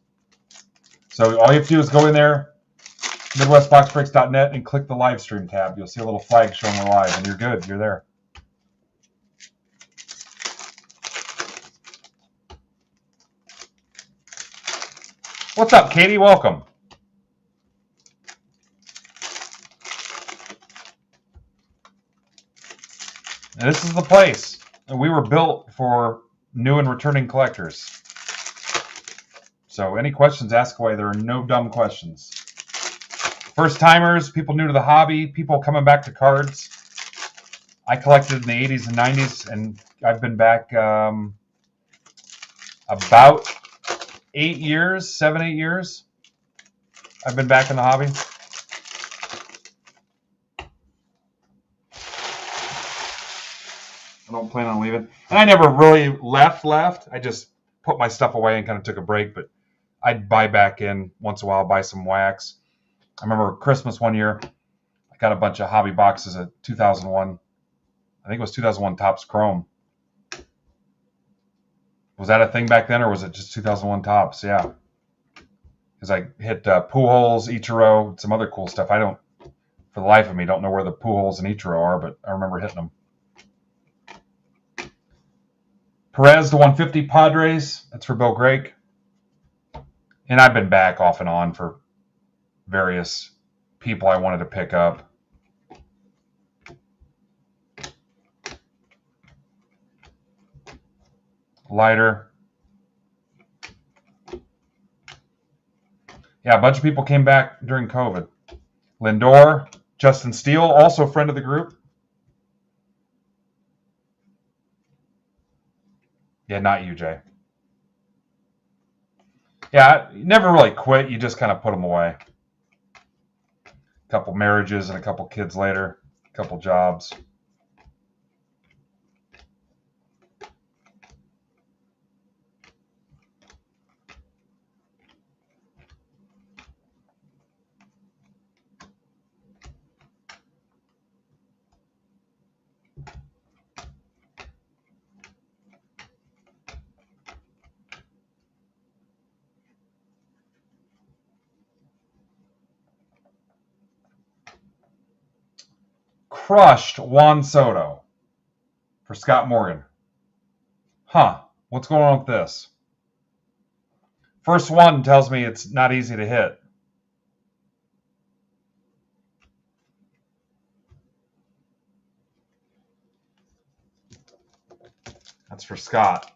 So all you have to do is go in there, MidwestBoxBreaks.net, and click the live stream tab. You'll see a little flag showing we're live, and you're good. You're there. What's up, Katie? Welcome. And this is the place. And we were built for new and returning collectors. So any questions, ask away. There are no dumb questions. First timers, people new to the hobby, people coming back to cards. I collected in the 80s and 90s, and I've been back about 8 years, 7, 8 years. I've been back in the hobby. I don't plan on leaving. And I never really left. I just put my stuff away and kind of took a break, but I'd buy back in once in a while, buy some wax. I remember Christmas one year, I got a bunch of hobby boxes at 2001. I think it was 2001 Topps Chrome. Was that a thing back then, or was it just 2001 Topps? Yeah. Because I hit Pujols, Ichiro, some other cool stuff. I don't, for the life of me, don't know where the Pujols and Ichiro are, but I remember hitting them. Perez to 150 Padres. That's for Bill Grake. And I've been back off and on for various people I wanted to pick up. Lighter. Yeah, a bunch of people came back during COVID. Lindor, Justin Steele, also a friend of the group. Yeah, not you, Jay. Yeah, you never really quit. You just kind of put them away. A couple marriages and a couple kids later. A couple jobs. crushed Juan Soto for Scott Morgan. Huh. What's going on with this? First one tells me it's not easy to hit. That's for Scott.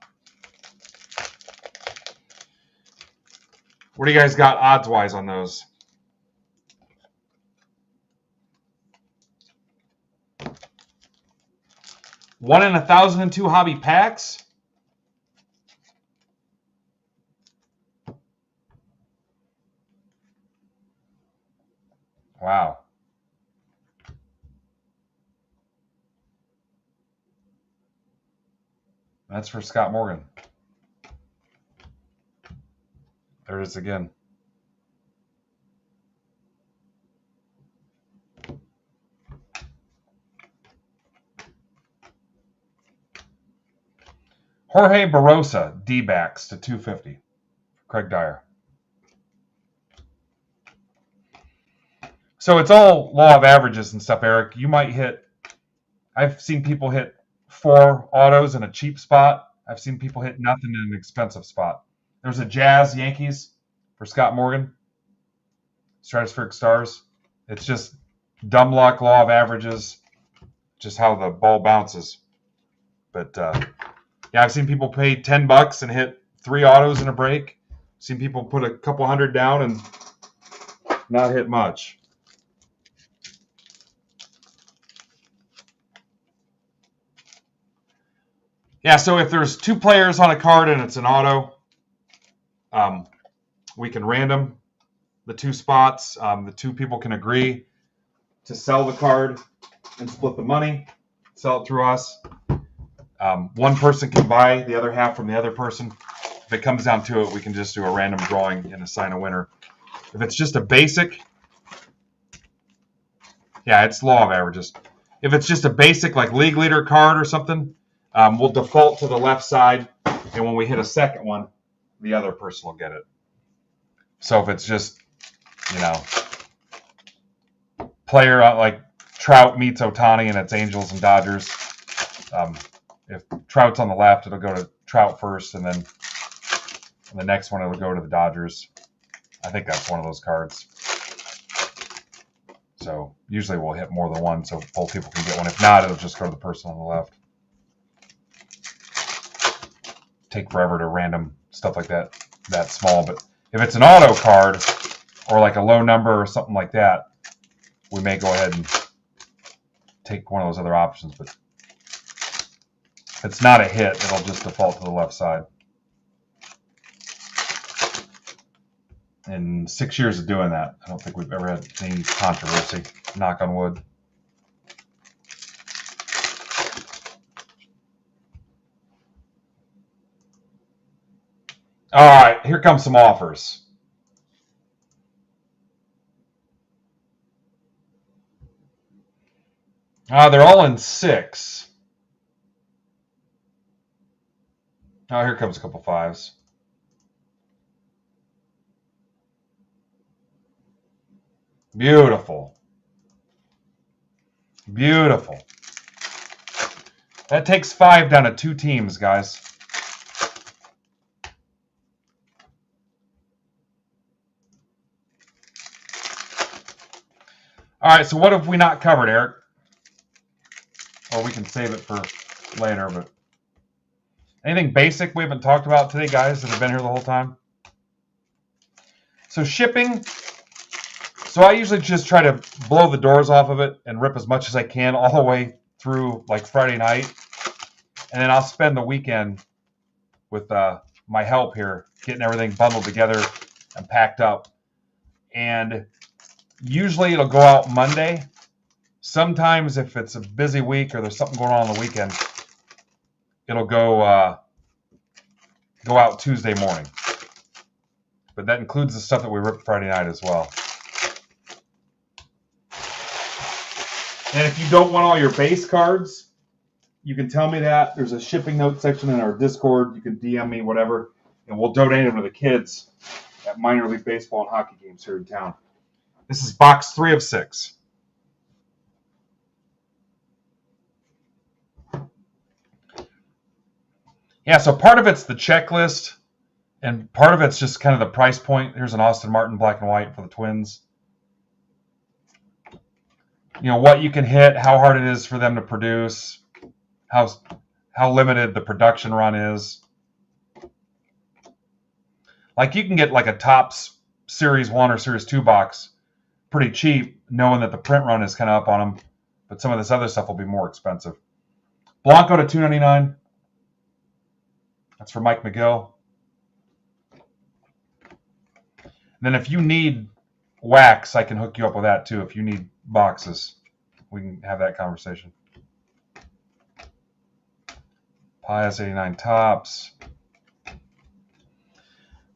What do you guys got odds-wise on those? One in 1,002 hobby packs. Wow. That's for Scott Morgan. There it is again. Jorge Barosa, D-backs to 250. Craig Dyer. So it's all law of averages and stuff, Eric. You might hit, I've seen people hit 4 autos in a cheap spot. I've seen people hit nothing in an expensive spot. There's a Jazz Yankees for Scott Morgan. Stratospheric Stars. It's just dumb luck, law of averages, just how the ball bounces. But yeah, I've seen people pay $10 and hit 3 autos in a break. I've seen people put a couple hundred down and not hit much. Yeah, so if there's 2 players on a card and it's an auto, we can random the 2 spots. The 2 people can agree to sell the card and split the money, sell it through us. One person can buy the other half from the other person. If it comes down to it, we can just do a random drawing and assign a winner. If it's just a basic, yeah, it's law of averages. If it's just a basic like league leader card or something, we'll default to the left side, and when we hit a second one, the other person will get it. So if it's just, player like Trout meets Ohtani and it's Angels and Dodgers, if Trout's on the left, it'll go to Trout first, and then the next one it'll go to the Dodgers. I think that's one of those cards. So usually we'll hit more than one so both people can get one. If not, it'll just go to the person on the left. Take forever to random stuff like that small. But if it's an auto card or like a low number or something like that, we may go ahead and take one of those other options. But if it's not a hit, it'll just default to the left side. In 6 years of doing that, I don't think we've ever had any controversy, knock on wood. All right, here comes some offers. They're all in 6. Oh, here comes a couple 5s. Beautiful. Beautiful. That takes 5 down to 2 teams, guys. All right, so what have we not covered, Eric? Or we can save it for later, but anything basic we haven't talked about today, guys, that have been here the whole time? So shipping. So I usually just try to blow the doors off of it and rip as much as I can all the way through like Friday night. And then I'll spend the weekend with my help here, getting everything bundled together and packed up. And usually it'll go out Monday. Sometimes if it's a busy week or there's something going on the weekend, it'll go out Tuesday morning. But that includes the stuff that we ripped Friday night as well. And if you don't want all your base cards, you can tell me that. There's a shipping note section in our Discord. You can DM me, whatever, and we'll donate them to the kids at minor league baseball and hockey games here in town. This is box 3 of 6. Yeah, so part of it's the checklist, and part of it's just kind of the price point. Here's an Aston Martin black and white for the twins. You know, what you can hit, how hard it is for them to produce, how limited the production run is. Like you can get like a Topps Series 1 or Series 2 box pretty cheap, knowing that the print run is kind of up on them, but some of this other stuff will be more expensive. Blanco to $2.99. That's for Mike McGill. And then if you need wax, I can hook you up with that too. If you need boxes, we can have that conversation. Pius 89 Topps.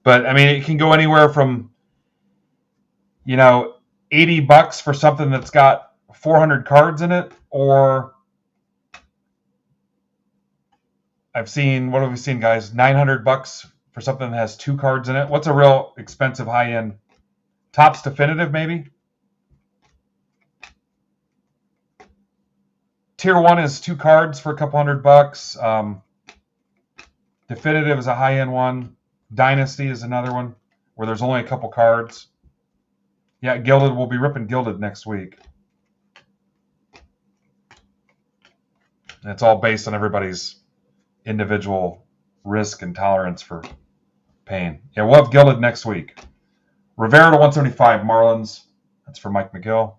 But I mean, it can go anywhere from, you know, $80 for something that's got 400 cards in it, or I've seen, what have we seen, guys? $900 for something that has 2 cards in it. What's a real expensive high-end? Topps Definitive, maybe? Tier 1 is 2 cards for a couple $100. Definitive is a high-end one. Dynasty is another one where there's only a couple cards. Yeah, Gilded, we'll be ripping Gilded next week. And it's all based on everybody's individual risk and tolerance for pain. Yeah, we'll have Gilded next week. Rivera to 175, Marlins. That's for Mike McGill.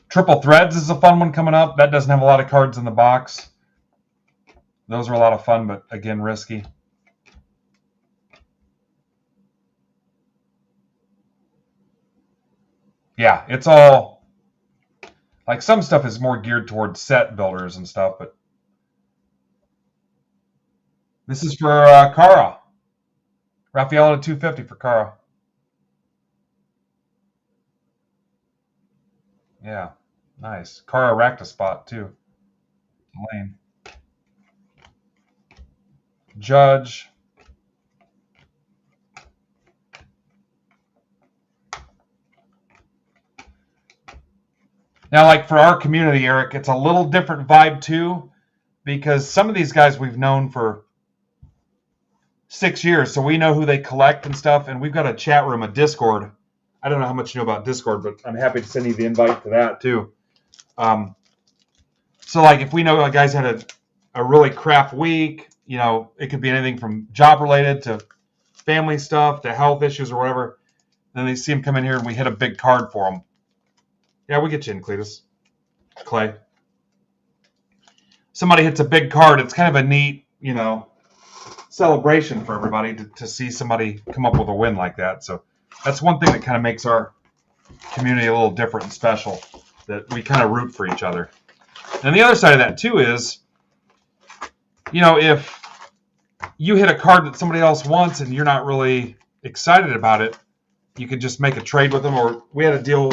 Triple Threads is a fun one coming up. That doesn't have a lot of cards in the box. Those are a lot of fun, but again, risky. Yeah, it's all, like some stuff is more geared towards set builders and stuff, but this is for Kara. Rafaela to 250 for Kara. Yeah, nice. Kara racked a spot too. Lane. Judge. Now, like for our community, Eric, it's a little different vibe too, because some of these guys we've known for 6 years, so we know who they collect and stuff, and we've got a chat room, a Discord. I don't know how much you know about Discord, but I'm happy to send you the invite to that too. So like if we know a guy's had a really crap week, you know, it could be anything from job related to family stuff to health issues or whatever. Then they see him come in here and we hit a big card for him. Yeah, we get you in, Cletus. Clay. Somebody hits a big card. It's kind of a neat, you know, celebration for everybody to see somebody come up with a win like that. So that's one thing that kind of makes our community a little different and special, that we kind of root for each other. And the other side of that too is, you know, if you hit a card that somebody else wants and you're not really excited about it, you could just make a trade with them. Or we had a deal,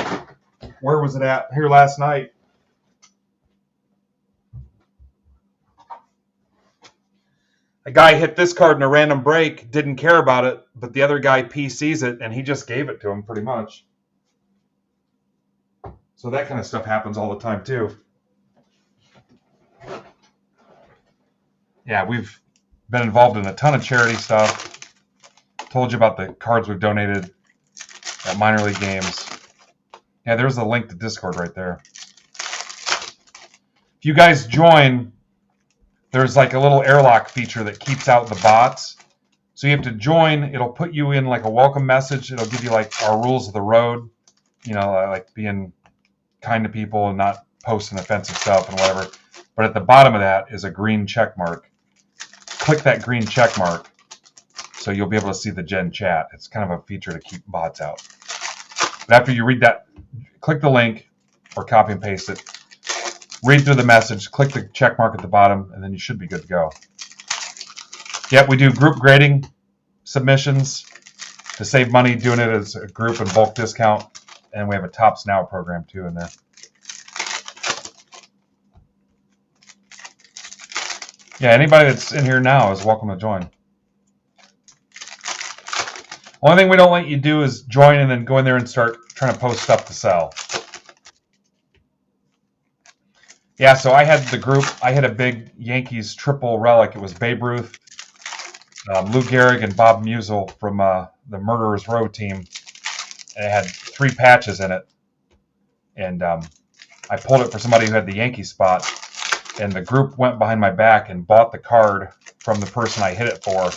where was it at? Here last night. A guy hit this card in a random break, didn't care about it, but the other guy PCs it, and he just gave it to him pretty much. So that kind of stuff happens all the time too. Yeah, we've been involved in a ton of charity stuff. Told you about the cards we've donated at minor league games. Yeah, there's the link to Discord right there. If you guys join, there's like a little airlock feature that keeps out the bots. So you have to join. It'll put you in like a welcome message. It'll give you like our rules of the road, you know, like being kind to people and not posting offensive stuff and whatever. But at the bottom of that is a green check mark. Click that green check mark so you'll be able to see the Gen chat. It's kind of a feature to keep bots out. But after you read that, click the link or copy and paste it. Read through the message, click the check mark at the bottom, and then you should be good to go. Yep, we do group grading submissions to save money doing it as a group and bulk discount. And we have a Topps Now program too in there. Yeah, anybody that's in here now is welcome to join. Only thing we don't let you do is join and then go in there and start trying to post stuff to sell. Yeah, so I had the group. I had a big Yankees triple relic. It was Babe Ruth, Lou Gehrig, and Bob Musial from the Murderers Row team. And it had 3 patches in it. And I pulled it for somebody who had the Yankee spot. And the group went behind my back and bought the card from the person I hit it for,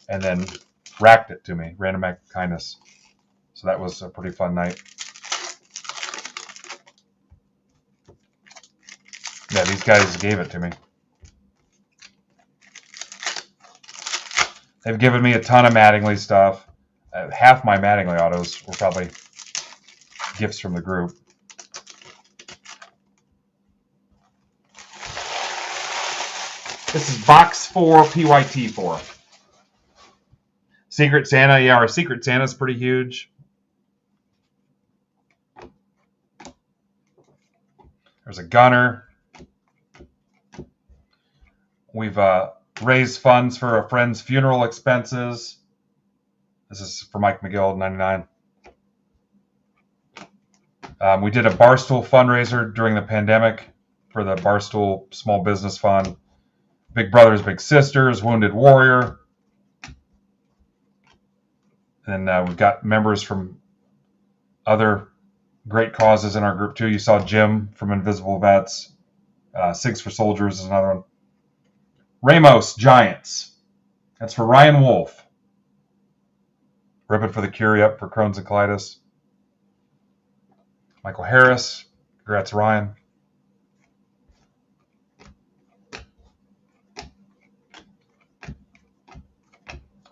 and then racked it to me. Random act of kindness. So that was a pretty fun night. Yeah, these guys gave it to me. They've given me a ton of Mattingly stuff. Half my Mattingly autos were probably gifts from the group. This is box 4, PYT 4. Secret Santa, yeah, our Secret Santa's pretty huge. There's a gunner. We've raised funds for a friend's funeral expenses. This is for Mike McGill, 99. We did a Barstool fundraiser during the pandemic for the Barstool Small Business Fund. Big Brothers Big Sisters, Wounded Warrior. And we've got members from other great causes in our group too. You saw Jim from Invisible Vets. Sigs for Soldiers is another one. Ramos Giants. That's for Ryan Wolf. Rip it for the Curie up for Crohn's and colitis. Michael Harris. Congrats, Ryan.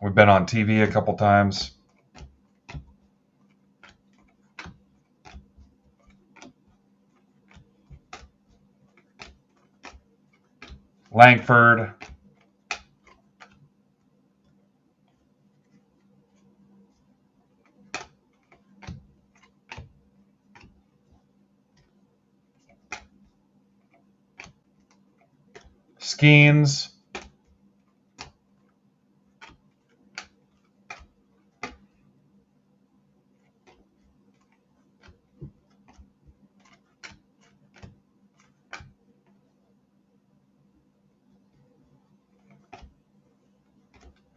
We've been on TV a couple times. Langford. Skeens.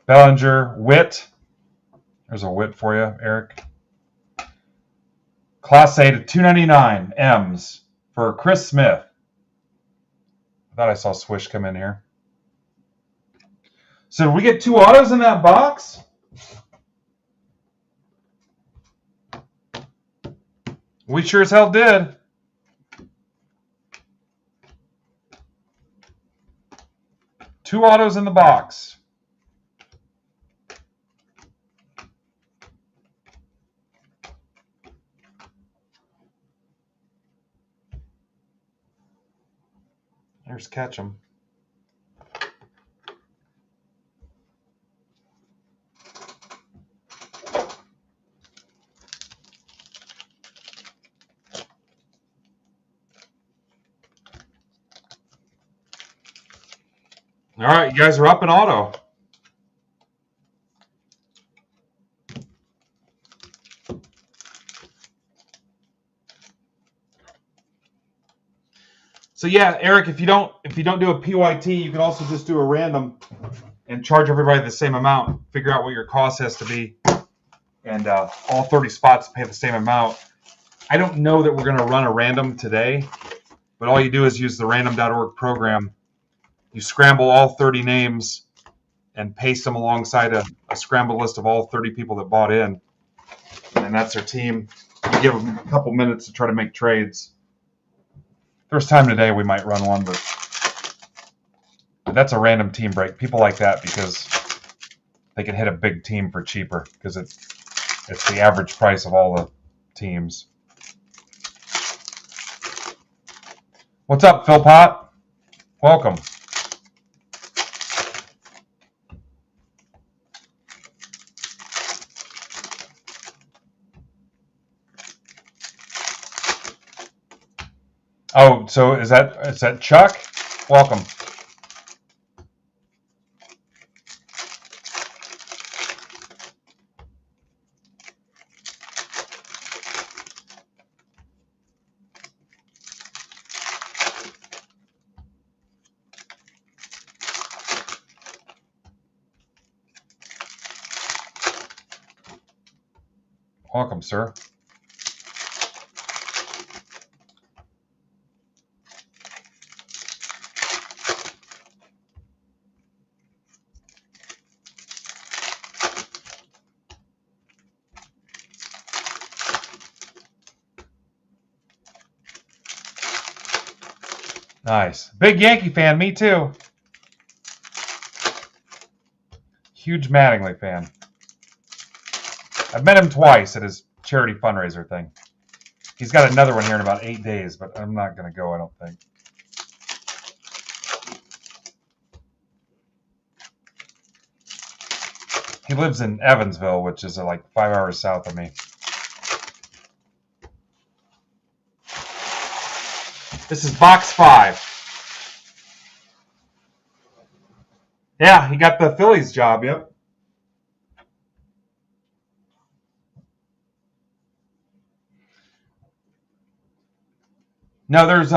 Bellinger. Witt. There's a Witt for you, Eric. Class A to 299 M's for Chris Smith. I thought I saw Swish come in here. So did we get 2 autos in that box? We sure as hell did. Two autos in the box. Here's Ketchum. All right, you guys are up in auto. So yeah, Eric, if you don't do a PYT, you can also just do a random and charge everybody the same amount. Figure out what your cost has to be, and all 30 spots pay the same amount. I don't know that we're going to run a random today, but all you do is use the random.org program. You scramble all 30 names and paste them alongside a scrambled list of all 30 people that bought in, and that's their team. You give them a couple minutes to try to make trades. If there's time today, we might run one, but that's a random team break. People like that because they can hit a big team for cheaper because it's the average price of all the teams. What's up, Phil Pott? Welcome. Oh, so is that Chuck? Welcome. Welcome, sir. Nice. Big Yankee fan, me too. Huge Mattingly fan. I've met him twice at his charity fundraiser thing. He's got another one here in about 8 days, but I'm not going to go, I don't think. He lives in Evansville, which is like 5 hours south of me. This is box 5. Yeah, he got the Phillies job, yep. No, there's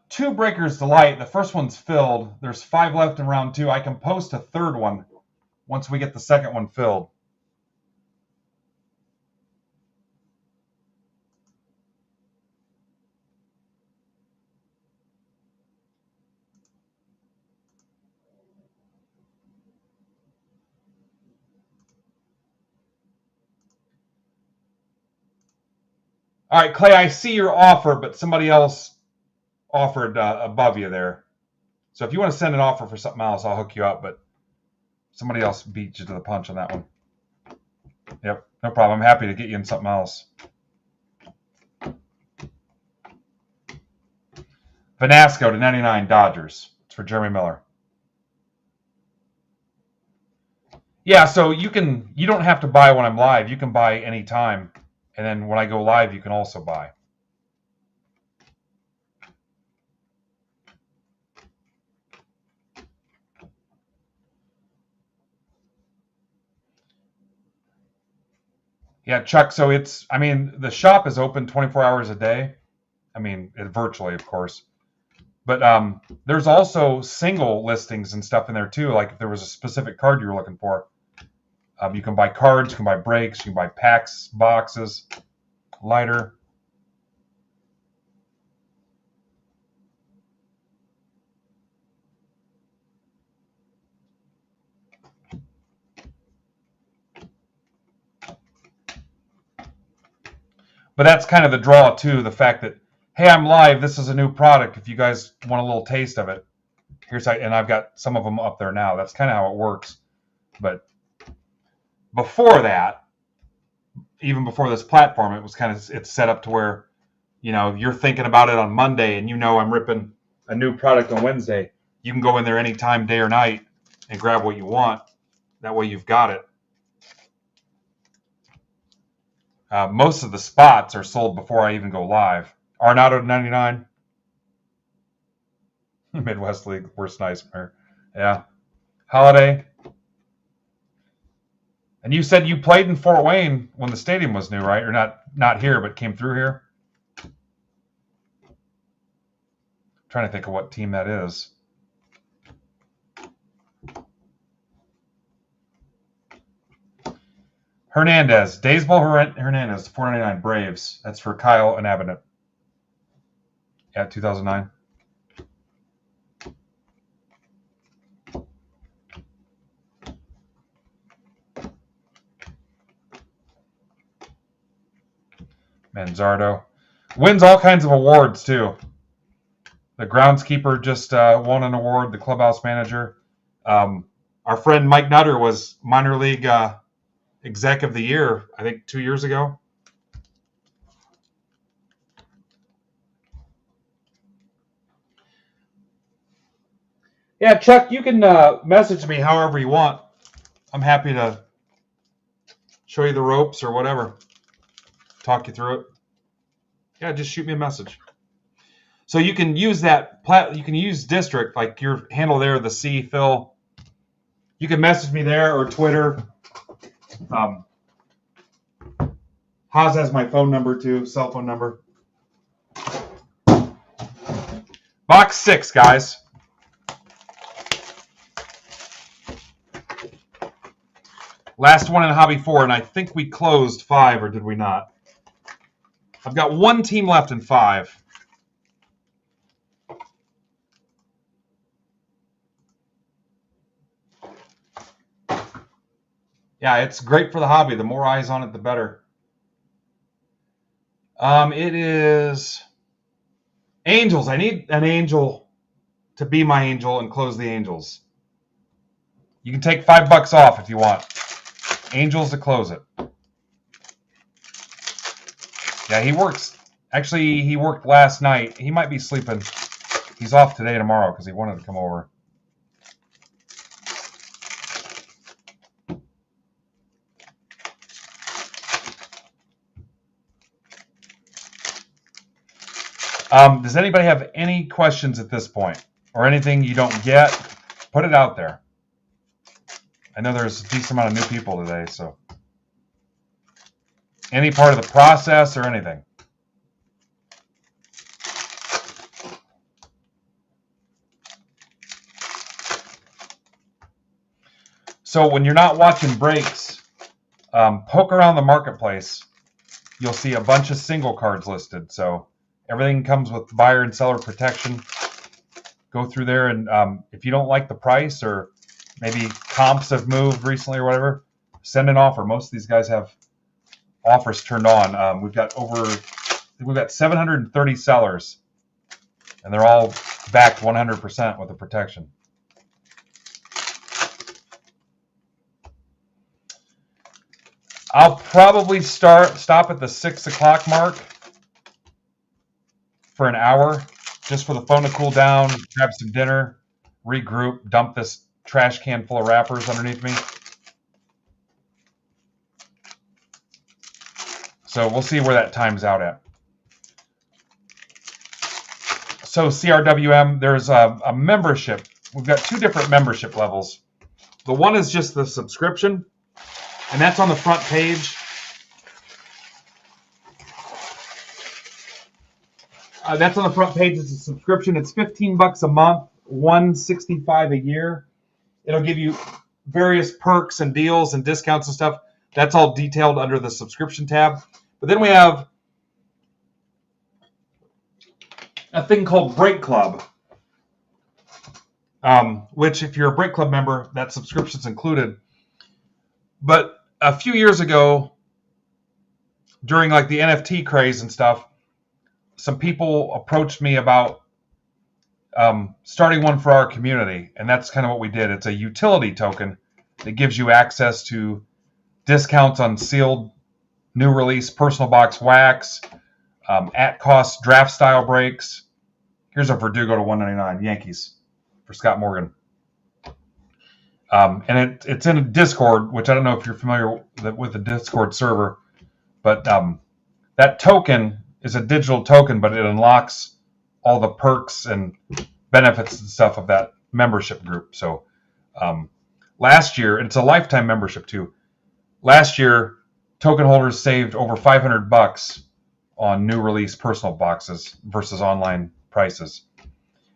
2 breakers to light. The first one's filled. There's 5 left in round 2. I can post a third one once we get the second one filled. All right, Clay, I see your offer, but somebody else offered above you there. So if you want to send an offer for something else, I'll hook you up, but somebody else beat you to the punch on that one. Yep, no problem. I'm happy to get you in something else. Vanasco to 99 Dodgers. It's for Jeremy Miller. Yeah, so you don't have to buy when I'm live. You can buy anytime. And then when I go live, you can also buy. Yeah, Chuck, so the shop is open 24 hours a day. Virtually, of course. But there's also single listings and stuff in there too. Like if there was a specific card you were looking for, you can buy cards, you can buy breaks, you can buy packs, boxes, lighter. But that's kind of the draw too, the fact that, hey, I'm live, this is a new product. If you guys want a little taste of it, and I've got some of them up there now. That's kind of how it works. But before that, even before this platform, it's set up to where, you're thinking about it on Monday and I'm ripping a new product on Wednesday. You can go in there anytime, day or night, and grab what you want. That way you've got it. Most of the spots are sold before I even go live. Arnaudo 99. Midwest League, worst nightmare. Yeah. Holiday. And you said you played in Fort Wayne when the stadium was new, right? Or not here, but came through here? I'm trying to think of what team that is. Hernandez. Daysball Hernandez, 499 Braves. That's for Kyle and Abbott. Yeah, 2009. Manzardo. Wins all kinds of awards, too. The groundskeeper just won an award, the clubhouse manager. Our friend Mike Nutter was minor league exec of the year, I think 2 years ago. Yeah, Chuck, you can message me however you want. I'm happy to show you the ropes or whatever. Talk you through it. Yeah, just shoot me a message. So you can use you can use district, like your handle there, the C, Phil. You can message me there or Twitter. Haas has my phone number too, cell phone number. Box 6, guys. Last one in Hobby 4, and I think we closed 5, or did we not? I've got one team left in 5. Yeah, it's great for the hobby. The more eyes on it, the better. It is Angels. I need an angel to be my angel and close the Angels. You can take $5 off if you want. Angels to close it. Yeah, he works. Actually, he worked last night. He might be sleeping. He's off today and tomorrow because he wanted to come over. Does anybody have any questions at this point? Or anything you don't get? Put it out there. I know there's a decent amount of new people today, so. Any part of the process or anything? So when you're not watching breaks, poke around the marketplace. You'll see a bunch of single cards listed. So everything comes with buyer and seller protection. Go through there, and if you don't like the price, or maybe comps have moved recently or whatever, send an offer. Most of these guys have offers turned on. We've got 730 sellers, and they're all backed 100% with the protection. I'll probably stop at the 6 o'clock mark for an hour, just for the phone to cool down, grab some dinner, regroup, dump this trash can full of wrappers underneath me. So we'll see where that times out at. So CRWM, there's a membership. We've got 2 different membership levels. The one is just the subscription, and that's on the front page. That's on the front page. It's a subscription. It's $15 a month, $165 a year. It'll give you various perks and deals and discounts and stuff. That's all detailed under the subscription tab. But then we have a thing called Break Club, which if you're a Break Club member, that subscription's included. But a few years ago, during like the NFT craze and stuff, some people approached me about starting one for our community, and that's kind of what we did. It's a utility token that gives you access to discounts on sealed new release personal box wax, at cost draft style breaks. Here's a Verdugo to $199 Yankees for Scott Morgan. And it's in a Discord, which I don't know if you're familiar with the Discord server, but that token is a digital token, but it unlocks all the perks and benefits and stuff of that membership group. So last year, and it's a lifetime membership too. Last year, token holders saved over $500 on new release personal boxes versus online prices.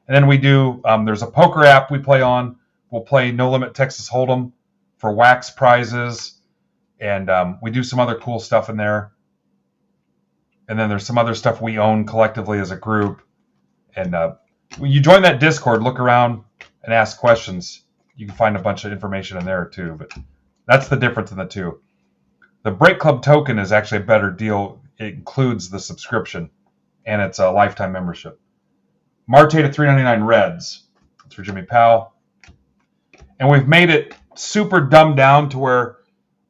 And then we do, there's a poker app we play on. We'll play No Limit Texas Hold'em for wax prizes, and we do some other cool stuff in there. And then there's some other stuff we own collectively as a group. And when you join that Discord, look around and ask questions. You can find a bunch of information in there too. But that's the difference in the two. The Break Club token is actually a better deal. It includes the subscription, and it's a lifetime membership. Marte to $3.99 Reds. That's for Jimmy Powell. And we've made it super dumbed down to where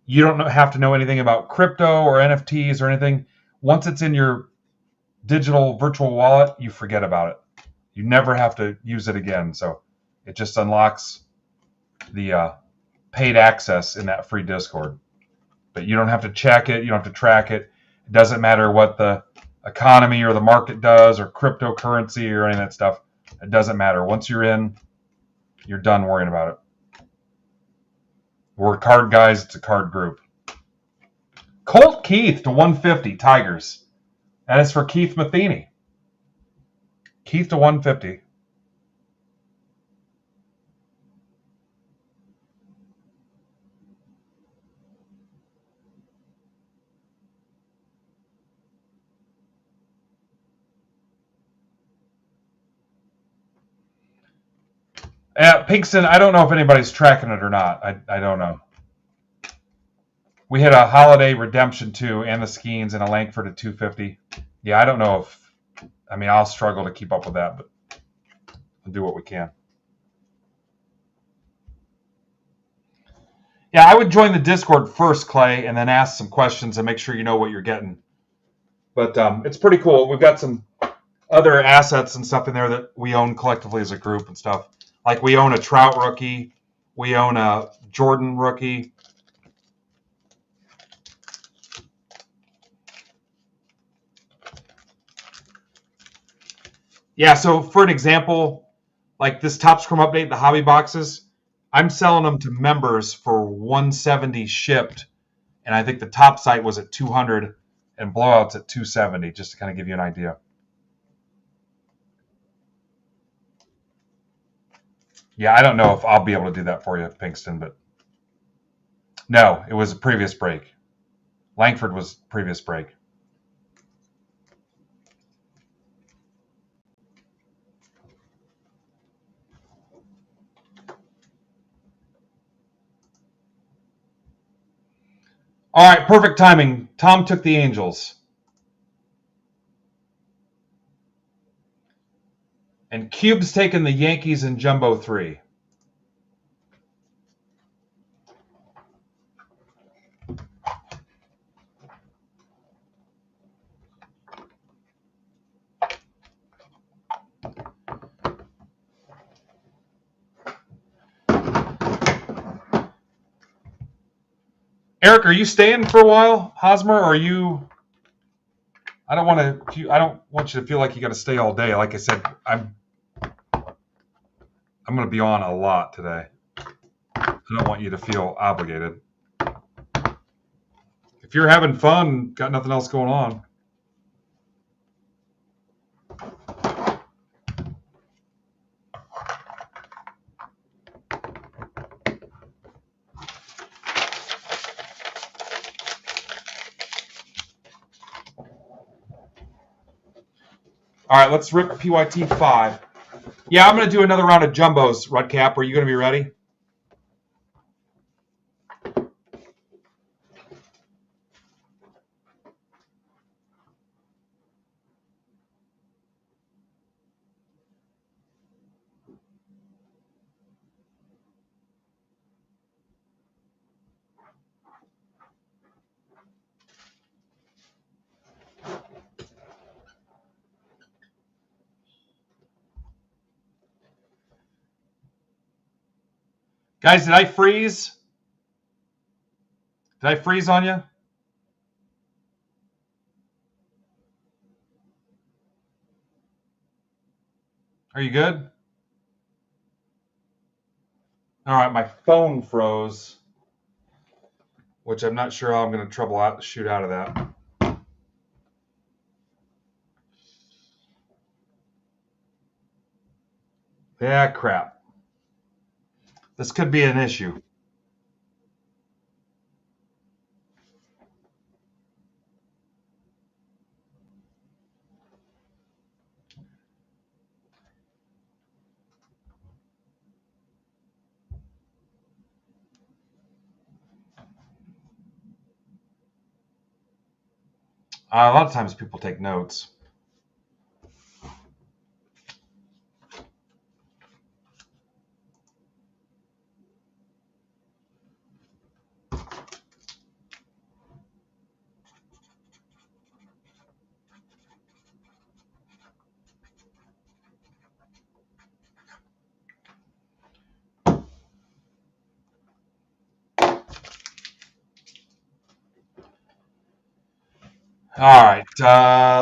you don't have to know anything about crypto or NFTs or anything. Once it's in your digital virtual wallet, you forget about it. You never have to use it again. So it just unlocks the paid access in that free Discord. But you don't have to check it. You don't have to track it. It doesn't matter what the economy or the market does or cryptocurrency or any of that stuff. It doesn't matter. Once you're in, you're done worrying about it. We're card guys. It's a card group. Colt Keith to 150 Tigers. That is for Keith Matheny. Keith to 150. Pinkston, I don't know if anybody's tracking it or not. I don't know. We hit a Holiday Redemption 2 and the Skeens and a Langford at 250. Yeah, I don't know if, I mean, I'll struggle to keep up with that, but we'll do what we can. Yeah, I would join the Discord first, Clay, and then ask some questions and make sure you know what you're getting. But it's pretty cool. We've got some other assets and stuff in there that we own collectively as a group and stuff. Like we own a Trout rookie. We own a Jordan rookie. Yeah, so for an example, like this Top Scrum update, the hobby boxes, I'm selling them to members for 170 shipped, and I think the top site was at 200 and blowouts at 270, just to kind of give you an idea. Yeah, I don't know if I'll be able to do that for you, Pinkston, but no, it was a previous break. Langford was previous break. All right, perfect timing. Tom took the Angels. And Cube's taking the Yankees in Jumbo 3. Eric, are you staying for a while, Hosmer? Or are you? I don't want you to feel like you got to stay all day. Like I said, I'm going to be on a lot today. I don't want you to feel obligated. If you're having fun, got nothing else going on. All right, let's rip PYT 5. Yeah, I'm going to do another round of jumbos, Rudcap. Are you going to be ready? Guys, did I freeze? Did I freeze on you? Are you good? All right, my phone froze, which I'm not sure how I'm going to shoot out of that. Yeah, crap. This could be an issue. A lot of times people take notes. All right,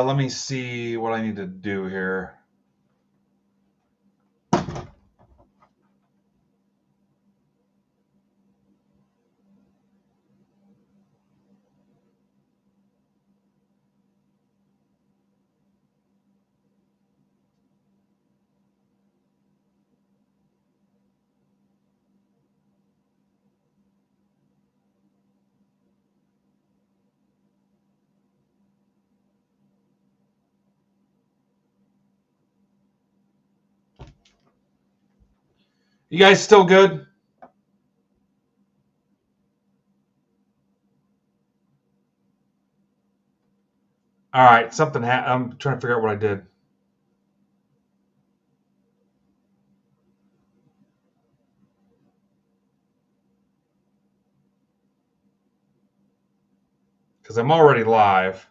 let me see what I need to do here. You guys still good? All right, something I'm trying to figure out what I did. Because I'm already live.